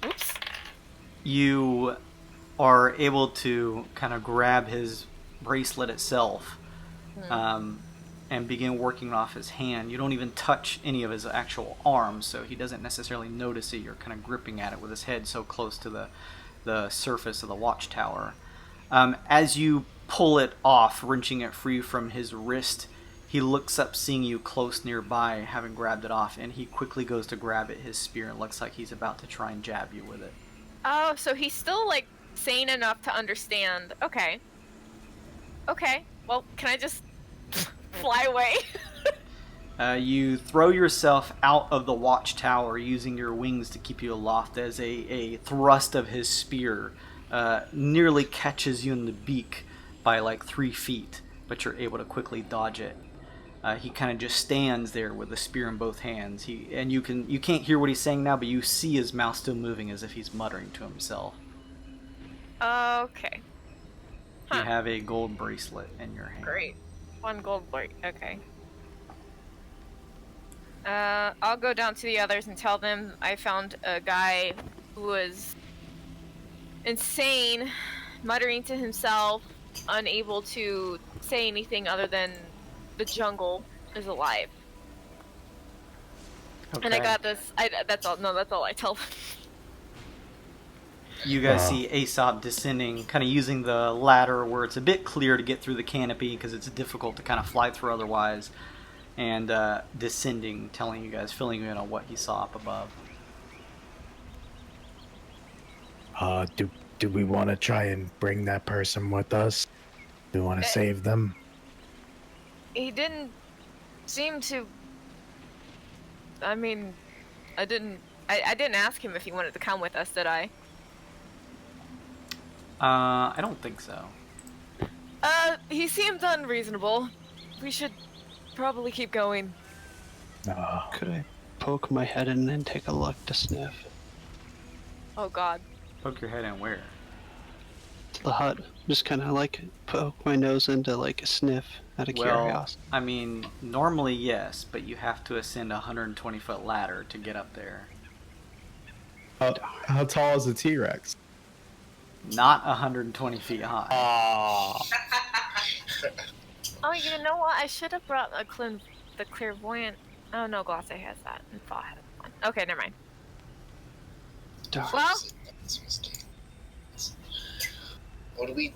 Oops. You are able to kind of grab his bracelet itself and begin working off his hand. You don't even touch any of his actual arms, so he doesn't necessarily notice that you're kind of gripping at it with his head so close to the surface of the watchtower. As you pull it off, wrenching it free from his wrist, he looks up, seeing you close nearby, having grabbed it off, and he quickly goes to grab at his spear and looks like he's about to try and jab you with it. Oh, so he's still like sane enough to understand. Okay. Okay. Well, can I just fly away? You throw yourself out of the watchtower using your wings to keep you aloft as a thrust of his spear nearly catches you in the beak by like 3 feet, but you're able to quickly dodge it. He kind of just stands there with the spear in both hands. You can't hear what he's saying now, but you see his mouth still moving as if he's muttering to himself. Okay. You have a gold bracelet in your hand. Great. 1 gold plate. Okay. I'll go down to the others and tell them I found a guy who was insane, muttering to himself, unable to say anything other than the jungle is alive. Okay. And I got this. That's all. No, that's all I tell them. You guys see Aesop descending, kind of using the ladder where it's a bit clear to get through the canopy because it's difficult to kind of fly through otherwise, and descending, telling you guys, filling you in on what he saw up above. Do we want to try and bring that person with us? Do we want to save them? He didn't seem to. I mean, I didn't ask him if he wanted to come with us, did I? I don't think so. He seemed unreasonable. We should probably keep going. Could I poke my head in and take a look to sniff? Oh god. Poke your head in where? The hut. Just kind of like poke my nose into like a sniff out of curiosity. I mean, normally yes, but you have to ascend a 120-foot ladder to get up there. How tall is a T-Rex? Not 120 feet high. Oh, you know what? I should have brought the clairvoyant. Oh no, Glosse has that. And Fa has one. Okay, never mind. Darn. Well, What do we,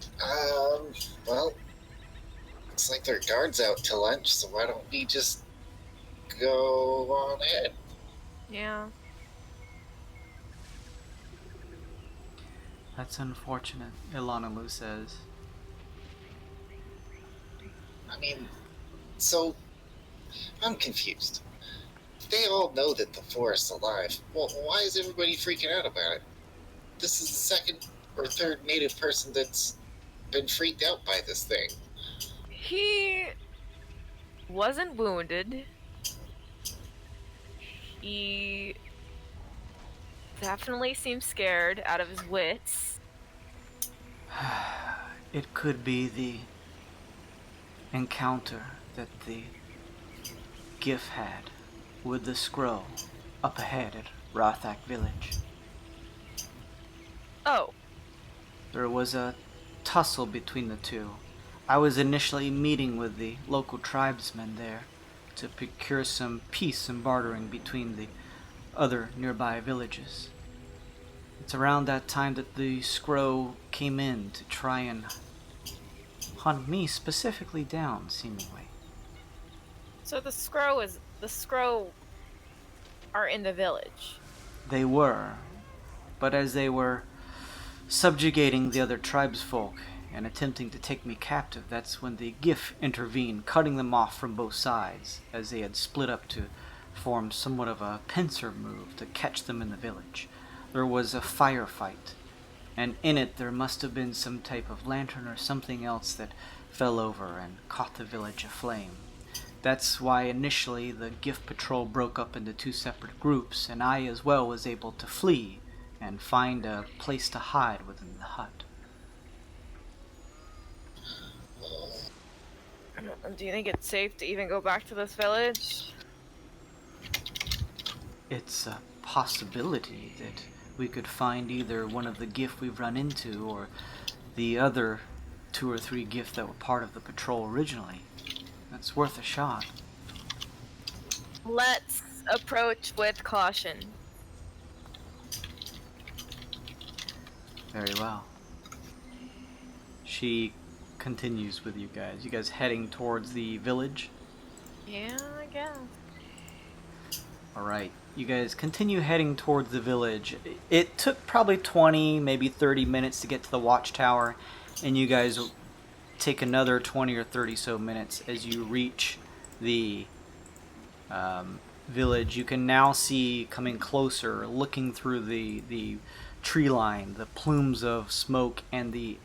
well, looks like there are guards out to lunch, so why don't we just go on ahead? yeah. That's unfortunate, Elanalue says. I mean, so, I'm confused. They all know that the forest's alive. Well, why is everybody freaking out about it? This is the second or third native person that's been freaked out by this thing. He wasn't wounded. He definitely seems scared out of his wits. It could be the encounter that the giff had with the scroll up ahead at Rathak village. Oh. There was a tussle between the two. I was initially meeting with the local tribesmen there to procure some peace and bartering between the other nearby villages. It's around that time that the Scrow came in to try and hunt me specifically down, seemingly. So the Scrow are in the village. They were, but as they were subjugating the other tribesfolk and attempting to take me captive, that's when the giff intervened, cutting them off from both sides, as they had split up to form somewhat of a pincer move to catch them in the village. There was a firefight, and in it there must have been some type of lantern or something else that fell over and caught the village aflame. That's why initially the gift patrol broke up into 2 separate groups, and I as well was able to flee and find a place to hide within the hut. Do you think it's safe to even go back to this village? It's a possibility that we could find either one of the giff we've run into or the other 2 or 3 giff that were part of the patrol originally. That's worth a shot. Let's approach with caution. Very well. She continues with you guys. You guys heading towards the village? Yeah, I guess. Alright, you guys continue heading towards the village. It took probably 20, maybe 30 minutes to get to the watchtower, and you guys take another 20 or 30 so minutes as you reach the village. You can now see, coming closer, looking through the tree line, the plumes of smoke and the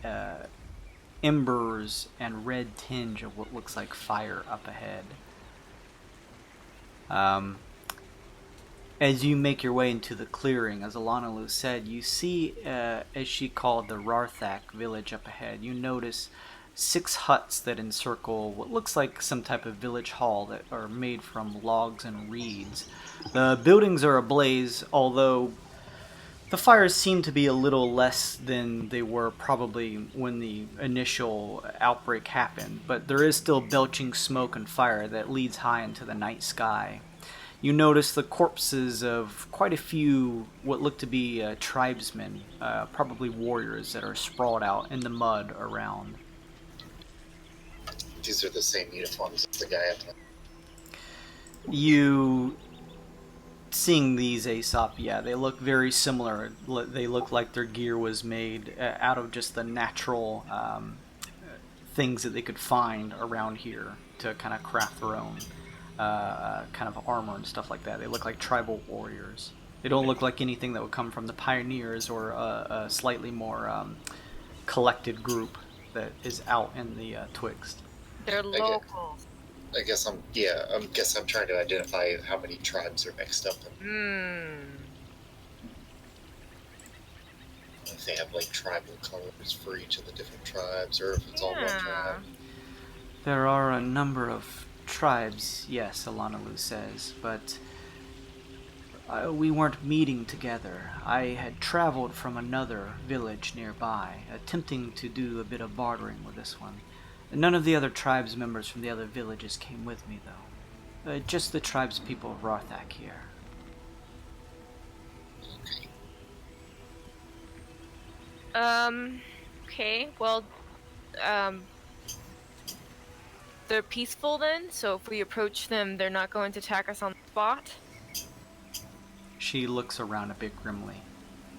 embers and red tinge of what looks like fire up ahead. As you make your way into the clearing, as Elanalue said, you see, as she called, the Rarthak village up ahead. You notice 6 huts that encircle what looks like some type of village hall that are made from logs and reeds. The buildings are ablaze, although the fires seem to be a little less than they were probably when the initial outbreak happened, but there is still belching smoke and fire that leads high into the night sky. You notice the corpses of quite a few what look to be tribesmen, probably warriors, that are sprawled out in the mud around. These are the same uniforms as the guy at the... You... Seeing these, Aesop, yeah, they look very similar. They look like their gear was made out of just the natural things that they could find around here to kind of craft their own kind of armor and stuff like that. They look like tribal warriors. They don't look like anything that would come from the pioneers or a slightly more collected group that is out in the Twixt. They're local. I guess I'm trying to identify how many tribes are mixed up in. If they have like tribal colors for each of the different tribes, or if it's all one tribe. There are a number of tribes, yes, Elanalue says, but we weren't meeting together. I had traveled from another village nearby, attempting to do a bit of bartering with this one. None of the other tribes members from the other villages came with me, though. Just the tribes people of Rarthak here. Okay, well, they're peaceful then, so if we approach them, they're not going to attack us on the spot? She looks around a bit grimly.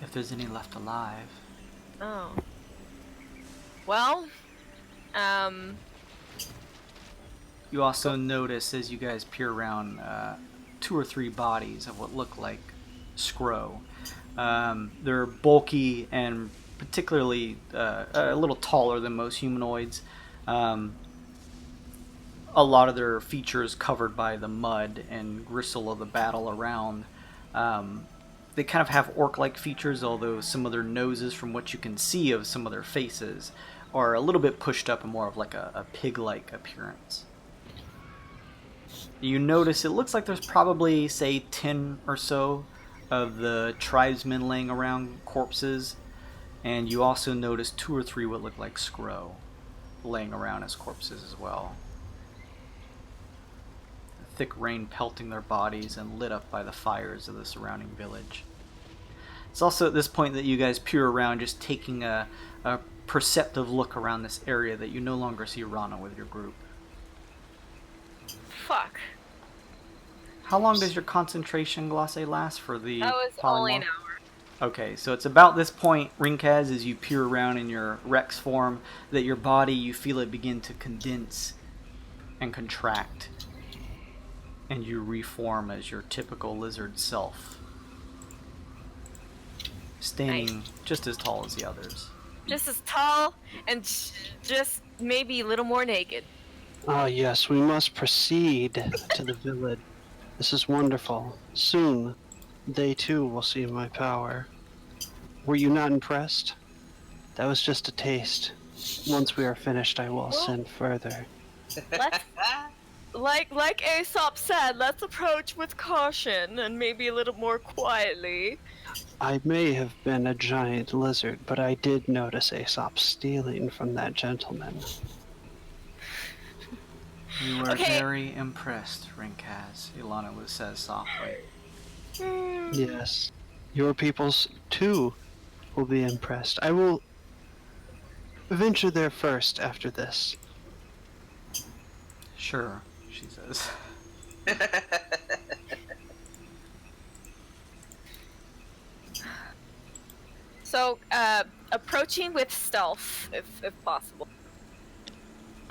If there's any left alive. Oh. Well, you also notice, as you guys peer around, 2 or 3 bodies of what look like Scrow. They're bulky and particularly a little taller than most humanoids. A lot of their features covered by the mud and gristle of the battle around. They kind of have orc-like features, although some of their noses, from what you can see of some of their faces, are a little bit pushed up and more of like a pig-like appearance. You notice it looks like there's probably, say, 10 or so of the tribesmen laying around corpses, and you also notice 2 or 3 what look like Scrow laying around as corpses as well. Thick rain pelting their bodies and lit up by the fires of the surrounding village. It's also at this point that you guys peer around, just taking a perceptive look around this area, that you no longer see Rana with your group. Fuck. How long does your concentration glacé last for the That was polymorph? only an hour. Okay, so it's about this point, Rinkaz, as you peer around in your Rex form, that your body, you feel it begin to condense and contract, and you reform as your typical lizard self, standing just as tall as the others. Just as tall and just maybe a little more naked. Ah, yes, we must proceed to the village. This is wonderful. Soon, they too will see my power. Were you not impressed? That was just a taste. Once we are finished, I will ascend further. Let's, like Aesop said, let's approach with caution and maybe a little more quietly. I may have been a giant lizard, but I did notice Aesop stealing from that gentleman. You were very impressed, Rinkaz, Elanalue says softly. Yes. Your peoples, too, will be impressed. I will venture there first after this. Sure, she says. So, approaching with stealth, if possible.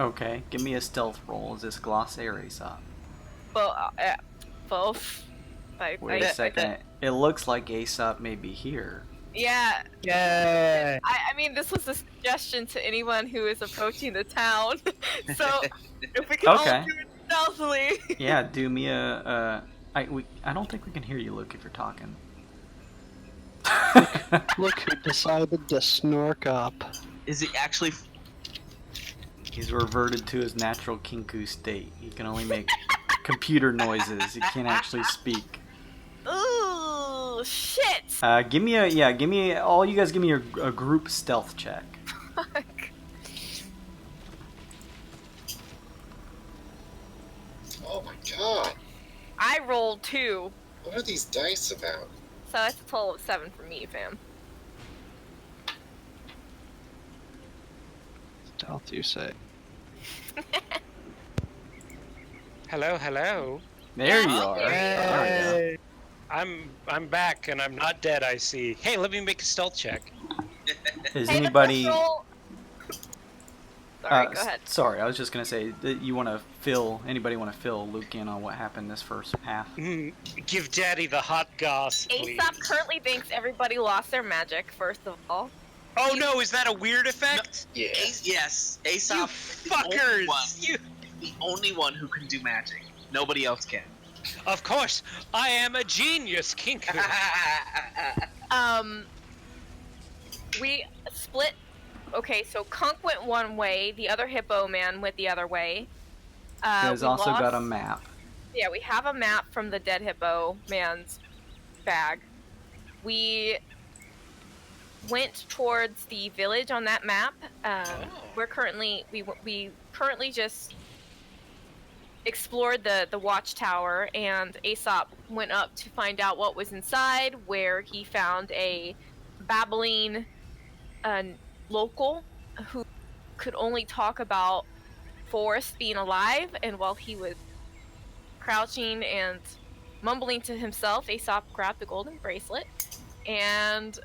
Okay, give me a stealth roll. Is this Gloss or Aesop? Both. Wait a second. It looks like Aesop may be here. Yeah. Yay! I mean, this was a suggestion to anyone who is approaching the town. So, if we can all Okay. do it stealthily. Yeah, do me a. I don't think we can hear you, Luke, if you're talking. Look who decided to snork up. Is it actually? He's reverted to his natural kinku state. He can only make computer noises. He can't actually speak. Ooh, shit! Give me all you guys give me a group stealth check. Fuck. Oh my god. I rolled 2. What are these dice about? So that's a total of 7 for me, fam. Stealth, you say? Hello, hello. There you are. Hey. I'm back and I'm not dead. I see. Hey, let me make a stealth check. Is Hey, anybody? let's roll- Sorry, go ahead. Sorry, I was just gonna say that you want to fill. Anybody want to fill Luke in on what happened this first half? Give Daddy the hot goss, please. Aesop currently thinks everybody lost their magic, first of all. Oh no, is that a weird effect? Yeah. Yes, Aesop. You is the only fuckers! one- You... The only one who can do magic. Nobody else can. Of course, I am a genius, Kinku. We split. Okay, so Kunk went one way, the other hippo man went the other way. You guys we also lost- got a map. Yeah, we have a map from the dead hippo man's bag. We went towards the village on that map. We're currently we currently just explored the watchtower, and Aesop went up to find out what was inside, where he found a babbling local who could only talk about Forrest being alive, and while he was crouching and mumbling to himself, Aesop grabbed the golden bracelet, and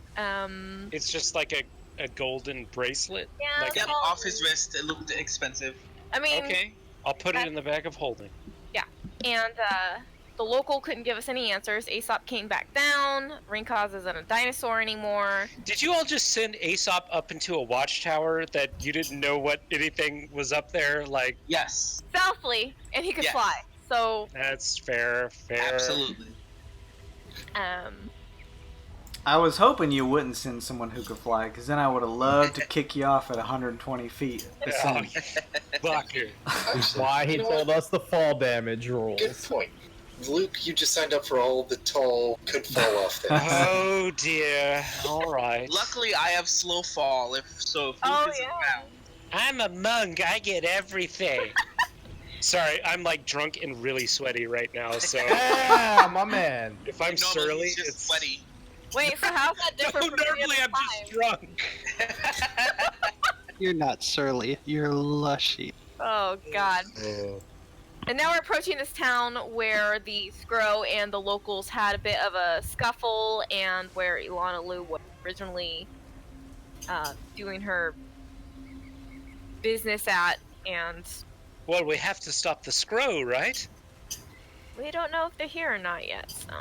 It's just like a golden bracelet? Yeah, Like Yep, well- off his wrist. It looked expensive. I mean, Okay, I'll put it in the bag of holding. and the local couldn't give us any answers. Aesop came back down. Ringkaz isn't a dinosaur anymore. Did you all just send Aesop up into a watchtower that you didn't know what anything was up there? Like, Yes, Stealthily, and he could Yes. fly. So, that's fair. absolutely. I was hoping you wouldn't send someone who could fly, because then I would have loved to kick you off at 120 feet. Oh, fucker. Actually, Why he you know told what? us the fall damage Good rules. point. Luke, you just signed up for all the tall could fall off things. Oh dear. All right. Luckily, I have slow fall. If Luke Oh, isn't yeah. found. I'm a monk. I get everything. Sorry, I'm like drunk and really sweaty right now. So Yeah, my man. if I'm Normally surly, he's just it's sweaty. wait, so how's that No, different from the normally other I'm just time? drunk. You're not surly. You're lushy. Oh, God. And now we're approaching this town where the Scro and the locals had a bit of a scuffle, and where Elanalue was originally doing her business at, and Well, we have to stop the Scro, right? we don't know if they're here or not yet, so...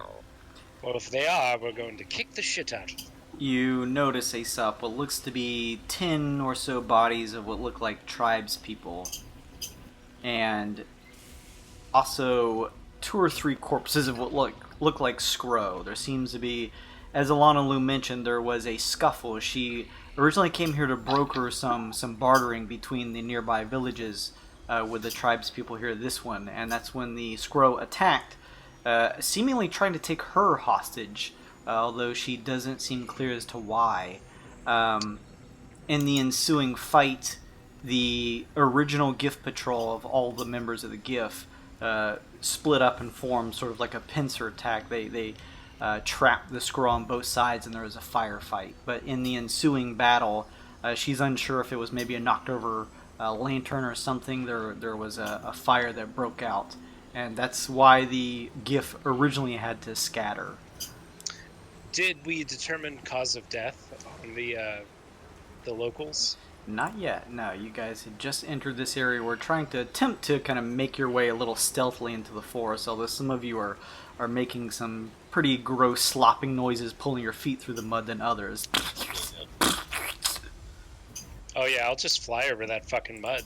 Well, if they are, we're going to kick the shit out of them. You notice, Aesop, what looks to be 10 or so bodies of what look like tribes people, and also 2 or 3 corpses of what look like Scro. There seems to be, as Elanalue mentioned, there was a scuffle. She originally came here to broker some bartering between the nearby villages with the tribes people here, this one, and that's when the Scro attacked, seemingly trying to take her hostage, although she doesn't seem clear as to why. In the ensuing fight, the original giff patrol of all the members of the giff split up and formed sort of like a pincer attack. They trapped the Scro on both sides, and there was a firefight. But in the ensuing battle, she's unsure if it was maybe a knocked over lantern or something. There was a fire that broke out, and that's why the giff originally had to scatter. Did we determine cause of death on the locals? Not yet. No, you guys had just entered this area. We're trying to attempt to kind of make your way a little stealthily into the forest, although some of you are making some pretty gross slopping noises, pulling your feet through the mud than others. Oh yeah, I'll just fly over that fucking mud.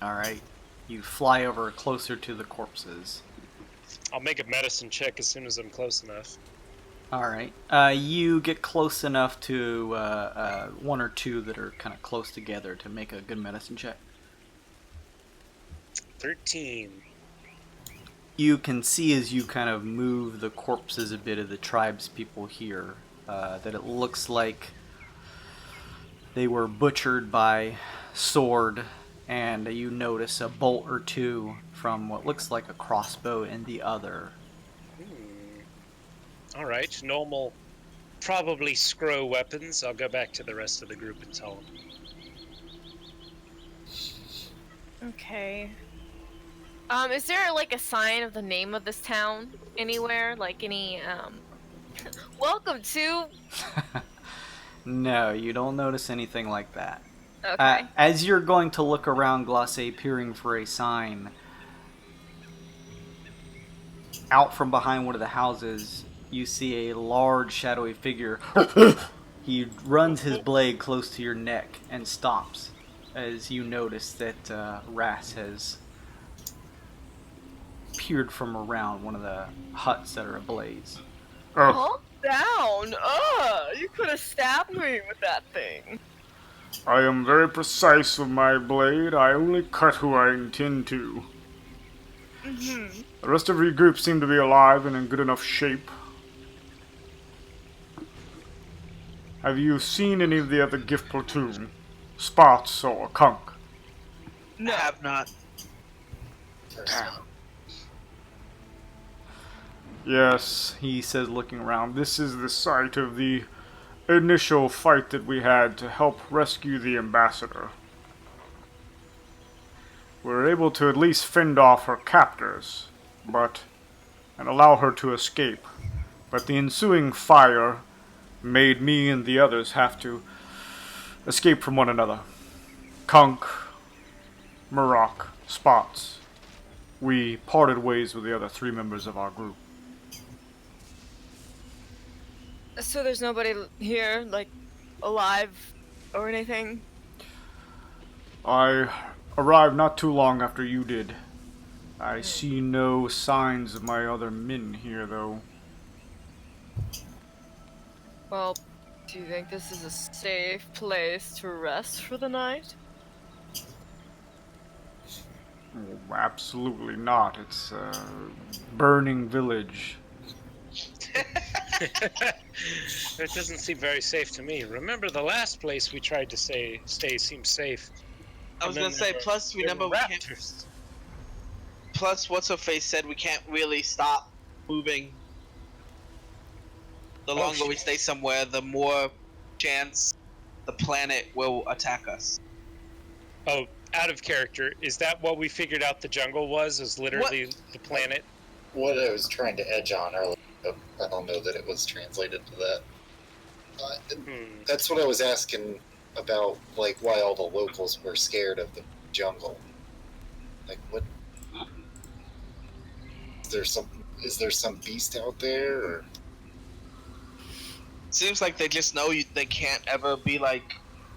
Alright. You fly over closer to the corpses. I'll make a medicine check as soon as I'm close enough. Alright. You get close enough to one or two that are kind of close together to make a good medicine check. 13. You can see as you kind of move the corpses a bit of the tribespeople here that it looks like they were butchered by sword, and you notice a bolt or two from what looks like a crossbow in the other. Alright, normal, probably scroll weapons. I'll go back to the rest of the group and tell them. Okay. Is there like a sign of the name of this town anywhere? Like any, welcome to... No, you don't notice anything like that. Okay. As you're going to look around, Glacé, peering for a sign, out from behind one of the houses, you see a large shadowy figure. He runs his blade close to your neck and stops as you notice that Ras has peered from around one of the huts that are ablaze. Oh, Calm down! You could have stabbed me with that thing. I am very precise with my blade. I only cut who I intend to. Mm-hmm. The rest of your group seem to be alive and in good enough shape. Have you seen any of the other gift platoon? Spots or Kunk? I have not. Yes, he says, looking around. This is the site of the initial fight that we had to help rescue the ambassador. We were able to at least fend off her captors, and allow her to escape. But the ensuing fire made me and the others have to escape from one another. Kunk, Murok, Spots. We parted ways with the other 3 members of our group. So there's nobody here, like, alive or anything? I arrived not too long after you did. I see no signs of my other men here, though. Well, do you think this is a safe place to rest for the night? Oh, absolutely not. It's a burning village. That doesn't seem very safe to me. Remember the last place we tried to stay seemed safe. I was gonna say, plus remember we can't. raptors. Plus, what's her face said we can't really stop moving. The longer we stay somewhere, the more chance the planet will attack us. Oh, out of character. Is that what we figured out the jungle was? Is literally the planet? What I was trying to edge on earlier, I don't know that it was translated to that. That's what I was asking about, like, why all the locals were scared of the jungle. Like, what? Is there some beast out there? Or? Seems like they just know they can't ever be like,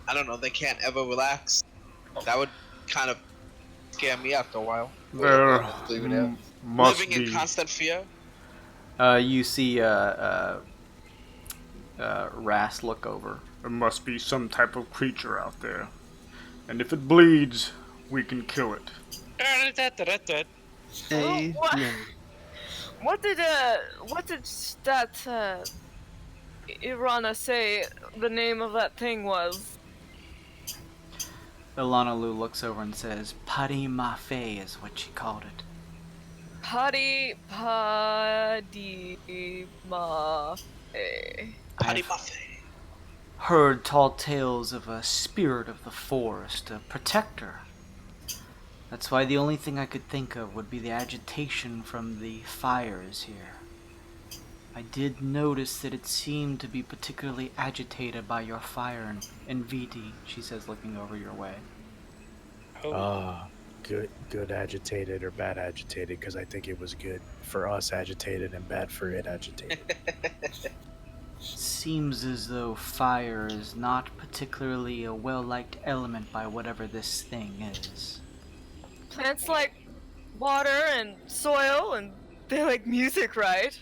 I don't know, they can't ever relax. That would kind of scare me after a while. There must Living be. in constant fear. You see Ras look over. There must be some type of creature out there. And if it bleeds, we can kill it. What did that Irana say the name of that thing was? Elanalue looks over and says, Pari Mafe is what she called it. Padi Ma. I've heard tall tales of a spirit of the forest, a protector. That's why the only thing I could think of would be the agitation from the fires here. I did notice that it seemed to be particularly agitated by your fire and VT, she says, looking over your way. Ah, good agitated or bad agitated, because I think it was good for us agitated and bad for it agitated. Seems as though fire is not particularly a well-liked element by whatever this thing is. Plants like water and soil, and they like music, right?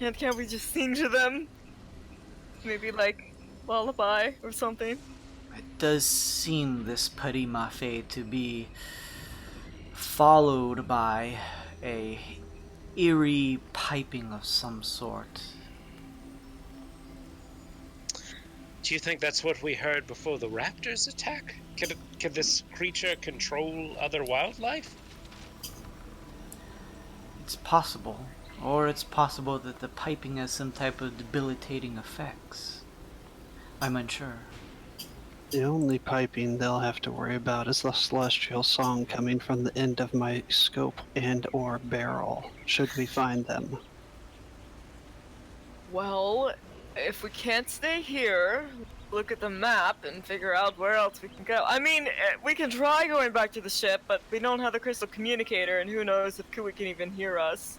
And can't we just sing to them? Maybe like lullaby or something? It does seem this Petit Mafe to be followed by a eerie piping of some sort. Do you think that's what we heard before the raptors attack? Could this creature control other wildlife? It's possible. Or it's possible that the piping has some type of debilitating effects. I'm unsure. The only piping they'll have to worry about is the celestial song coming from the end of my scope and or barrel, should we find them. Well, if we can't stay here, look at the map and figure out where else we can go. I mean, we can try going back to the ship, but we don't have the crystal communicator, and who knows if Kui can even hear us.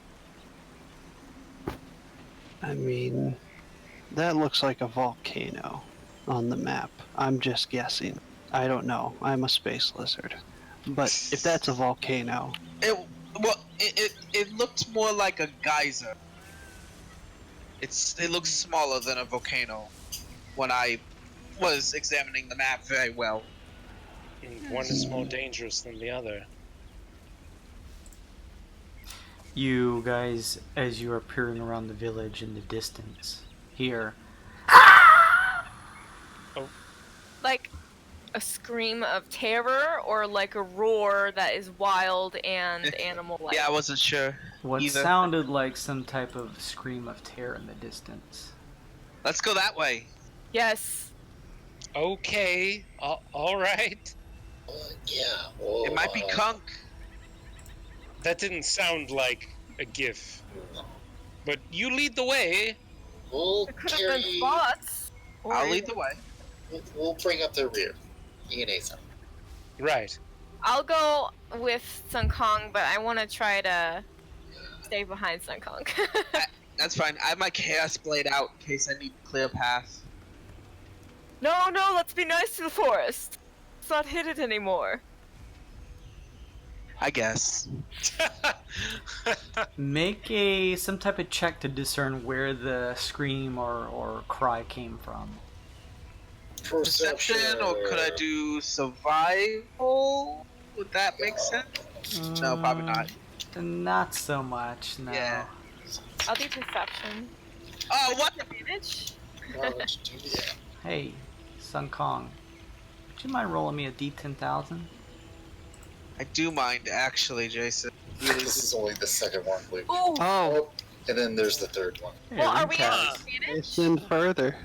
I mean, that looks like a volcano on the map. I'm just guessing. I don't know. I'm a space lizard. But if that's a volcano... It looked more like a geyser. It looks smaller than a volcano when I was examining the map very well. One is more dangerous than the other. You guys, as you are peering around the village in the distance, hear Like a scream of terror, or like a roar that is wild and animal-like? Yeah, I wasn't sure. what either. sounded like some type of scream of terror in the distance. Let's go that way. Yes. Okay, all right. Yeah. Well, It might be Kunk. That didn't sound like a giff. But you lead the way. We'll It could have carry. been spots. Or I'll lead the way. We'll bring up the rear. You and Asa. Right. I'll go with Sun Kong, but I want to try to stay behind Sun Kong. That's fine. I have my chaos blade out in case I need a clear path. No, let's be nice to the forest. Let's not hit it anymore. I guess. Make some type of check to discern where the scream or cry came from. Perception, or could I do survival? Would that make sense? No, probably not. Not so much, no. Yeah. I'll do perception. Oh, what? Advantage? Why don't you do that? Hey, Sun Kong, would you mind rolling me a D10,000? I do mind, actually, Jason. This is only the second one, Luke. Ooh. Oh, And then there's the third one. Hey, Well, are we at Rinkaz. advantage? listen further.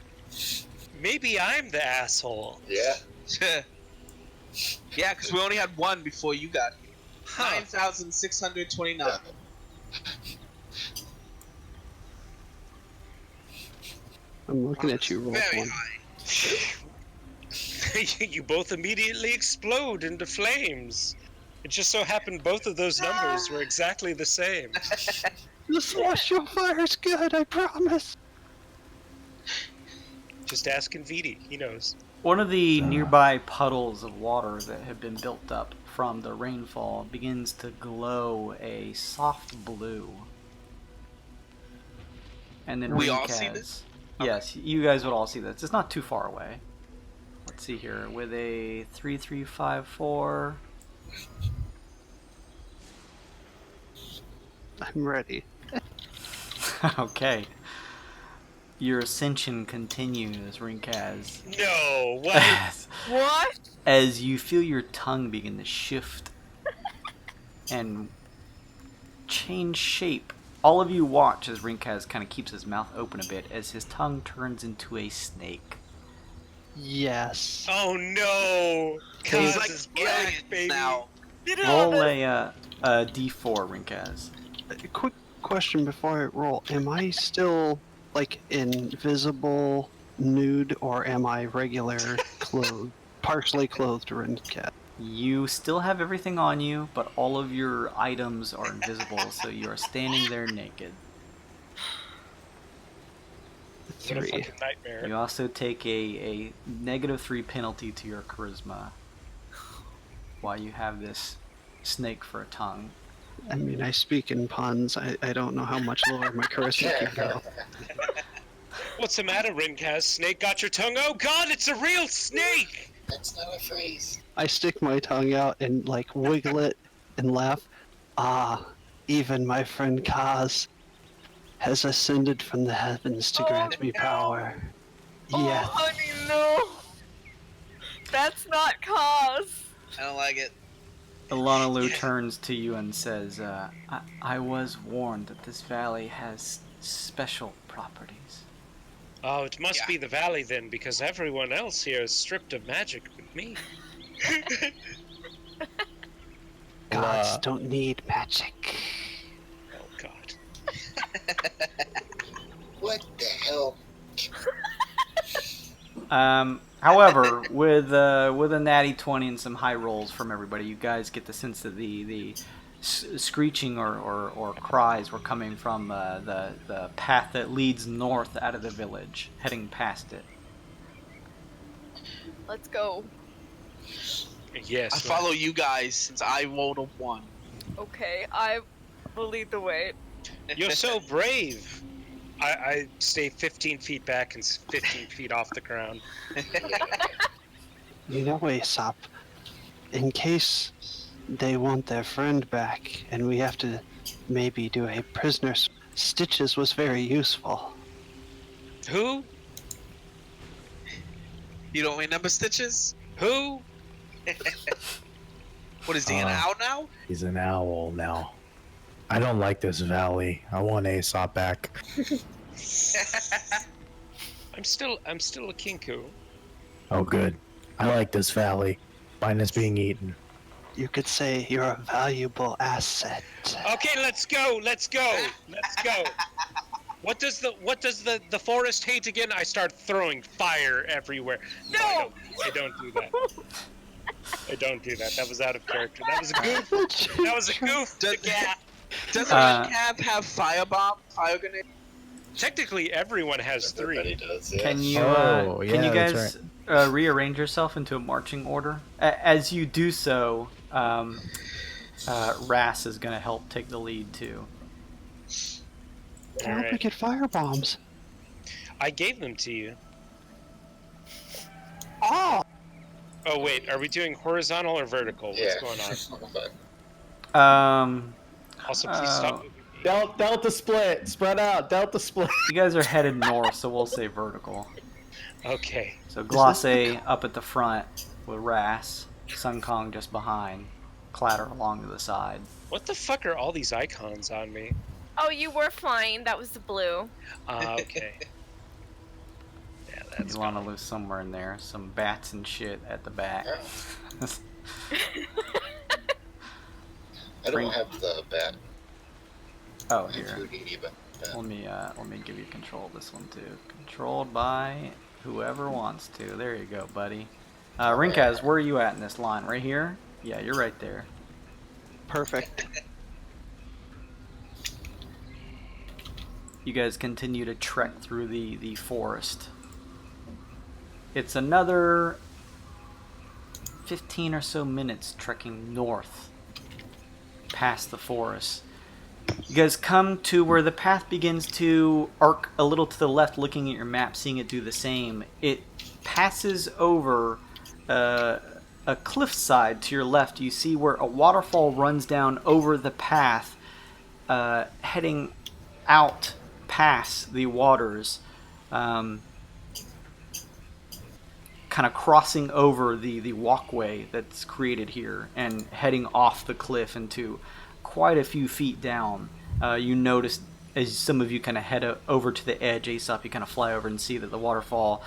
Maybe I'm the asshole. Yeah. Yeah, because we only had one before you got here. Huh. 9,629. I'm looking at you, roll Very one. high. You both immediately explode into flames. It just so happened both of those numbers were exactly the same. The celestial fire's good, I promise. Just ask Viti, he knows. One of the nearby puddles of water that have been built up from the rainfall begins to glow a soft blue. And then We all Rinkaz- see this? Yes, you guys would all see this. It's not too far away. Let's see here. With a 3354. I'm ready. Okay. Your ascension continues, Rinkaz. No, what? What? As you feel your tongue begin to shift and change shape. All of you watch as Rinkaz kind of keeps his mouth open a bit as his tongue turns into a snake. Yes. Oh no! He's Kaz like is black, aliens baby. now. You know, Roll a d4, Rinkaz. Quick question before I roll. Am I still like invisible, nude, or am I regular clothed, partially clothed Rincat? You still have everything on you, but all of your items are invisible, so you are standing there naked. What a 3. fucking nightmare. You also take a -3 penalty to your charisma while you have this snake for a tongue. I mean, I speak in puns. I don't know how much lower my charisma can go. What's the matter, Rinkaz? Snake got your tongue? Oh god, it's a real snake! That's not a phrase. I stick my tongue out and like wiggle it and laugh. Ah, even my friend Kaz has ascended from the heavens to grant me power. Yes. Oh, honey, no. That's not cause. I don't like it. Elanalue turns to you and says, I was warned that this valley has special properties. Oh, it must be the valley then, because everyone else here is stripped of magic but me. Gods don't need magic. Oh god. What the hell? However, with a natty 20 and some high rolls from everybody, you guys get the sense that the screeching or cries were coming from the path that leads north out of the village, heading past it. Let's go. Yes. I follow you guys since I rolled a 1. Okay, I will lead the way. You're so brave. I stay 15 feet back and 15 feet off the ground. You know, Aesop, in case they want their friend back and we have to maybe do a prisoner, Stitches was very useful. Who? You don't remember Stitches? Who? What is he, an owl now? He's an owl now. I don't like this valley. I want Aesop back. I'm still a kinku. Oh, good. I like this valley. Mine is being eaten. You could say you're a valuable asset. Okay, let's go. Let's go. What does the forest hate again? I start throwing fire everywhere. No! I don't do that. I don't do that. That was out of character. That was a goof. That was a goof. Doesn't Cap have firebomb, fire grenade? Technically, everyone has 3. Everybody does, yeah. Can you Oh, can you yeah, guys that's rearrange yourself into a marching order? As you do so, Ras is going to help take the lead too. How do we get fire bombs? I gave them to you. Oh! Oh wait, are we doing horizontal or vertical? Yeah. What's going on? Um, Also, please stop. Delta split. Spread out. Delta split. you guys are headed north, so we'll say vertical. Okay. So Glacé up at the front with Ras, Sun Kong just behind, Clatter along to the side. What the fuck are all these icons on me? Oh, you were flying. That was the blue. Okay. Yeah, that's You want to lose somewhere in there. Some bats and shit at the back. I don't have the bat. Oh, I here. have 280, but Let me give you control of this one too. Controlled by whoever wants to. There you go, buddy. Rinkaz, where are you at in this line? Right here? Yeah, you're right there. Perfect. You guys continue to trek through the forest. It's another 15 or so minutes trekking north past the forest. You guys come to where the path begins to arc a little to the left, looking at your map, seeing it do the same. It passes over a cliffside to your left. You see where a waterfall runs down over the path, heading out past the waters, kind of crossing over the walkway that's created here and heading off the cliff into quite a few feet down. You notice as some of you kind of head over to the edge, Aesop, you kind of fly over and see that the waterfall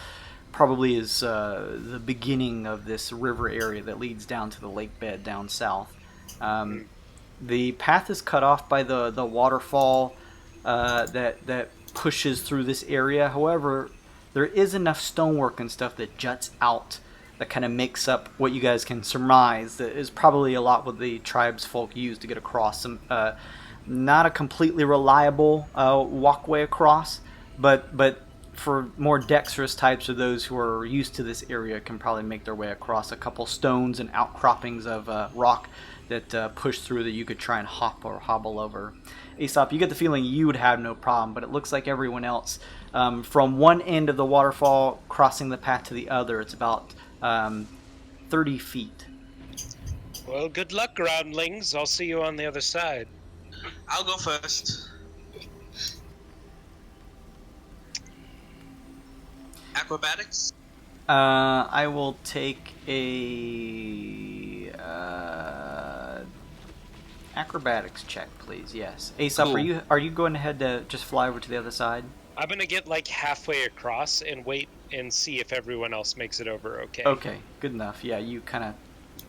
probably is the beginning of this river area that leads down to the lake bed down south. The path is cut off by the waterfall. that pushes through this area. However, there is enough stonework and stuff that juts out that kind of makes up what you guys can surmise that is probably a lot what the tribes folk use to get across. Some not a completely reliable walkway across, but for more dexterous types or those who are used to this area can probably make their way across a couple stones and outcroppings of rock that push through that you could try and hop or hobble over. Aesop, you get the feeling you would have no problem, but it looks like everyone else, from one end of the waterfall crossing the path to the other, it's about 30 feet. Well, good luck, groundlings. I'll see you on the other side. I'll go first. Acrobatics? I will take a acrobatics check, please. Yes. Aesop, Cool. are you going ahead to just fly over to the other side? I'm gonna get like halfway across and wait and see if everyone else makes it over okay. Okay, good enough. Yeah, you kind of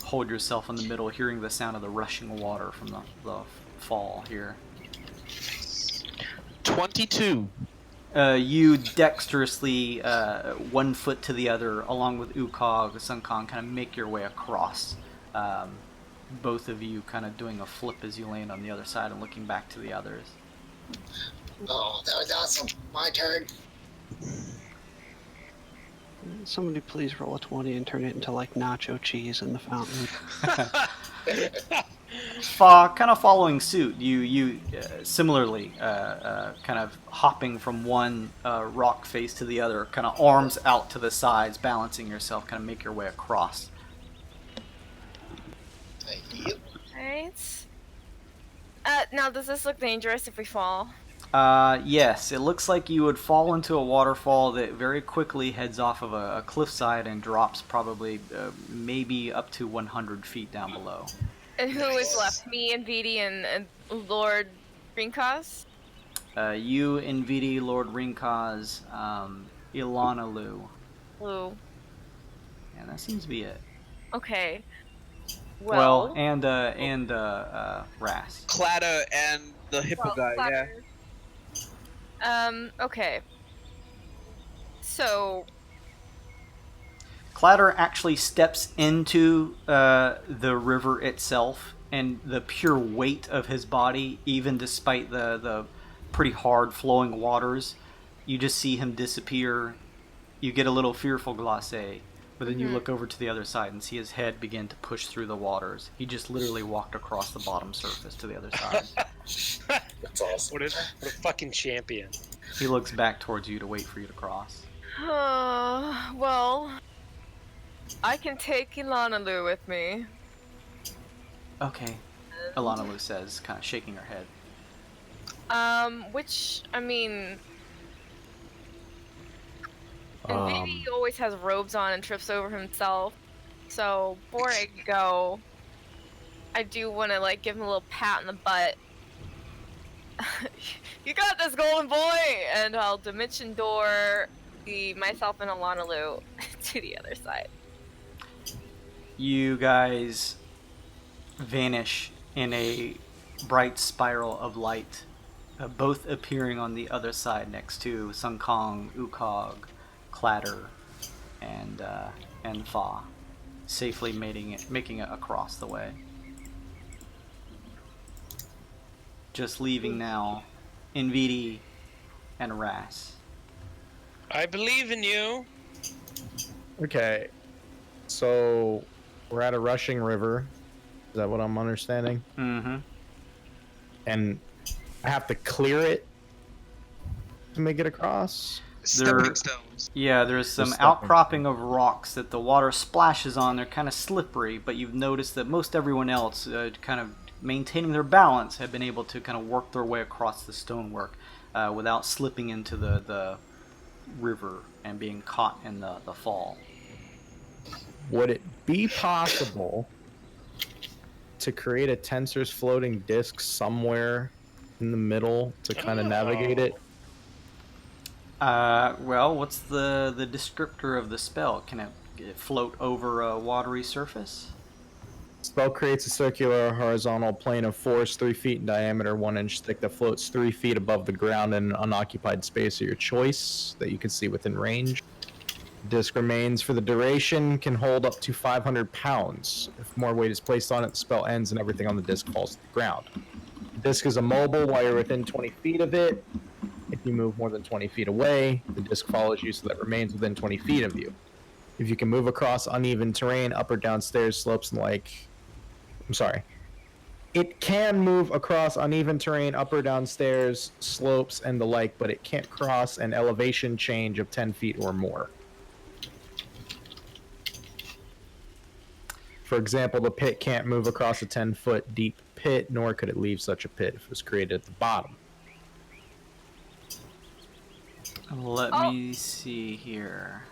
hold yourself in the middle, hearing the sound of the rushing water from the fall here. 22. You dexterously, 1 foot to the other, along with Ukog, Sunkong, kind of make your way across. Both of you kind of doing a flip as you land on the other side and looking back to the others. Oh, that was awesome. My turn. Somebody please roll a 20 and turn it into like nacho cheese in the fountain. Kind of following suit, you similarly kind of hopping from one rock face to the other, kind of arms out to the sides, balancing yourself, kind of make your way across. Thank you. Alright. Now, does this look dangerous if we fall? Yes, it looks like you would fall into a waterfall that very quickly heads off of a cliffside and drops probably maybe up to 100 feet down below. And who is left? Me and Vidi and Lord Ringcos? You, Nvidi, Lord Ringcos, Elanalue. Blue. Yeah, that seems to be it. Okay. Well, and Ras. Clatter and the hippo guy, yeah. Okay. So... Clatter actually steps into the river itself, and the pure weight of his body, even despite the pretty hard flowing waters, you just see him disappear. You get a little fearful, Glace, but then you look over to the other side and see his head begin to push through the waters. He just literally walked across the bottom surface to the other side. That's awesome. What a fucking champion. He looks back towards you to wait for you to cross. well... I can take Elanalue with me. Okay, Elanalue says, kind of shaking her head. Which, I mean... And Vidi always has robes on and trips over himself. So, before I go, I do want to, like, give him a little pat on the butt. You got this, golden boy! And I'll dimension door myself and Elanalue to the other side. You guys vanish in a bright spiral of light, both appearing on the other side next to Sunkong, Ukog, Clatter, and Fa, safely making it across the way. Just leaving now Nvidi and Ras. I believe in you. Okay, so we're at a rushing river. Is that what I'm understanding? Mm-hmm. And I have to clear it to make it across? Stepping stones. Yeah, there's some stepping outcropping of rocks that the water splashes on. They're kind of slippery, but you've noticed that most everyone else, kind of maintaining their balance, have been able to kind of work their way across the stonework without slipping into the river and being caught in the fall. Would it be possible to create a tensor's floating disc somewhere in the middle to kind of navigate it? Well, what's the descriptor of the spell? Can it float over a watery surface? Spell creates a circular horizontal plane of force 3 feet in diameter, 1 inch thick, that floats 3 feet above the ground in an unoccupied space of your choice that you can see within range. Disc remains for the duration, can hold up to 500 pounds. If more weight is placed on it, the spell ends and everything on the disc falls to the ground. The disc is immobile while you're within 20 feet of it. If you move more than 20 feet away, the disc follows you so that it remains within 20 feet of you. If you can move across uneven terrain, up or down stairs, slopes, and It can move across uneven terrain, up or down stairs, slopes, and the like, but it can't cross an elevation change of 10 feet or more. For example, the pit can't move across a 10-foot deep pit, nor could it leave such a pit if it was created at the bottom. Let me see here.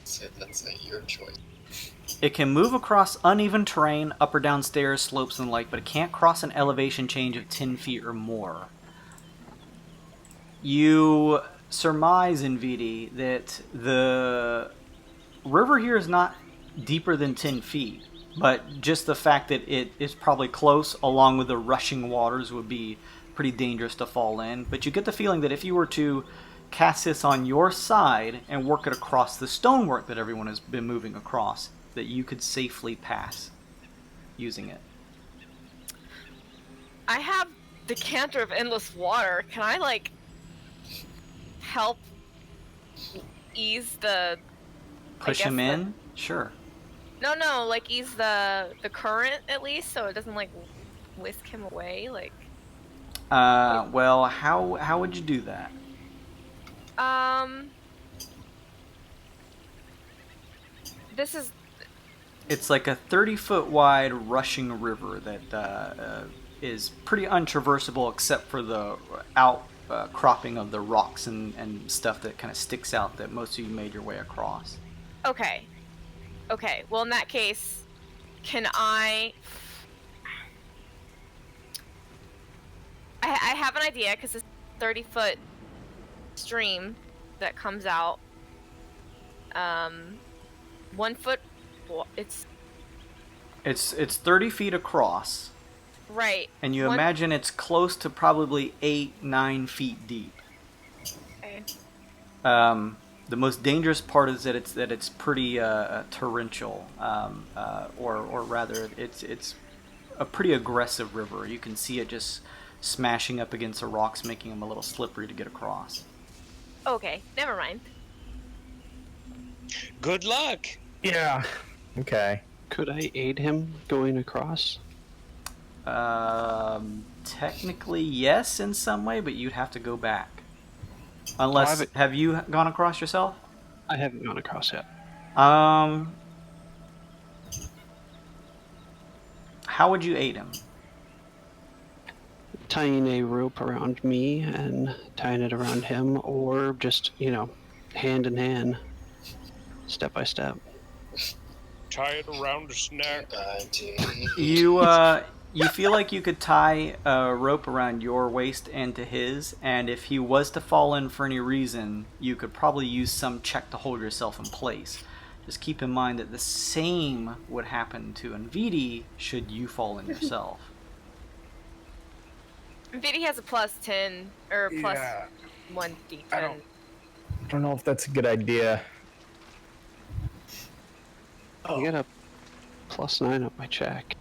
So that's not your choice. It can move across uneven terrain, up or down stairs, slopes, and the like, but it can't cross an elevation change of 10 feet or more. You surmise, Nvidi, that the river here is not deeper than 10 feet, but just the fact that it is probably close, along with the rushing waters, would be pretty dangerous to fall in. But you get the feeling that if you were to cast this on your side and work it across the stonework that everyone has been moving across, that you could safely pass using it. I have Decanter of Endless Water. Can I, like, help ease the... Push him in? Sure. No, like, ease the current, at least, so it doesn't, like, whisk him away, like... Well, how would you do that? This is... It's like a 30-foot wide rushing river that is pretty untraversable except for the outcropping of the rocks and stuff that kind of sticks out that most of you made your way across. Okay, well, in that case, can I have an idea, because it's a 30-foot stream that comes out. 1 foot... It's 30 feet across. Right. And you imagine it's close to probably 8-9 feet deep. Okay. The most dangerous part is that it's pretty torrential, or rather, it's a pretty aggressive river. You can see it just smashing up against the rocks, making them a little slippery to get across. Okay, never mind. Good luck. Yeah. Okay. Could I aid him going across? Technically, yes, in some way, but you'd have to go back. Unless, have you gone across yourself? I haven't gone across yet. How would you aid him? Tying a rope around me and tying it around him, or just, hand in hand, step by step. Tie it around his neck. You feel like you could tie a rope around your waist and to his, and if he was to fall in for any reason, you could probably use some check to hold yourself in place. Just keep in mind that the same would happen to Nvidi should you fall in yourself. Nvidi has a +10, or plus 1d10. I don't know if that's a good idea. I got a +9 up my check.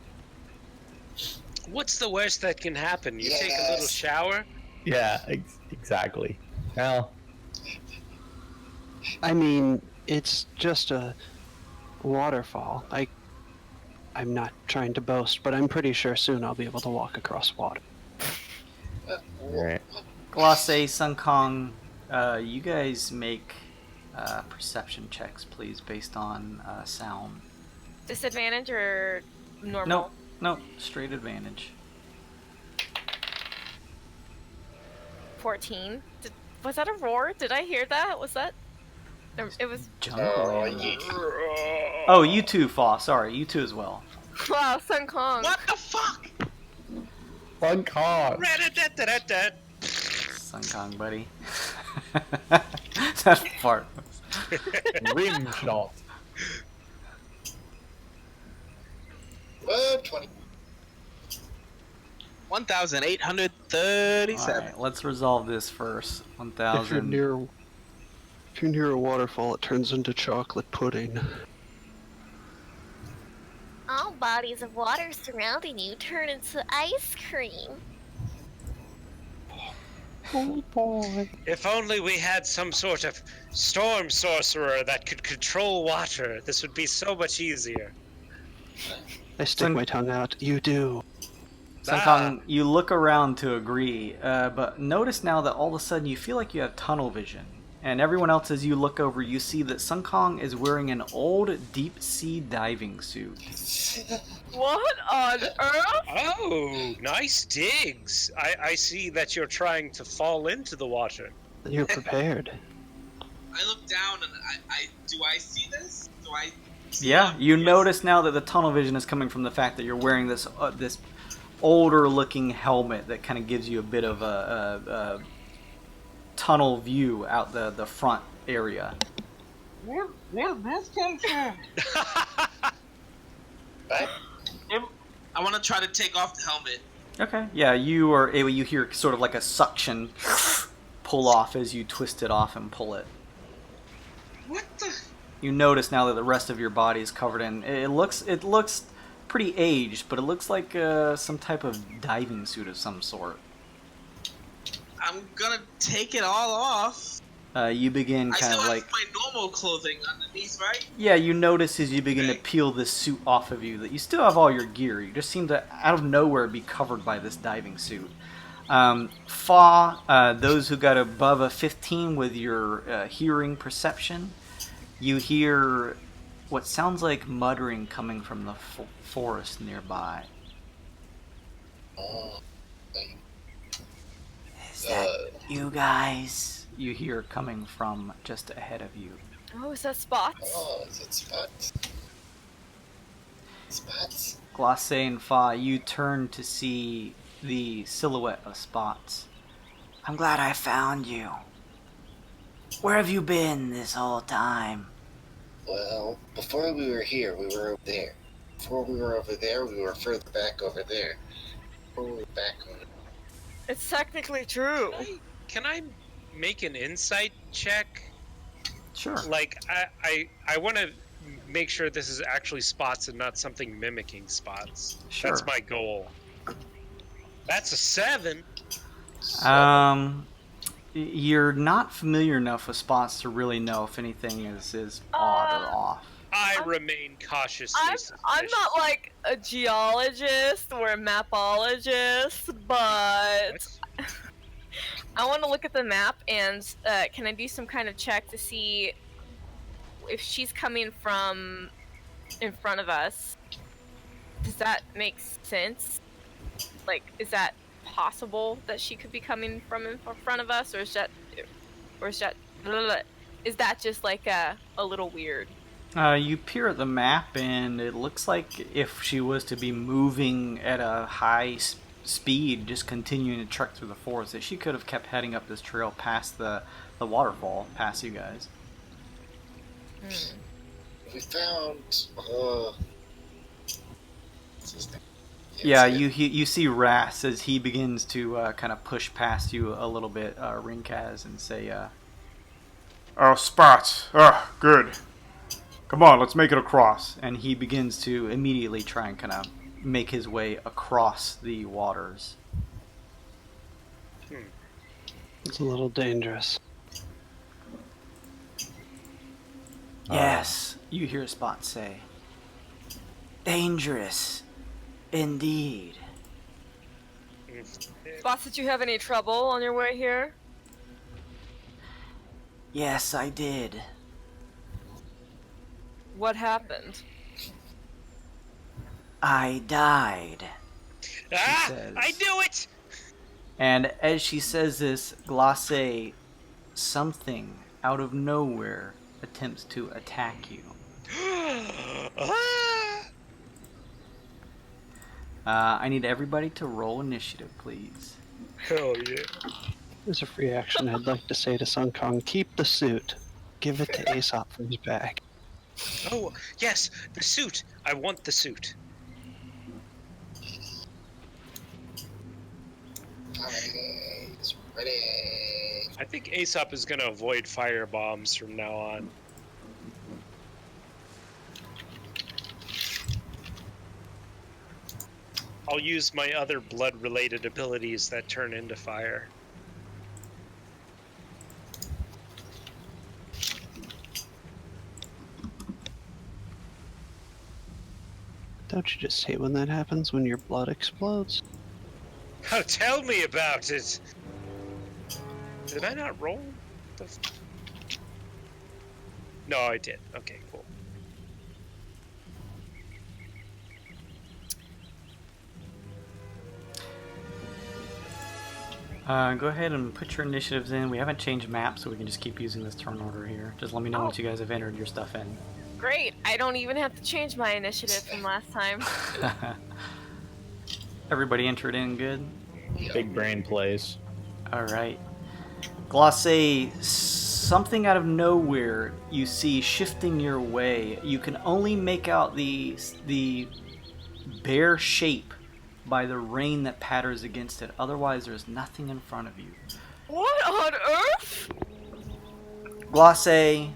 What's the worst that can happen? You take a little shower? Yeah, exactly. Well, I mean, it's just a waterfall. I'm not trying to boast, but I'm pretty sure soon I'll be able to walk across water. right. Glosse, Sun Kong, you guys make perception checks, please, based on sound. Disadvantage or normal? Nope, straight advantage. 14. Was that a roar? Did I hear that? Was that? It was. Oh, you too, Fa. Sorry, you too as well. Wow, Sun Kong. What the fuck? Sun Kong. Sun Kong, buddy. That part. Rim shot. 20. 1,837. Alright, let's resolve this first. If you're 1,000. near a waterfall, it turns into chocolate pudding. All bodies of water surrounding you turn into ice cream. Oh boy. If only we had some sort of storm sorcerer that could control water, this would be so much easier. I stick my tongue out. You do. Sunkong, you look around to agree, but notice now that all of a sudden you feel like you have tunnel vision. And everyone else, as you look over, you see that Sunkong is wearing an old deep-sea diving suit. What on earth? Oh, nice digs. I see that you're trying to fall into the water. You're prepared. I look down and do I see this? Do I? See Yeah, that? you Yes. notice now that the tunnel vision is coming from the fact that you're wearing this this older-looking helmet that kind of gives you a bit of a tunnel view out the front area. Where this came from? I want to try to take off the helmet. Okay. Yeah, you are able. You hear sort of like a suction pull off as you twist it off and pull it. What the? You notice now that the rest of your body is covered in. It looks pretty aged, but it looks like some type of diving suit of some sort. I'm gonna take it all off. You begin I kind still of have like. my normal clothing underneath, right? Yeah, you notice as you begin to Okay. peel this suit off of you that you still have all your gear. You just seem to, out of nowhere, be covered by this diving suit. Those who got above a 15 with your hearing perception, you hear what sounds like muttering coming from the forest nearby. Oh, Is that you guys? You hear coming from just ahead of you. Oh, is that Spots? oh, is it Spots? Spots? Glacé and Fa, you turn to see the silhouette of Spots. I'm glad I found you. Where have you been this whole time? Well, before we were here, we were over there. Before we were over there, we were further back over there. Before we were back over It's technically true. Can I make an insight check? Sure. Like, I want to make sure this is actually Spots and not something mimicking Spots. Sure. That's my goal. That's a 7. You're not familiar enough with Spots to really know if anything is odd or off. I remain cautiously I'm suspicious. not like a geologist or a mapologist, but I want to look at the map and can I do some kind of check to see if she's coming from in front of us? Does that make sense? Like, is that possible that she could be coming from in front of us, or is that just like a little weird? You peer at the map, and it looks like if she was to be moving at a high speed, just continuing to trek through the forest, that she could have kept heading up this trail past the waterfall, past you guys. We found, what's his name? Yeah, you see Ras as he begins to kind of push past you a little bit, Rinkaz, and say, Oh, Spots. Oh, good. Come on, let's make it across. and he begins to immediately try and kind of make his way across the waters. It's a little dangerous. Yes, You hear Spot say, dangerous. Indeed. Spots, did you have any trouble on your way here? Yes, I did. What happened? I died. Ah! says. I knew it! and as she says this, Glacé, something out of nowhere, attempts to attack you. Ah! I need everybody to roll initiative, please. Hell yeah. As a free action, I'd like to say to Sun Kong, keep the suit. Give it to Aesop for his bag. Oh, yes, the suit. I want the suit. Guys, ready. I think Aesop is going to avoid fire bombs from now on. I'll use my other blood-related abilities that turn into fire. Don't you just hate when that happens, when your blood explodes? Oh, tell me about it! Did I not roll? No, I did. Okay, cool. Go ahead and put your initiatives in. We haven't changed maps, so we can just keep using this turn order here. Just let me know once you guys have entered your stuff in. Great. I don't even have to change my initiative from last time. Everybody entered in good? Big brain plays. Alright. Glacé, something out of nowhere you see shifting your way. You can only make out the bare shape by the rain that patters against it. Otherwise, there's nothing in front of you. What on earth? Glacé,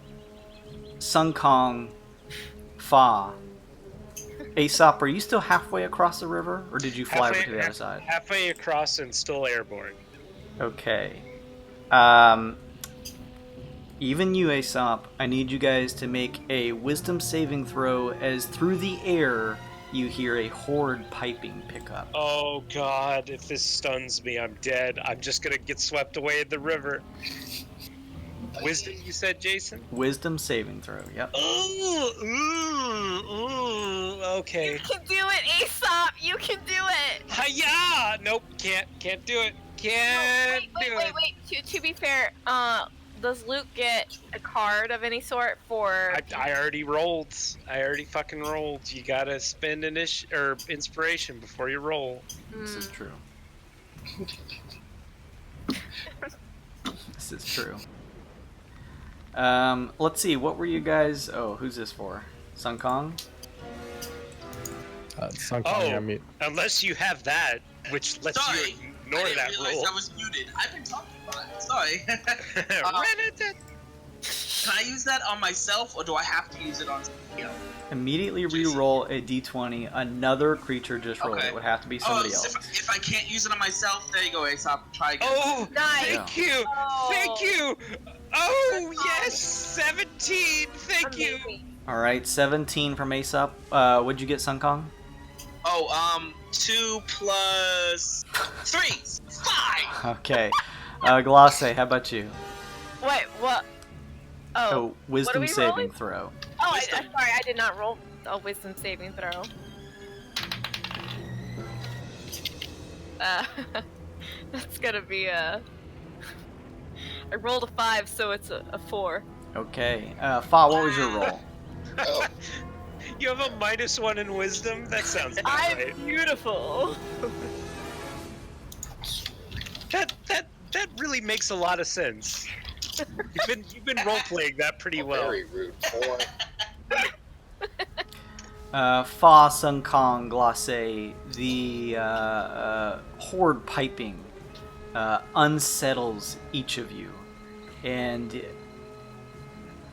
Sun Kong, Fa. Aesop, are you still halfway across the river, or did you fly over to the other side? Halfway across and still airborne. Okay. Even you, Aesop, I need you guys to make a wisdom saving throw as through the air you hear a horde piping pick up. Oh god, if this stuns me, I'm dead. I'm just gonna get swept away in the river. Wisdom, you said, Jason? Wisdom saving throw, yep. Okay. You can do it, Aesop! You can do it! Hiya! Nope, can't do it. Can't do it. Wait. To be fair, does Luke get a card of any sort for... I already rolled. I already fucking rolled. You gotta spend inspiration before you roll. This is true. This is true. Let's see, what were you guys... Oh, who's this for? Sun Kong? Sun Kong, you're on mute. Unless you have that, which lets you ignore that roll. I was muted. I've been talking about it. Sorry. Can I use that on myself, or do I have to use it on somebody else? Immediately re-roll a d20. Another creature just rolled. Okay. It would have to be somebody else. If I can't use it on myself, there you go, Aesop. Try again. Oh, Nice. thank you! Thank you! Oh, yes! 17! Thank you! Alright, 17 from Aesop. What'd you get, Sun Kong? 2 plus 3, 5! Okay. Glacé, how about you? Wait, what? Oh, wisdom what are we saving rolling? throw. Oh, sorry, I did not roll a wisdom saving throw. That's gonna be I rolled a 5, so it's a 4. Okay. Fa, what was your roll? Oh, You have a -1 in wisdom? That sounds about right. I'm beautiful. That really makes a lot of sense. You've been role playing that pretty well. very rude boy. Fa, Sun Kong, Glacé, the horde piping unsettles each of you and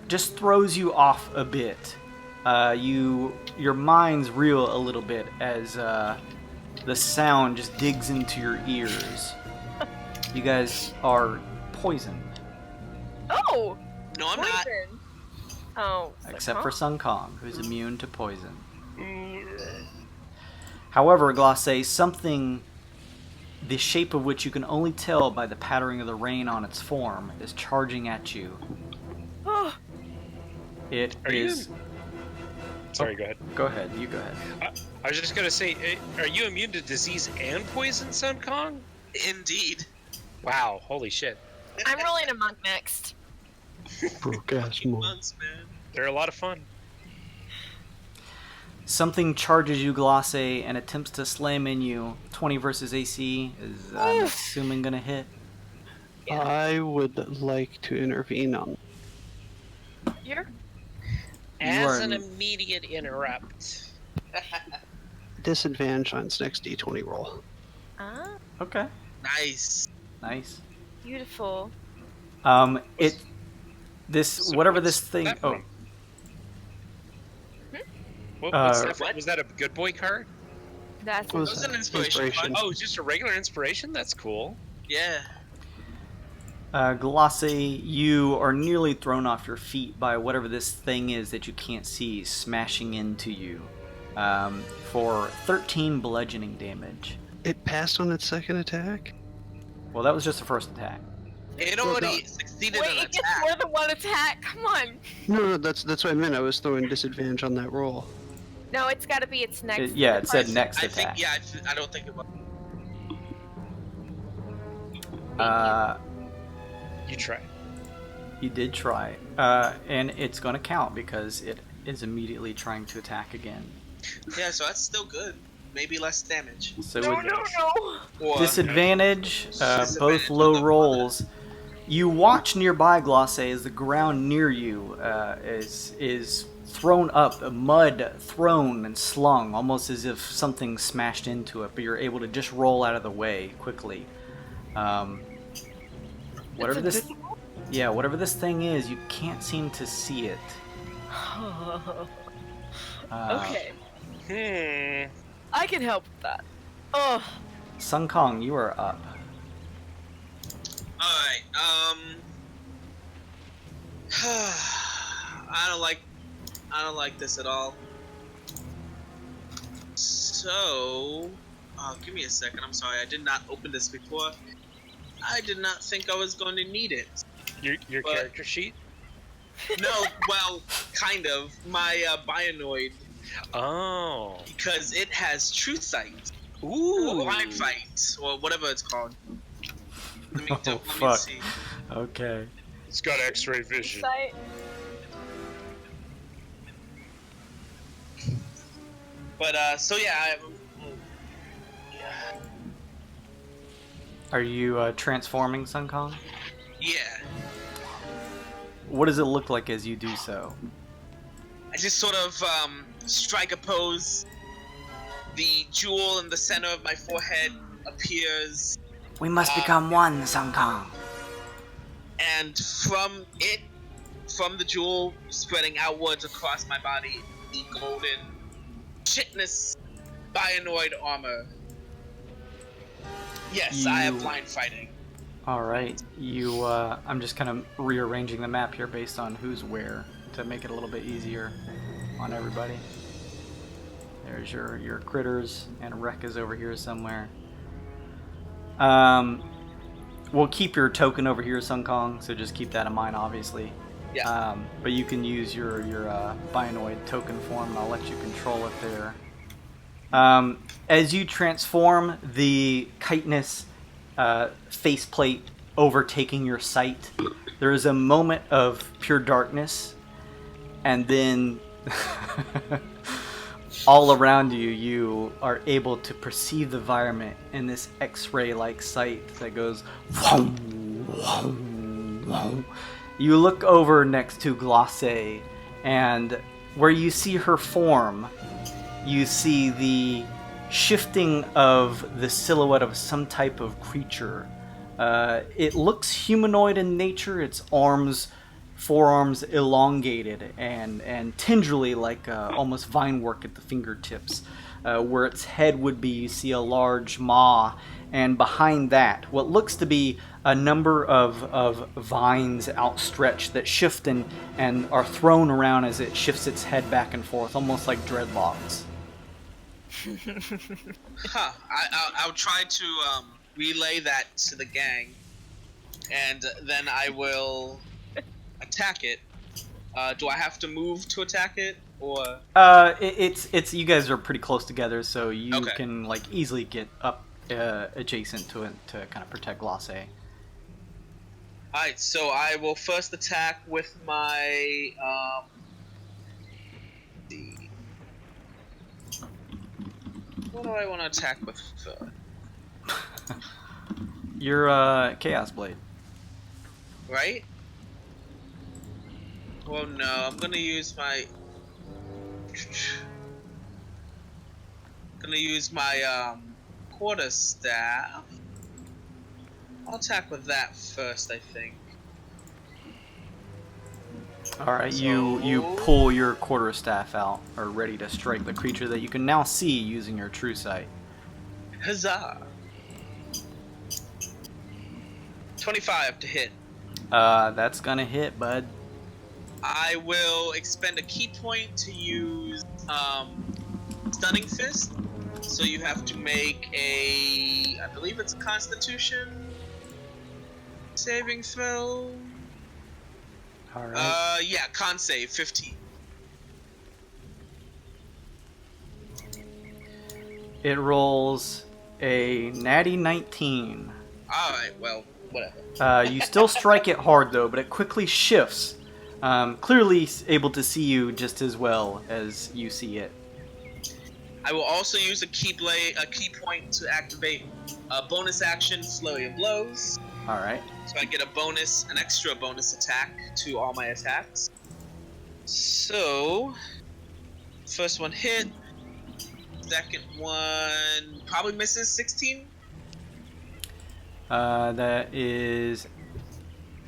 just throws you off a bit. Your minds reel a little bit as the sound just digs into your ears. You guys are poisoned. Oh! No, I'm not. Poison. Oh. Except for Sun Kong, who's immune to poison. However, Glacé, something the shape of which you can only tell by the pattering of the rain on its form is charging at you. Oh. It Are is... Sorry, go ahead. Go ahead, you go ahead. I was just gonna say, are you immune to disease and poison, Sun Kong? Indeed. Wow, holy shit. I'm rolling a monk next. Broke ass monk. Months, man. They're a lot of fun. Something charges you, Glacé, and attempts to slam in you. 20 versus AC is, I'm assuming, gonna hit. I would like to intervene on. Here? As an immediate interrupt. Disadvantage on its next d20 roll. Ah. Okay. Nice. Nice. Beautiful. So whatever what's this thing. that Oh, from? What's that from? What? Was that a good boy card? That's What It was was that? an inspiration card. Oh, it's just a regular inspiration? That's cool. Yeah. Glosse, you are nearly thrown off your feet by whatever this thing is that you can't see smashing into you for 13 bludgeoning damage. It passed on its second attack? Well, that was just the first attack. It Well, already no. succeeded Wait, in it gets attack. more than one attack. Come on. No, that's what I meant. I was throwing disadvantage on that roll. No, it's got to be its next. Yeah, it said part. next I attack. think, I don't think it was. You try. You did try. And it's going to count because it is immediately trying to attack again. Yeah, so that's still good. Maybe less damage. So No, with no, no. Or, disadvantage, Disadvantage both on low the- rolls. You watch nearby, Glosse, as the ground near you is thrown up, mud thrown and slung, almost as if something smashed into it, but you're able to just roll out of the way quickly. Whatever this thing is, you can't seem to see it. Okay. I can help with that. Oh. Sun Kong, you are up. Alright, I don't like this at all. So, give me a second. I'm sorry, I did not open this before. I did not think I was going to need it. Your But- character sheet? No, well, kind of. My Bionoid, Oh. because it has true sight, Ooh. blind sight, or whatever it's called. Let me, let me fuck. see. Okay. It's got X-ray vision. Sight. But so yeah, Are you transforming, Sun Kong? yeah. What does it look like as you do so? I just sort of strike a pose. The jewel in the center of my forehead appears, We must become one, Sun Kong. and from the jewel spreading outwards across my body, the golden chitinous Bionoid armor. Yes, I have You- blind fighting. All right, you. I'm just kind of rearranging the map here based on who's where to make it a little bit easier on everybody. There's your critters, and Rek is over here somewhere. We'll keep your token over here, Sun Kong. So just keep that in mind, obviously. Yeah. But you can use your Bionoid token form, and I'll let you control it there. As you transform, the chitinous faceplate overtaking your sight, there is a moment of pure darkness, and then all around you, you are able to perceive the environment in this X-ray-like sight that goes. You look over next to Glosse, and where you see her form, you see the shifting of the silhouette of some type of creature. It looks humanoid in nature, its forearms elongated and tendrily like almost vine work at the fingertips. Where its head would be, you see a large maw, and behind that, what looks to be a number of vines outstretched that shift and are thrown around as it shifts its head back and forth, almost like dreadlocks. Huh. I'll try to relay that to the gang, and then I will attack it. Do I have to move to attack it, or? It's you guys are pretty close together, so you Okay. can like easily get up adjacent to it to kind of protect Glosse. Alright, so I will first attack with my what do I want to attack with first? Your Chaos Blade. Right? Well, no, I'm gonna use my quarterstaff. I'll attack with that first, I think. All right, you pull your quarterstaff out, or ready to strike the creature that you can now see using your true sight. Huzzah! 25 to hit. That's gonna hit, bud. I will expend a key point to use Stunning Fist. So you have to make I believe it's a Constitution saving throw. All right. Yeah, con save 15. It rolls a natty 19. All right, well, whatever. You still strike it hard though, but it quickly shifts. Clearly able to see you just as well as you see it. I will also use a key point to activate a bonus action, Flurry of Blows. All right. So I get an extra bonus attack to all my attacks. So, first one hit. Second one probably misses 16. That is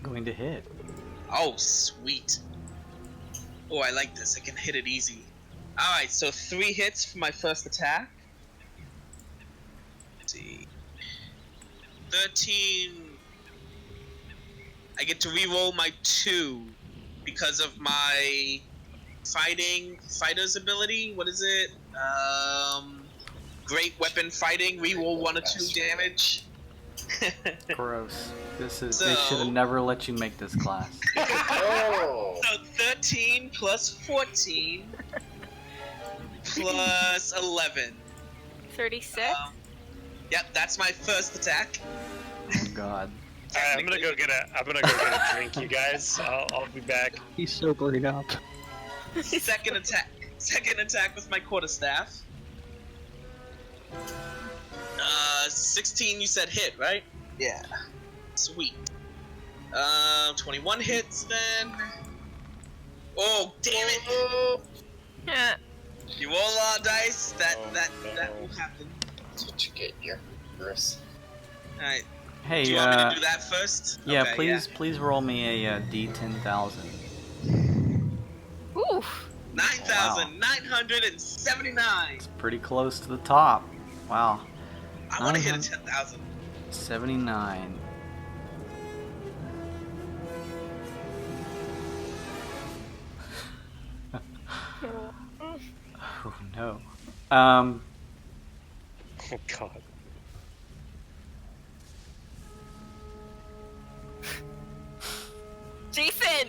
going to hit. Oh, sweet. Oh, I like this. I can hit it easy. Alright, so 3 hits for my first attack. Let's see. 13. I get to reroll my 2 because of my fighter's ability. What is it? Great weapon fighting. Reroll 1 or 2 damage. Gross. They should have never let you make this class. Oh. So 13 plus 14 plus 11. 36? Yep, that's my first attack. Oh god. Alright, I'm gonna go get a drink, you guys. I'll be back. He's sobering up. Second attack with my quarterstaff. 16 you said hit, right? Yeah. Sweet. 21 hits then. Oh, damn it! You roll a lot of dice, that will happen. That's what you get here, Chris. Alright. Hey, Do you want me to do that first? Yeah, Okay, please roll me a D10,000. Oof. 9,979. It's pretty close to the top. Wow. I want to hit a 10,000. 79. Oh no. Oh god. Jason!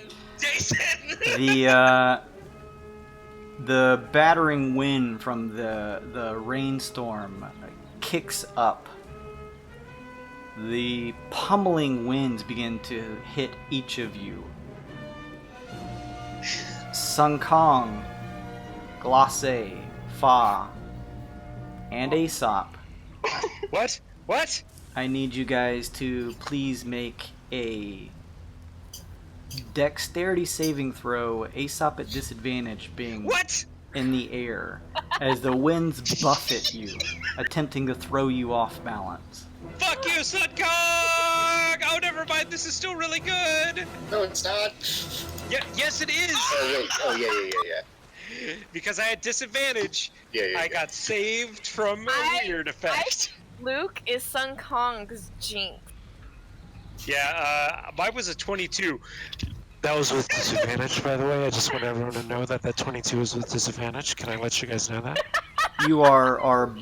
The battering wind from the rainstorm kicks up. The pummeling winds begin to hit each of you. Sun Kong, Glace, Fa, and Aesop. What? What? I need you guys to please make a dexterity saving throw. Aesop at disadvantage, being What? in the air, as the winds buffet you, attempting to throw you off balance. Fuck you, Sun Kong! Oh, never mind. This is still really good. No, it's not. Yeah, yes, it is. Oh wait. Oh yeah. Because I had disadvantage. Yeah. I got saved from a weird effect. Luke is Sun Kong's jinx. Yeah, mine was a 22. That was with disadvantage, by the way. I just want everyone to know that 22 is with disadvantage. Can I let you guys know that? You are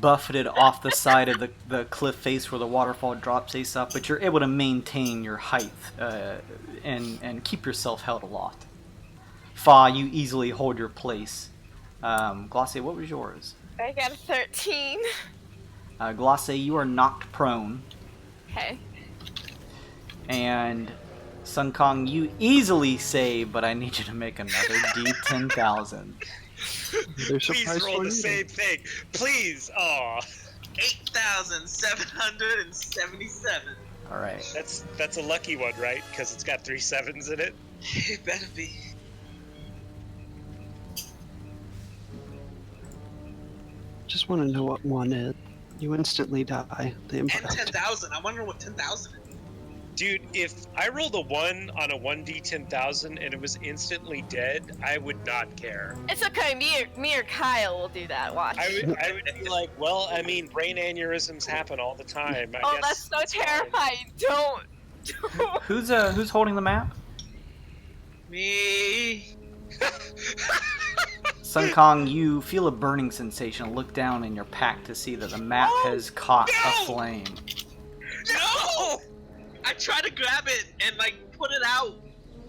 buffeted off the side of the cliff face where the waterfall drops, Aesop, but you're able to maintain your height and keep yourself held aloft. Fa, you easily hold your place. Glace, what was yours? I got a 13. Glace, you are knocked prone. Okay. And Sun Kong, you easily save, but I need you to make another D10,000. Please roll the same thing. Please. Aw. 8,777. All right. That's a lucky one, right? Because it's got 3 7s in it. It better be. Just want to know what one is. You instantly die. The And impact. 10,000. I wonder what 10,000 is. Dude, if I rolled a 1 on a 1d10,000 and it was instantly dead, I would not care. It's okay. Me or Kyle will do that. Watch. I would be like, well, I mean, brain aneurysms happen all the time. I Oh, guess that's so it's fine. terrifying. Don't. Who's holding the map? Me. Sun Kong, you feel a burning sensation. Look down in your pack to see that the map has caught a flame. No! I try to grab it and like put it out.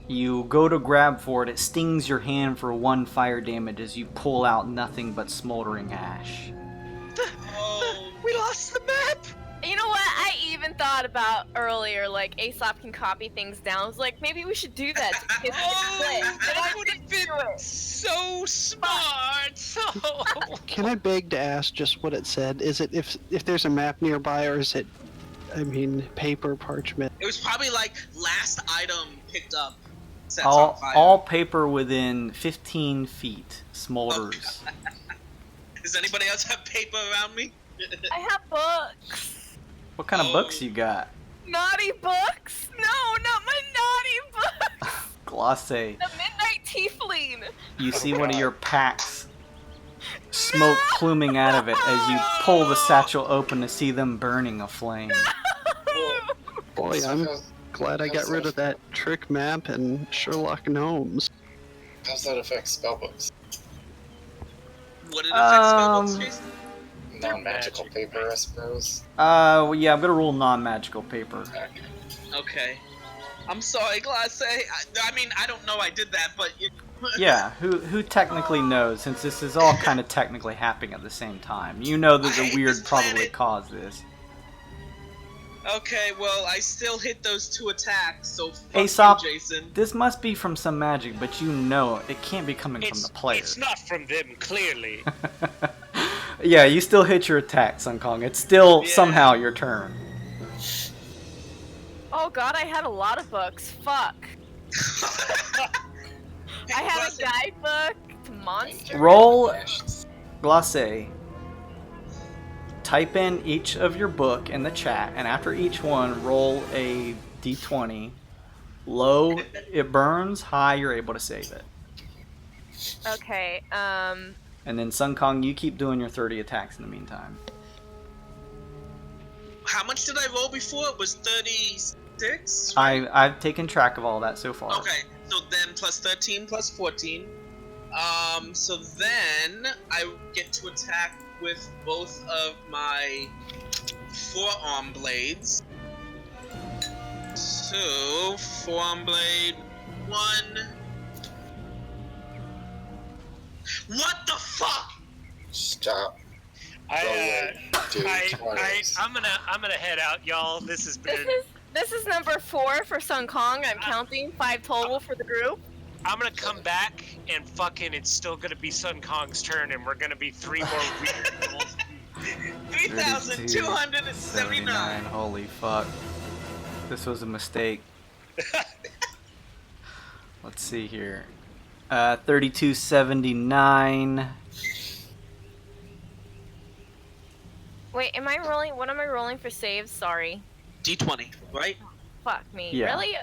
You go to grab for it. It stings your hand for 1 fire damage as you pull out nothing but smoldering ash. Oh. We lost the map! You know what? I even thought about earlier, like Aesop can copy things down. I was like, maybe we should do that. To get That would have been so smart! Can I beg to ask just what it said? Is it if there's a map nearby, or is it, I mean, paper, parchment? It was probably like last item picked up. Sets on fire. All paper within 15 feet smolders. Does anybody else have paper around me? I have books. What kind of books you got? Naughty books? No, not my naughty books. Glosse. The Midnight Tiefling. You see one of your packs, smoke pluming out of it as you pull the satchel open to see them burning aflame. Boy, I'm glad I got rid of that trick map and Sherlock Gnomes. How's that affect spellbooks? Would it affect spellbooks, Jason? Non-magical paper, I suppose. Yeah, I'm gonna roll non-magical paper. Okay. I'm sorry, Glace. I mean, I don't know I did that, but... Yeah, who technically knows, since this is all kind of technically happening at the same time. You know that the Wyrd probably caused this. Okay, well, I still hit those 2 attacks, so fuck Aesop, you, Jason. this must be from some magic, but you know it can't be coming from the player. It's not from them, clearly. Yeah, you still hit your attack, Sun Kong. It's still somehow your turn. Oh god, I had a lot of books. Fuck. I have a guidebook to monsters. Roll Glosse. Type in each of your book in the chat, and after each one, roll a d20. Low, it burns. High, you're able to save it. Okay, And then Sun Kong, you keep doing your 30 attacks in the meantime. How much did I roll before? It was 36? I've taken track of all that so far. Okay, so then plus 13 plus 14. So then I get to attack with both of my forearm blades. So, forearm blade 1. What the fuck? Stop. I'm gonna head out, y'all. This has been. This is number 4 for Sun Kong. I'm counting 5 total for the group. I'm gonna come back and fucking. It's still gonna be Sun Kong's turn, and we're gonna be 3 more weird rolls. 3,279. Holy fuck. This was a mistake. Let's see here. 3279. Wait, am I rolling? What am I rolling for saves? Sorry. D20, right? Fuck me. Yeah. Really?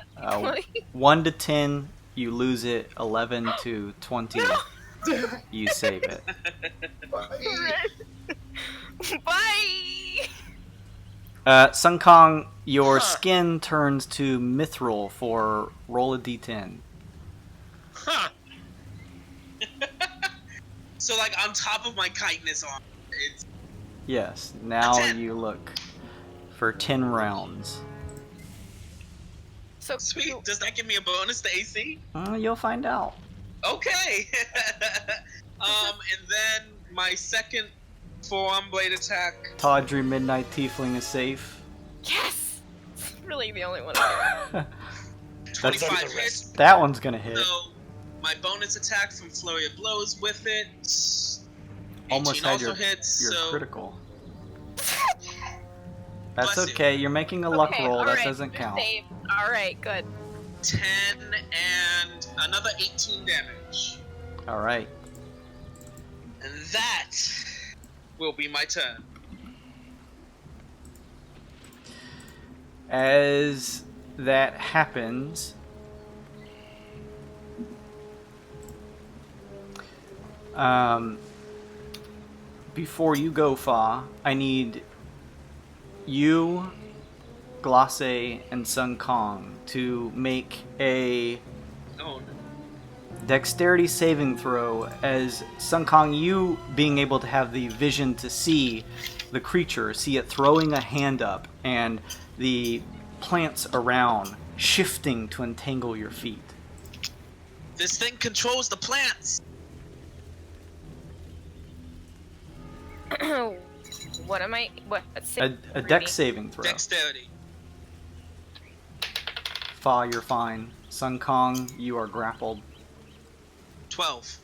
1 to 10, you lose it. 11 to 20, you save it. Bye! Sun Kong, your skin turns to mithril for roll a d10. Huh. So, like, on top of my chitinous armor, it's... Yes, now you look for 10 rounds. So Sweet, does that give me a bonus to AC? You'll find out. Okay! And then my second forearm blade attack. Tawdry Midnight Tiefling is safe. Yes! It's really the only one I 25 hits. That one's gonna hit. So, my bonus attack from Flurry of Blows with it. Almost 18 had also your hits, so... critical. That's Bless okay, you're making a luck roll, that doesn't count. Alright, good. 10 and another 18 damage. Alright. And that will be my turn. As that happens, before you go, Fa, I need you, Glace, and Sun Kong to make a dexterity saving throw. As Sun Kong, you being able to have the vision to see the creature, see it throwing a hand up, and the plants around shifting to entangle your feet. This thing controls the plants. What am I? What? A dex saving throw. Dexterity. Fa, you're fine. Sun Kong, you are grappled. 12.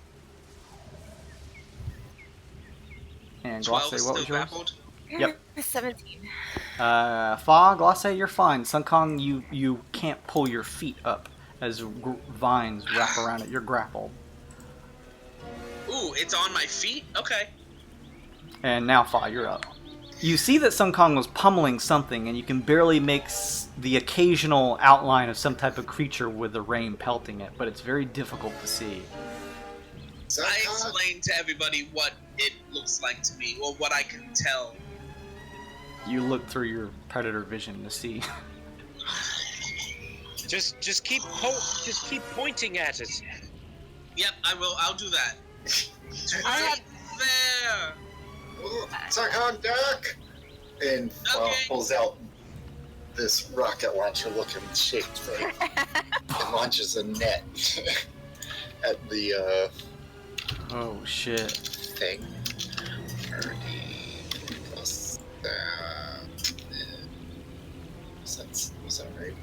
And 12 Glace, is what still was yours? grappled. Yep. 17. Fa, Glace, you're fine. Sun Kong, you can't pull your feet up as vines wrap around it. You're grappled. Ooh, it's on my feet? Okay. And now, Fa, you're up. You see that Sun Kong was pummeling something, and you can barely make the occasional outline of some type of creature with the rain pelting it, but it's very difficult to see. I explained to everybody what it looks like to me, or what I can tell. You look through your predator vision to see. Just keep pointing at it. Yep, I will. I'll do that. Right there. Sarkon, duck! And pulls out this rocket launcher looking shaped thing and launches a net at the Oh shit. thing. 30 plus was that right?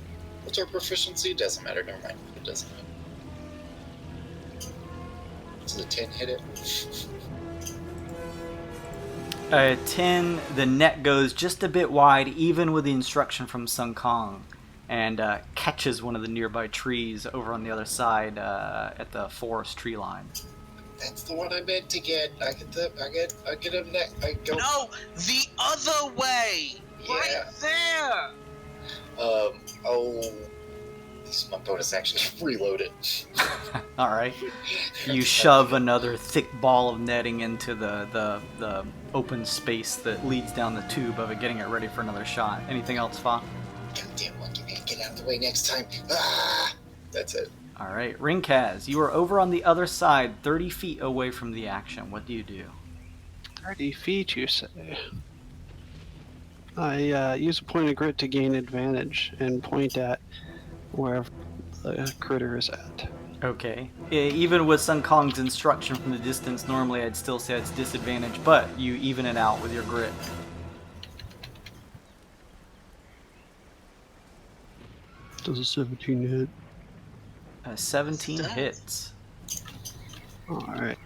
What's our proficiency? Doesn't matter, never mind. It doesn't matter. Does the 10 hit it? 10, the net goes just a bit wide, even with the instruction from Sun Kong, and catches one of the nearby trees over on the other side at the forest tree line. That's the one I meant to get. I get a net. I go. No, the other way. Yeah. Right there. I'll use my bonus action to reload it. Alright. You shove another thick ball of netting into the open space that leads down the tube of it, getting it ready for another shot. Anything else, Fa? Goddamn monkey man, get out of the way next time. Ah! That's it. Alright, Ringkaz, you are over on the other side, 30 feet away from the action. What do you do? 30 feet, you say? I use a point of grit to gain advantage and point at wherever the critter is at. Okay. Even with Sun Kong's instruction from the distance, normally I'd still say it's disadvantage, but you even it out with your grit. Does a 17 hit? 17 hits. Alright.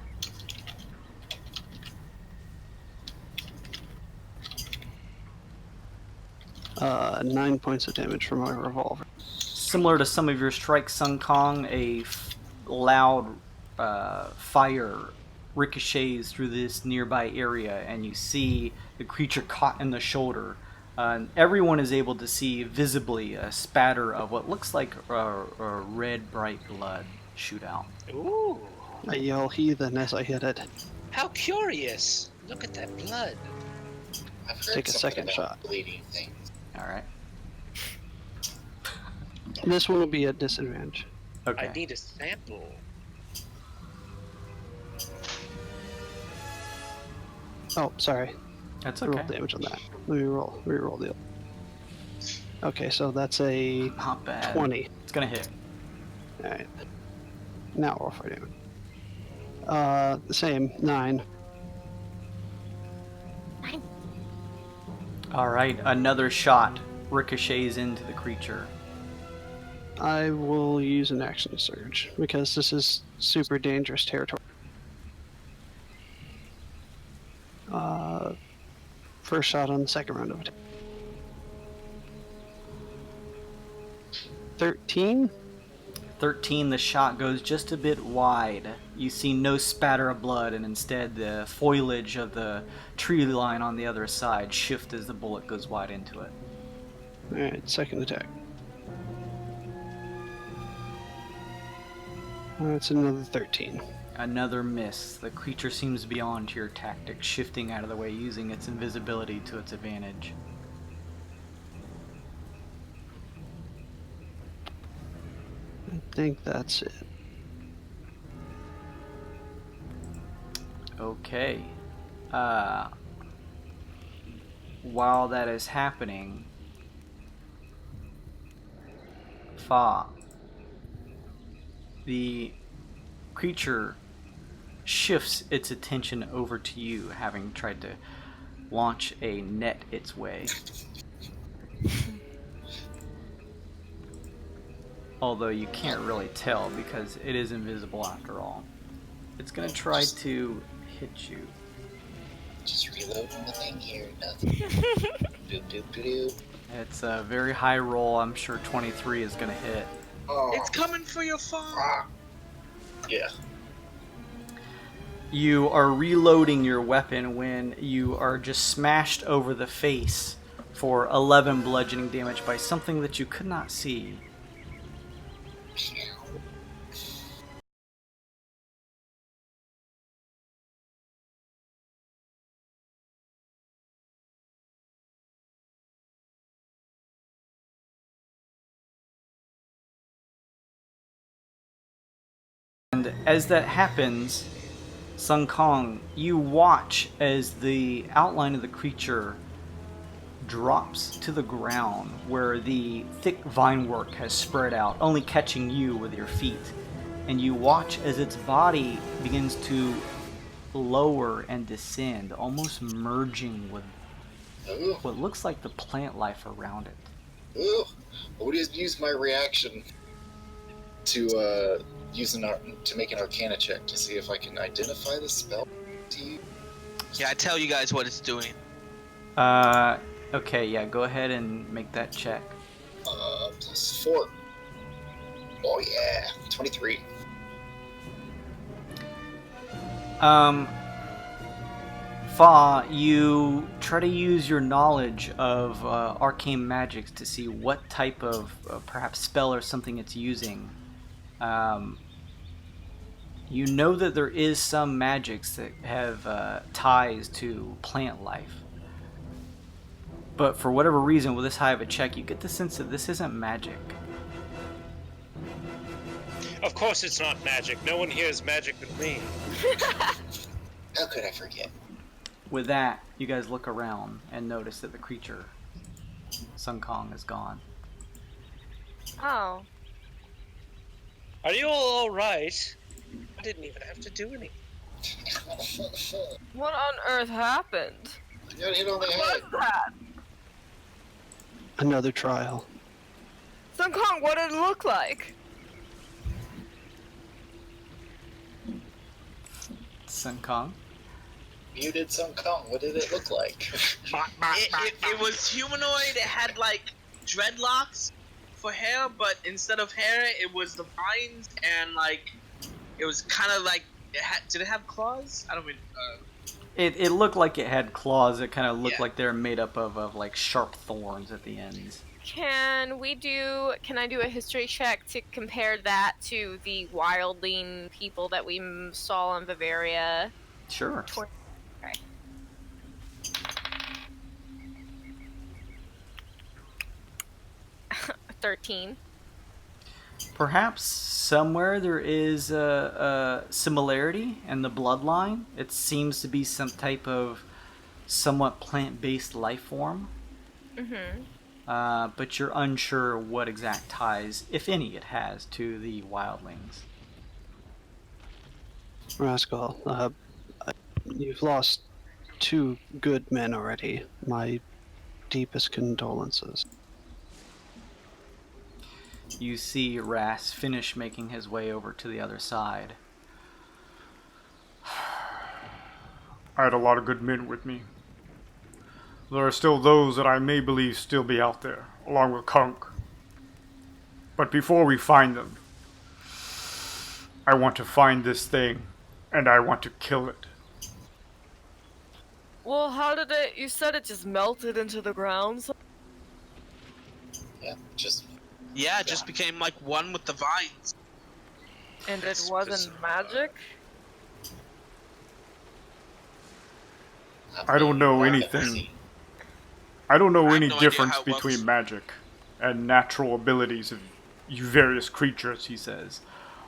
Uh, 9 points of damage from my revolver. Similar to some of your strikes, Sun Kong, a loud fire ricochets through this nearby area, and you see the creature caught in the shoulder. Everyone is able to see visibly a spatter of what looks like a red, bright blood shoot out. Ooh, I yell heathen as I hit it. how curious! Look at that blood. I've heard Take a something second about shot. bleeding things. Alright. This one will be at disadvantage. Okay. I need a sample. Oh, sorry. That's I rolled okay. damage on that. Let me reroll the. Okay, so that's a Not bad. 20. It's gonna hit. Alright. Now roll for damage. The same, 9. Alright, another shot ricochets into the creature. I will use an action surge because this is super dangerous territory. First shot on the second round of attack. 13? 13, the shot goes just a bit wide. You see no spatter of blood, and instead the foliage of the tree line on the other side shift as the bullet goes wide into it. Alright, second attack. That's another 13. Another miss. The creature seems beyond your tactics, shifting out of the way, using its invisibility to its advantage. I think that's it. Okay. While that is happening, Fa, the creature shifts its attention over to you, having tried to launch a net its way. Although you can't really tell because it is invisible after all. It's going to try to hit you. Just reloading the thing here, nothing. Doop doop doop doop. It's a very high roll. I'm sure 23 is going to hit. Oh, It's coming for your phone. yeah. You are reloading your weapon when you are just smashed over the face for 11 bludgeoning damage by something that you could not see. And as that happens, Sun Kong, you watch as the outline of the creature drops to the ground where the thick vine work has spread out, only catching you with your feet. And you watch as its body begins to lower and descend, almost merging with Ooh, what looks like the plant life around it. ooh. I would just use my reaction to to make an Arcana check to see if I can identify the spell to you. Yeah, I tell you guys what it's doing. Okay, yeah, go ahead and make that check. +4. Oh yeah, 23. Fa, you try to use your knowledge of arcane magics to see what type of perhaps spell or something it's using. You know that there is some magics that have ties to plant life. But for whatever reason, with this high of a check, you get the sense that this isn't magic. Of course it's not magic. No one here is magic but me. How could I forget? With that, you guys look around and notice that the creature, Sun Kong, is gone. Oh. Are you all alright? I didn't even have to do anything. What on earth happened? I got hit on the What head. was that? Another trial. Sun Kong, what did it look like? Sun Kong? Muted Sun Kong. What did it look like? It was humanoid. It had like dreadlocks for hair, but instead of hair, it was the vines, and like it was kind of like did it have claws? I don't mean. It looked like it had claws. It kind of looked Yeah. like they're made up of like sharp thorns at the ends. Can I do a history check to compare that to the wildling people that we saw in Bavaria? Sure. Okay. $13. Perhaps somewhere there is a similarity in the bloodline. It seems to be some type of somewhat plant-based life form. Mm-hmm. But you're unsure what exact ties, if any, it has to the wildlings. Rascal, you've lost 2 good men already. My deepest condolences. You see Ras finish making his way over to the other side. I had a lot of good men with me. There are still those that I may believe still be out there, along with Kunk. But before we find them, I want to find this thing, and I want to kill it. Well, how did it? You said it just melted into the ground. Yeah, just just became like one with the vines. And it That's wasn't bizarre. magic? I don't know I've never anything. seen. I don't know I have any no idea difference how it works. between magic and natural abilities of you various creatures, he says.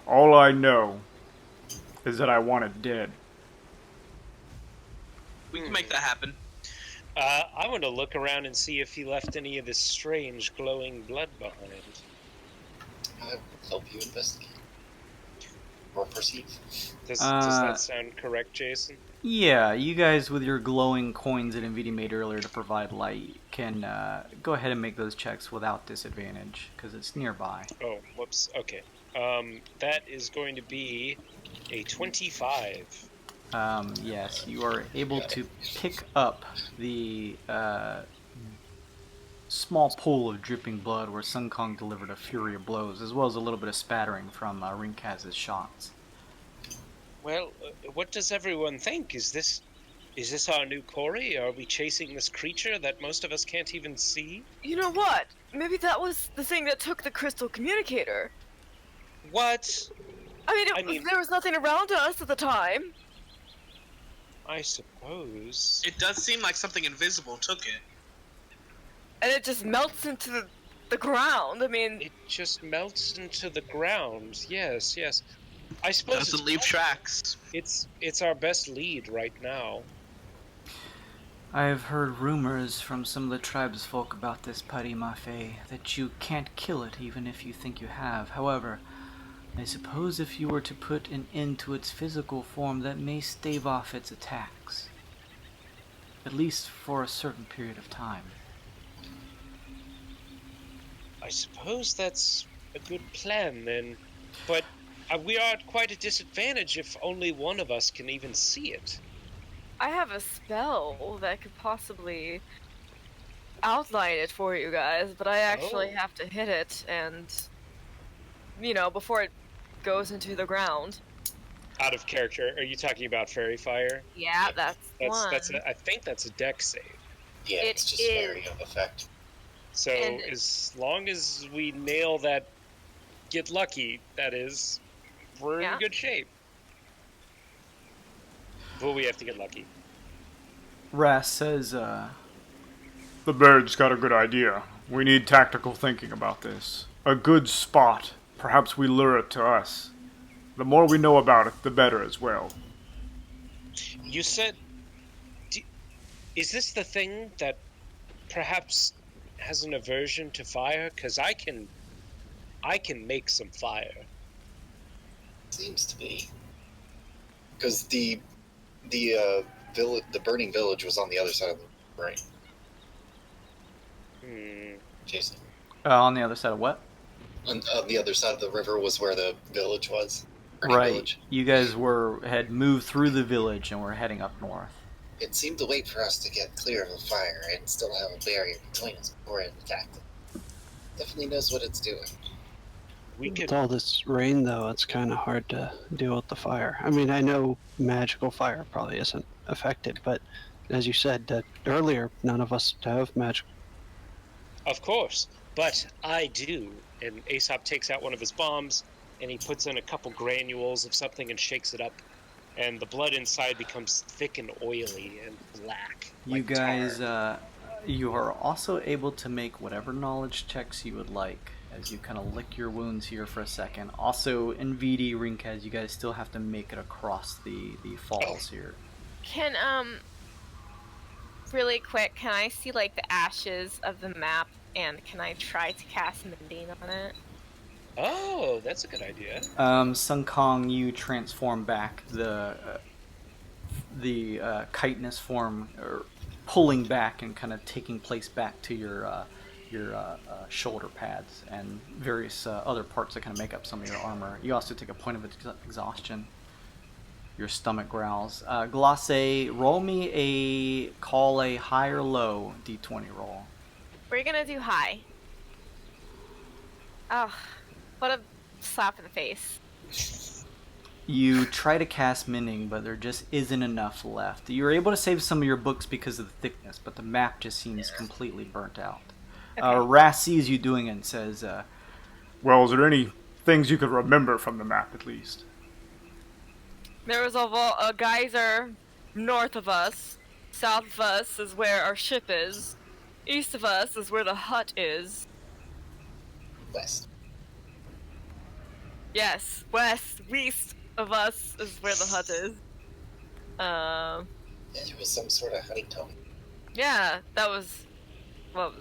All I know is that I want it dead. We can make that happen. I want to look around and see if he left any of this strange glowing blood behind. I'll help you investigate. Or perceive. Does that sound correct, Jason? Yeah, you guys with your glowing coins that NVIDIA made earlier to provide light can go ahead and make those checks without disadvantage, because it's nearby. Oh, whoops. Okay. That is going to be a 25. Yes, you are able to pick up the small pool of dripping blood where Sun Kong delivered a fury of blows, as well as a little bit of spattering from Rinkaz's shots. Well, what does everyone think? Is this our new quarry? Are we chasing this creature that most of us can't even see? You know what? Maybe that was the thing that took the crystal communicator. What? I mean, there was nothing around us at the time. I suppose. It does seem like something invisible took it. And it just melts into the ground. I mean... It just melts into the ground. Yes, yes. I suppose Doesn't leave tracks. It's our best lead right now. I've heard rumors from some of the tribesfolk about this putty mafe, that you can't kill it even if you think you have. However, I suppose if you were to put an end to its physical form, that may stave off its attacks. At least for a certain period of time. I suppose that's a good plan then, but we are at quite a disadvantage if only one of us can even see it. I have a spell that could possibly outline it for you guys, but I actually have to hit it and, before it goes into the ground. Out of character, are you talking about fairy fire? Yeah, that's one. I think that's a deck save. Yeah, it's just area of effect. So as long as we nail that, get lucky, that is, we're in good shape. But we have to get lucky. Ras says, The bird's got a good idea. We need tactical thinking about this. A good spot. Perhaps we lure it to us. The more we know about it, the better as well. You said... is this the thing that perhaps has an aversion to fire? Because I can make some fire. Seems to be. Because the burning village was on the other side of the rain. Jason. on the other side of what? On the other side of the river was where the village was. Right. Village. You guys had moved through the village and were heading up north. It seemed to wait for us to get clear of the fire and still have a barrier between us before it attacked it. Definitely knows what it's doing. With all this rain, though, it's kind of hard to deal with the fire. I mean, I know magical fire probably isn't affected, but as you said earlier, none of us have magic. Of course, but I do. And Aesop takes out one of his bombs, and he puts in a couple granules of something and shakes it up, and the blood inside becomes thick and oily and black. You like guys, tar. you are also able to make whatever knowledge checks you would like as you kind of lick your wounds here for a second. Also, in VD Rinkaz, you guys still have to make it across the falls here. Can, really quick, can I see, like, the ashes of the map, and can I try to cast Mending on it? Oh, that's a good idea. Sun Kong, you transform back the chitinous form, or pulling back and kind of taking place back to your shoulder pads and various other parts that kind of make up some of your armor. You also take a point of exhaustion. Your stomach growls. Glacé, roll me a high or low d20 roll. We're gonna do high. Oh, what a slap in the face. You try to cast Mending, but there just isn't enough left. You're able to save some of your books because of the thickness, but the map just seems completely burnt out. Ras sees you doing it and says, Well, is there any things you could remember from the map, at least? There was a geyser north of us. South of us is where our ship is. East of us is where the hut is. West. Yes, west of us is where the hut is. Yeah, there was some sort of honeycomb. Yeah, that was,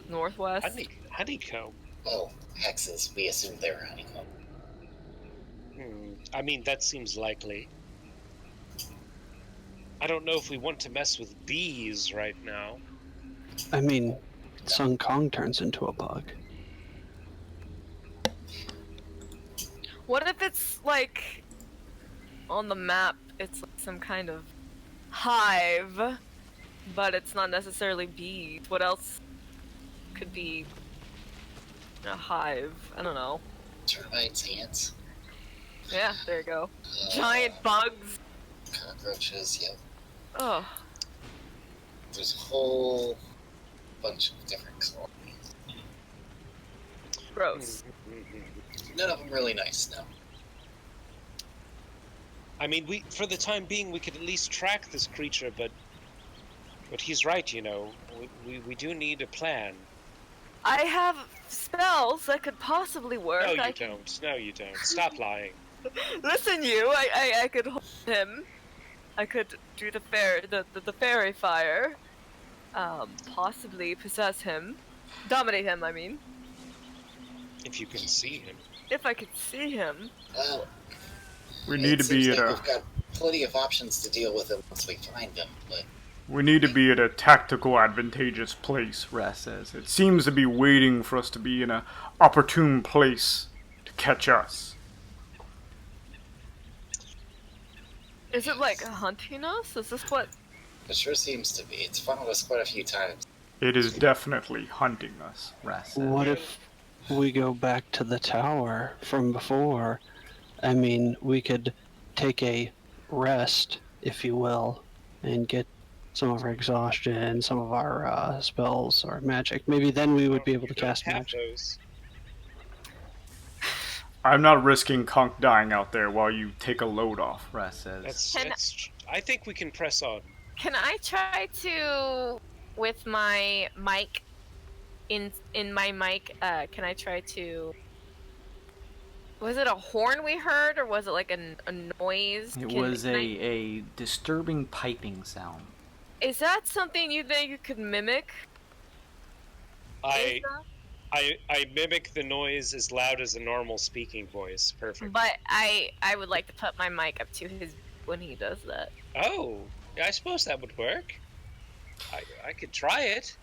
northwest? Honeycomb? Well, hexes. We assumed they were honeycomb. I mean, that seems likely. I don't know if we want to mess with bees right now. I mean, Sun Kong turns into a bug. What if it's, like, on the map, it's like some kind of hive, but it's not necessarily bees? What else could be a hive? I don't know. Termites, ants. Yeah, there you go. Giant bugs. Cockroaches, yep. Oh. There's a whole bunch of different colonies. Gross. None of them really nice, no. I mean, for the time being, we could at least track this creature, but he's right, you know. We do need a plan. I have spells that could possibly work. No, you don't. No, you don't. Stop lying. Listen, I could hold him. I could do the fairy fire. Possibly possess him. Dominate him, I mean. If you can see him. If I could see him. Well, we need to be at we've got plenty of options to deal with him once we find him, but... We need to be at a tactical advantageous place, Ras says. It seems to be waiting for us to be in a opportune place to catch us. Is it like hunting us? Is this what... It sure seems to be. It's followed us quite a few times. It is definitely hunting us, Ras says. What if we go back to the tower from before? I mean, we could take a rest, if you will, and get some of our exhaustion, some of our spells or magic. Maybe then we would be able to cast magic. Those. I'm not risking Conk dying out there while you take a load off, Ras says. I think we can press on. Can I try to, with my mic, in my mic, can I try to... Was it a horn we heard, or was it like a noise? It was a disturbing piping sound. Is that something you think you could mimic? I mimic the noise as loud as a normal speaking voice. Perfect. But I would like to put my mic up to his when he does that. Oh, I suppose that would work. I could try it.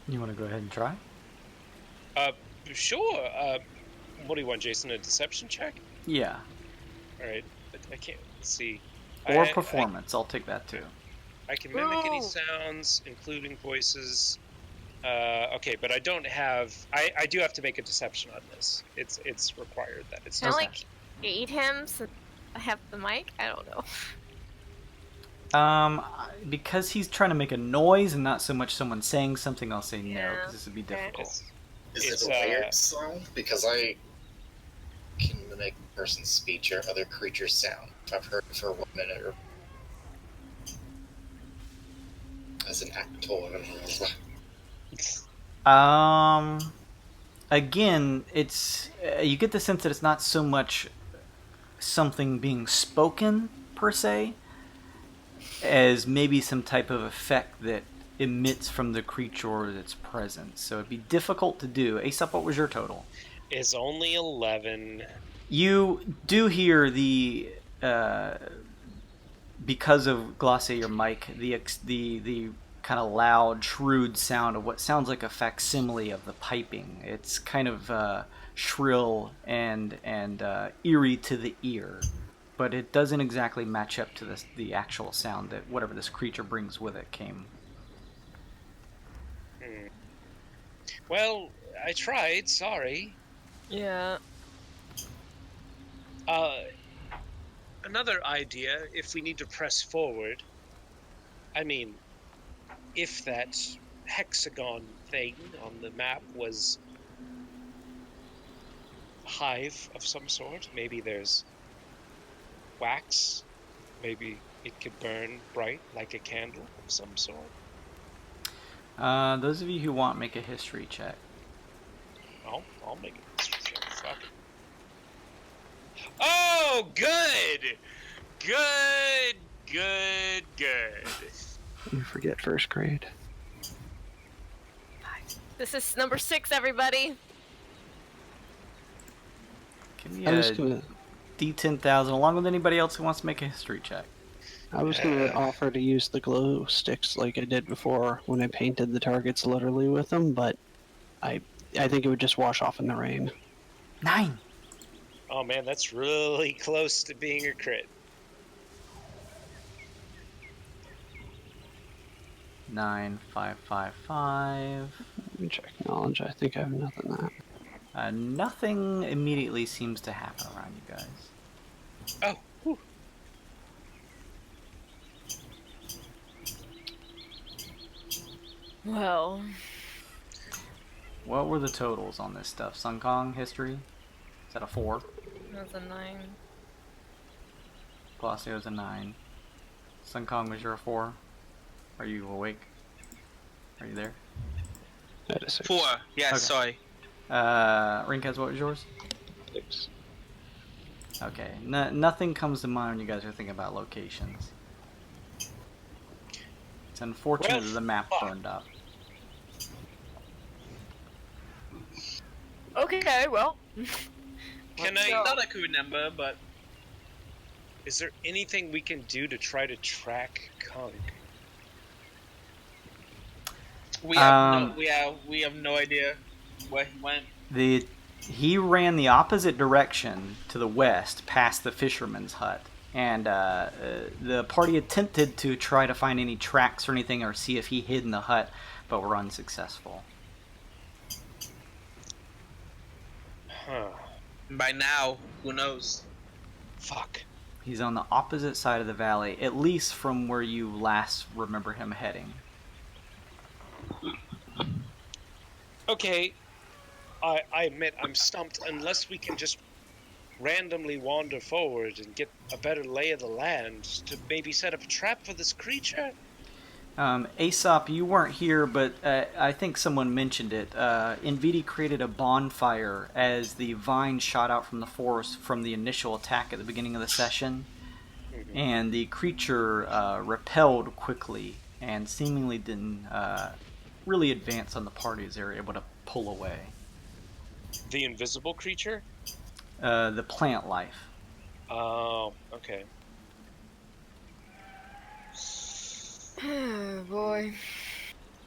You want to go ahead and try? Sure. What do you want, Jason? A deception check? Yeah. All right. I can't see. Or performance. I'll take that too. I can mimic any sounds, including voices. Okay, but I don't have. I do have to make a deception on this. It's required that it's. Can I like aid him since I have the mic? I don't know. Because he's trying to make a noise and not so much someone saying something, I'll say no, because this would be difficult. Is it a weird sound? Because I can mimic a person's speech or other creature's sound. I've heard it for 1 minute or as an actor. Again, it's you get the sense that it's not so much something being spoken per se, as maybe some type of effect that emits from the creature that's present. So it'd be difficult to do. Aesop, what was your total? Is only 11. You do hear the because of Glosse, your mic, the kind of loud, shrewd sound of what sounds like a facsimile of the piping. It's kind of shrill and eerie to the ear, but it doesn't exactly match up to the actual sound that whatever this creature brings with it came. Well, I tried. Sorry. Yeah. Another idea, if we need to press forward. I mean, if that hexagon thing on the map was a hive of some sort. Maybe there's wax. Maybe it could burn bright like a candle of some sort. Those of you who want, make a history check. I'll make it. Fuck it. Oh, good! Good. You forget first grade. This is number 6, everybody. Give me I a was gonna, D10,000 along with anybody else who wants to make a history check. I was gonna offer to use the glow sticks like I did before when I painted the targets literally with them, but I think it would just wash off in the rain. 9. Oh man, that's really close to being a crit. 9, 5, 5, 5. Let me check knowledge. I think I have nothing that. Nothing immediately seems to happen around you guys. Oh. Whew. Well, What were the totals on this stuff? Sun Kong history? Is that a 4? that was a 9. Glacio's a 9. Sun Kong, was your a 4? Are you awake? Are you there? That is 6. 4. Yeah, Okay. sorry. Rinkaz, what was yours? 6. Okay, nothing comes to mind when you guys are thinking about locations. It's unfortunate that the map burned up. Okay, well. Can Let's I? go. Thought I could remember, but Is there anything we can do to try to track Kong? we have no idea where he went. He ran the opposite direction to the west, past the fisherman's hut, and the party attempted to try to find any tracks or anything, or see if he hid in the hut, but were unsuccessful. Huh. By now, who knows? Fuck. He's on the opposite side of the valley, at least from where you last remember him heading. Okay. I admit I'm stumped. Unless we can just randomly wander forward and get a better lay of the land to maybe set up a trap for this creature. Aesop, you weren't here, but I think someone mentioned it. Nvidia created a bonfire as the vine shot out from the forest from the initial attack at the beginning of the session, and the creature repelled quickly and seemingly didn't really advance on the party as they were able to pull away. The invisible creature? The plant life. Oh, okay. Oh, boy.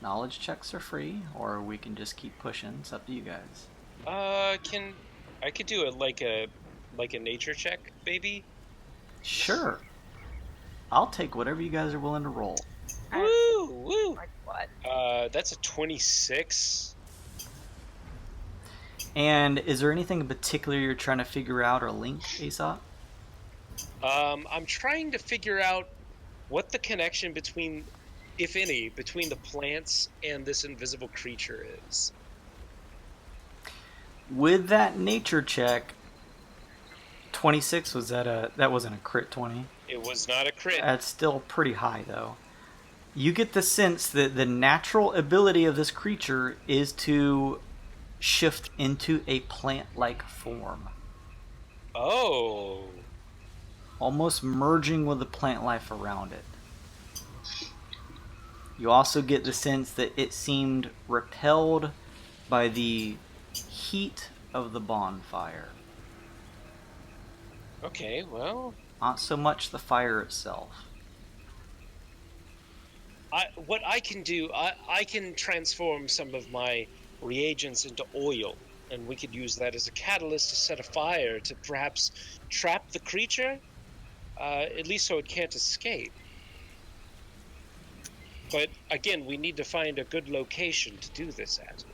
Knowledge checks are free, or we can just keep pushing. It's up to you guys. I could do like a nature check, maybe? Sure. I'll take whatever you guys are willing to roll. Woo! Like what? That's a 26. And is there anything in particular you're trying to figure out or link, Aesop? I'm trying to figure out what the connection between, if any, between the plants and this invisible creature is. With that nature check, 26, that wasn't a crit 20. It was not a crit. That's still pretty high though. You get the sense that the natural ability of this creature is to shift into a plant-like form. Oh. Almost merging with the plant life around it. You also get the sense that it seemed repelled by the heat of the bonfire. Okay, well, Not so much the fire itself. what I can do, I can transform some of my reagents into oil, and we could use that as a catalyst to set a fire to perhaps trap the creature, at least so it can't escape. But again, we need to find a good location to do this at.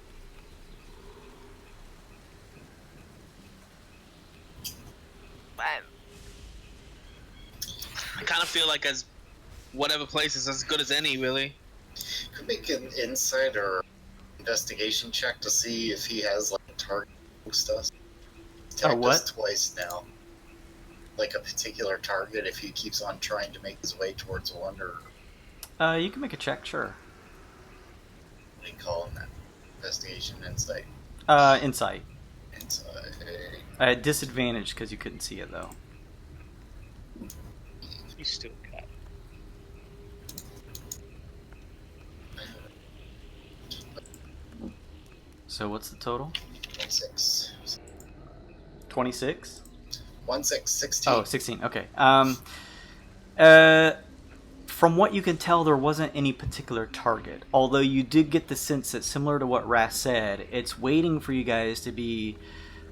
I kind of feel like whatever place is as good as any, really. could make an insight or investigation check to see if he has like a target stuff. Attacked what? us twice now. Like a particular target if he keeps on trying to make his way towards Wonder. You can make a check, sure. What do you call him that? Investigation, insight. Insight. Insight. Disadvantage because you couldn't see it though. You still got it. So what's the total? 16. 26? 16. Oh, 16. Okay. From what you can tell, there wasn't any particular target. Although you did get the sense that, similar to what Ras said, it's waiting for you guys to be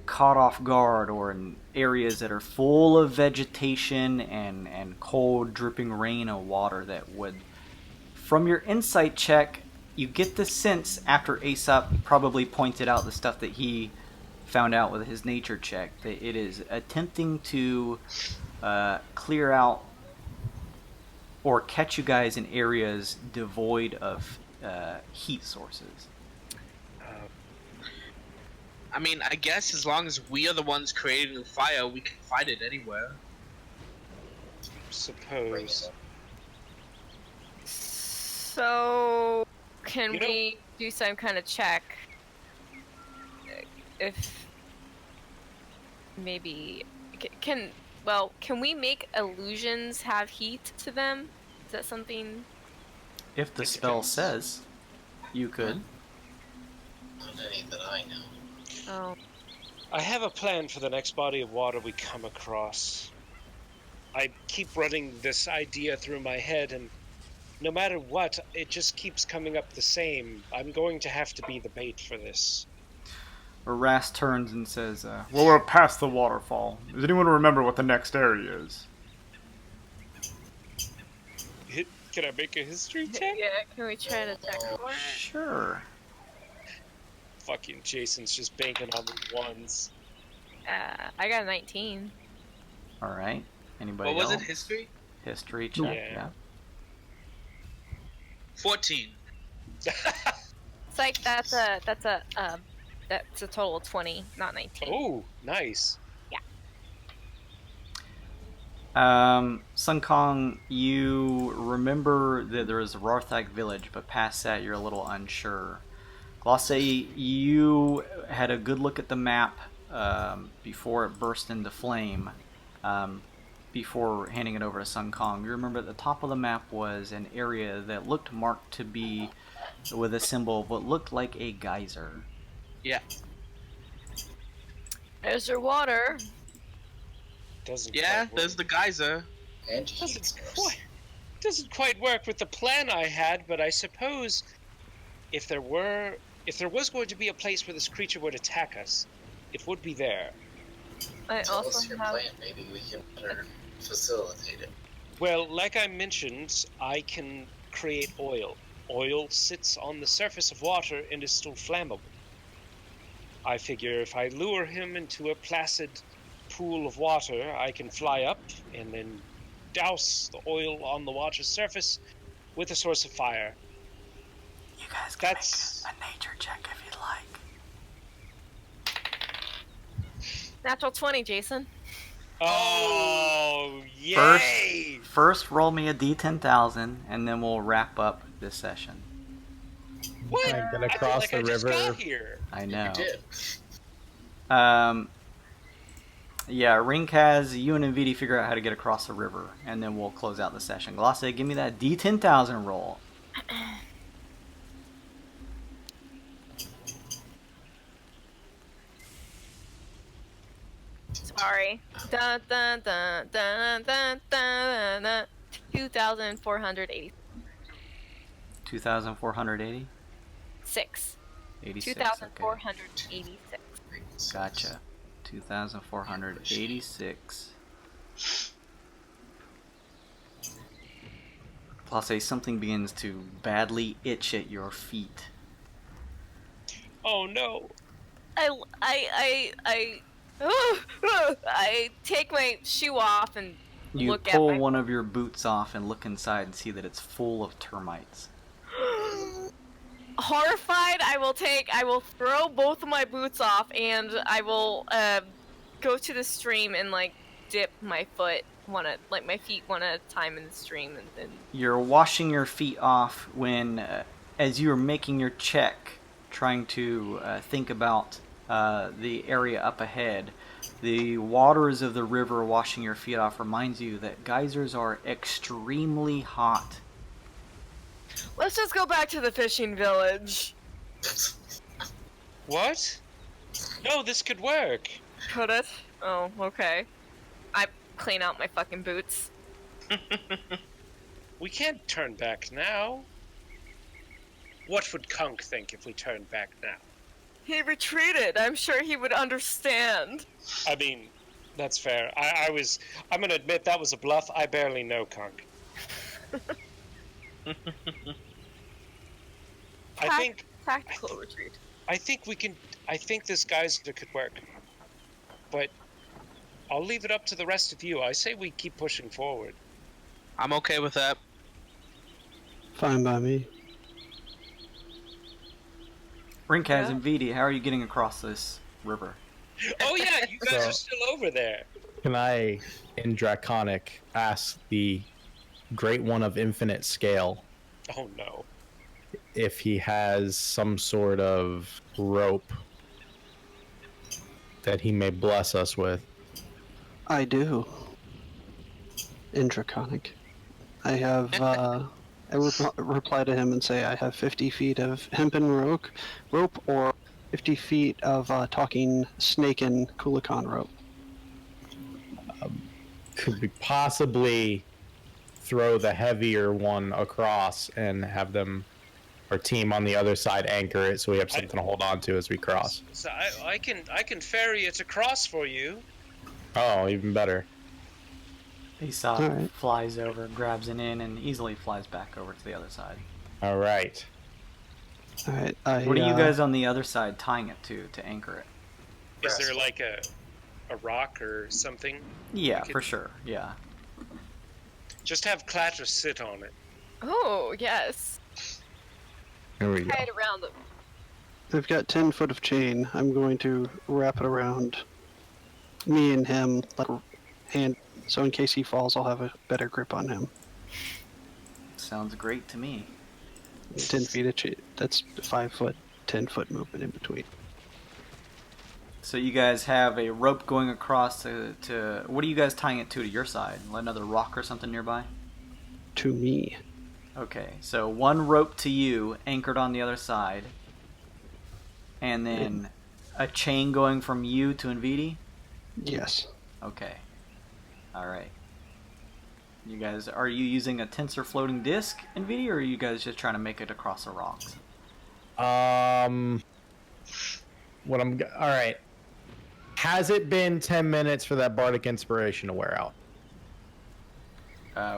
caught off guard or in areas that are full of vegetation and cold, dripping rain of water that would... From your insight check, you get the sense, after Aesop probably pointed out the stuff that he found out with his nature check, that it is attempting to clear out or catch you guys in areas devoid of heat sources. I mean, I guess as long as we are the ones creating the fire, we can fight it anywhere. Suppose. So, can we do some kind of check? If maybe can we make illusions have heat to them? Is that something? If the spell says, you could. Not any that I know. Oh. I have a plan for the next body of water we come across. I keep running this idea through my head, and no matter what, it just keeps coming up the same. I'm going to have to be the bait for this. Ras turns and says, Well, we're past the waterfall. Does anyone remember what the next area is? Can I make a history check? Yeah, can we try to check for it? Sure. Fucking Jason's just banking on the ones. I got a 19. Alright. Anybody What was else? it? History? History check, yeah. 14. It's like that's a total of 20, not 19. Oh, nice. Sun Kong, you remember that there is a Rarthak village, but past that you're a little unsure. Glosse, you had a good look at the map before it burst into flame, before handing it over to Sun Kong. You remember at the top of the map was an area that looked marked to be with a symbol of what looked like a geyser. Yeah. There's your water. There's the geyser. And heat source. Doesn't quite work with the plan I had, but I suppose if there was going to be a place where this creature would attack us, it would be there. I Tell us also your have. plan. Maybe we can better facilitate it. Well, like I mentioned, I can create oil. Oil sits on the surface of water and is still flammable. I figure if I lure him into a placid pool of water, I can fly up and then douse the oil on the water's surface with a source of fire. You guys can make a nature check if you'd like. Natural 20, Jason. Oh, yay! First roll me a d10,000, and then we'll wrap up this session. What? Can I get I across feel like the I just river? got here. I know. You did. Yeah, Ringkaz, you and Nvidia figure out how to get across the river, and then we'll close out the session. Glosse, give me that d10,000 roll. Sorry. Dun, dun, dun, dun, dun, dun, dun. 2,480. 2,480? 6. 86. 2,486. Gotcha. 2,486. Glosse, something begins to badly itch at your feet. Oh no. I take my shoe off and You look at pull my... one of your boots off and look inside and see that it's full of termites. Horrified, I will throw both of my boots off, and I will go to the stream and like dip my foot my feet one at a time in the stream, and then You're washing your feet off when, as you are making your check, trying to think about the area up ahead, the waters of the river washing your feet off reminds you that geysers are extremely hot. let's just go back to the fishing village. What? No, this could work. Could it? Oh, okay. I clean out my fucking boots. We can't turn back now. What would Kunk think if we turned back now? He retreated. I'm sure he would understand. I mean, that's fair. I'm gonna admit that was a bluff. I barely know Kunk. Tactical retreat. I think this geyser could work. But I'll leave it up to the rest of you. I say we keep pushing forward. I'm okay with that. Fine by me. Rinkaz and Vidi, how are you getting across this river? Oh yeah, you guys are still over there. Can I, in Draconic, ask the Great One of Infinite Scale Oh no. if he has some sort of rope that he may bless us with? I do. In Draconic. I have, I would reply to him and say I have 50 feet of hempen rope or 50 feet of talking snake and Kulikan rope. Could we possibly throw the heavier one across and have them, our team on the other side, anchor it so we have something to hold on to as we cross? So I can ferry it across for you. Oh, even better. Aesop Alright. flies over, grabs it in, and easily flies back over to the other side. All right. Alright, What are you guys on the other side tying it to anchor it? Is there like a rock or something? Yeah, for sure. Yeah. Just have Clatter sit on it. Oh, yes. Here we go. Tie it around them. I've got 10 foot of chain. I'm going to wrap it around me and him, like hand, so in case he falls, I'll have a better grip on him. Sounds great to me. 10 feet of chain. That's 5 foot, 10 foot movement in between. So you guys have a rope going across to what are you guys tying it to your side? Another rock or something nearby? To me. Okay, so one rope to you, anchored on the other side, and then a chain going from you to Nvidi? Yes. Okay. Alright. You guys, are you using a tensor floating disc, Nvidi, or are you guys just trying to make it across the rocks? Alright. Has it been 10 minutes for that bardic inspiration to wear out?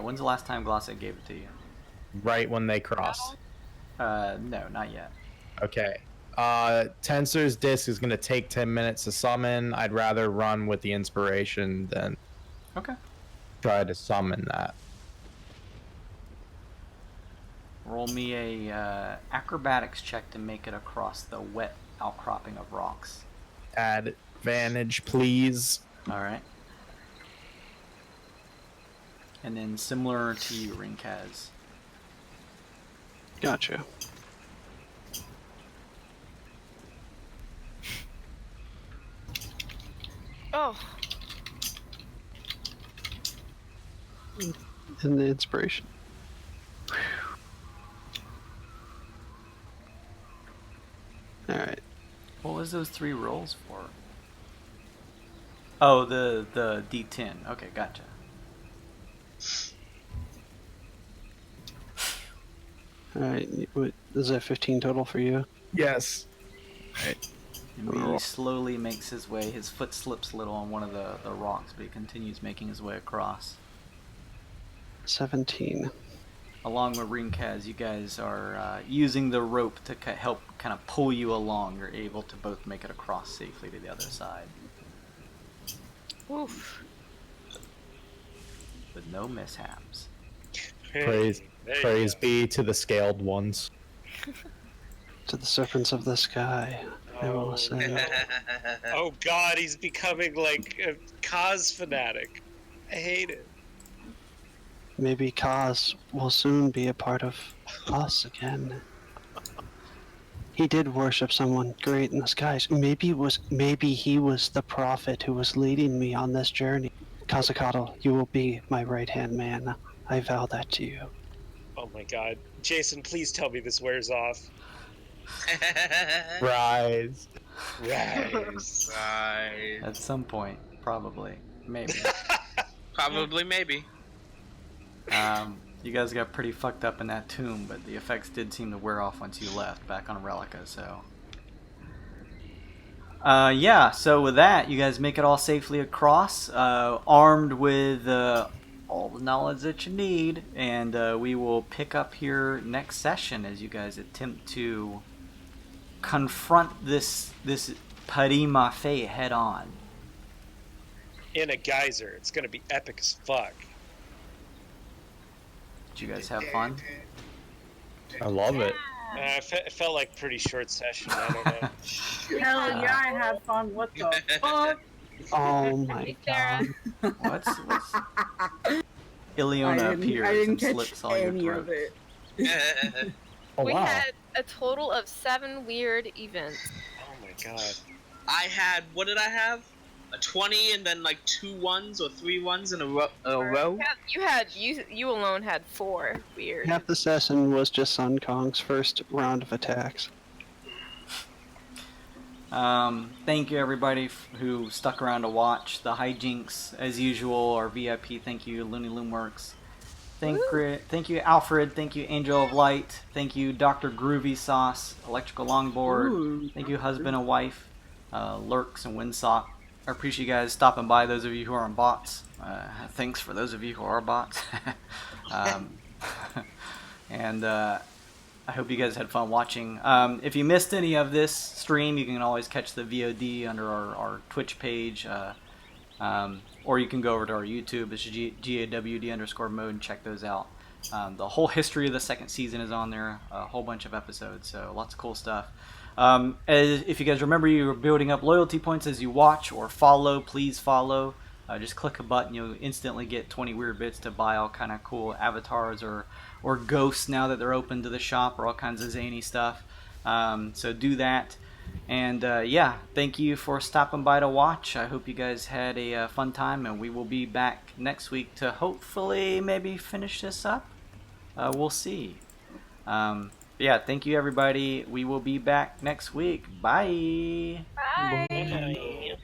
When's the last time Glossa gave it to you? Right when they cross. No, not yet. Okay. Tensor's disc is going to take 10 minutes to summon. I'd rather run with the inspiration than Okay. try to summon that. Roll me a acrobatics check to make it across the wet outcropping of rocks. Add advantage, please. Alright. And then similar to you, Rinkaz. Gotcha. Oh, And the inspiration. Alright. What was those 3 rolls for? Oh, the D10. Okay, gotcha. Alright, what is that 15 total for you? Yes. And he slowly makes his way. His foot slips a little on one of the rocks, but he continues making his way across. 17. Along with Rinkaz, you guys are using the rope to help kind of pull you along. You're able to both make it across safely to the other side. oof. With no mishaps. Praise be to the scaled ones. To the serpents of the sky, I will ascend. Oh God, he's becoming like a cause fanatic. I hate it. Maybe Kaz will soon be a part of us again. He did worship someone great in the skies. Maybe he was the prophet who was leading me on this journey. Kazakatl, you will be my right-hand man. I vow that to you. Oh my God, Jason, please tell me this wears off. Rise. Rise. Right. At some point, probably, maybe. Probably, maybe. You guys got pretty fucked up in that tomb, but the effects did seem to wear off once you left back on Relica, so. Yeah, so with that, you guys make it all safely across, armed with all the knowledge that you need, and we will pick up here next session as you guys attempt to confront this Parima Fey head on. In a geyser. It's gonna be epic as fuck. Did you guys have fun? I love it. It felt like a pretty short session. I don't know. Hell yeah, I had fun. What the fuck? Oh my god. What's Ileona appears and slips all your throat. Oh, We wow. had a total of 7 weird events. Oh my God. I had, what did I have? A 20 and then like 2 1s or 3 1s in a row? You alone had 4 weird. Half the session was just Sun Kong's first round of attacks. Thank you everybody who stuck around to watch the hijinks as usual. Our VIP, thank you Looney Loomworks. Thank you Alfred. Thank you Angel of Light. Thank you Dr. Groovy Sauce, Electrical Longboard. Ooh. Thank you Husband and Wife, Lurks and Windsock. I appreciate you guys stopping by. Those of you who are on bots, thanks for those of you who are bots. And I hope you guys had fun watching. If you missed any of this stream, you can always catch the VOD under our Twitch page, or you can go over to our YouTube. It's GAWD_mode and check those out. The whole history of the second season is on there, a whole bunch of episodes, so lots of cool stuff. If you guys remember, you're building up loyalty points as you watch or follow. Please follow. Just click a button, you'll instantly get 20 weird bits to buy all kind of cool avatars or ghosts now that they're open to the shop, or all kinds of zany stuff. So do that. And yeah, thank you for stopping by to watch. I hope you guys had a fun time, and we will be back next week to hopefully maybe finish this up. We'll see. Yeah, thank you everybody. We will be back next week. Bye. Bye. Bye.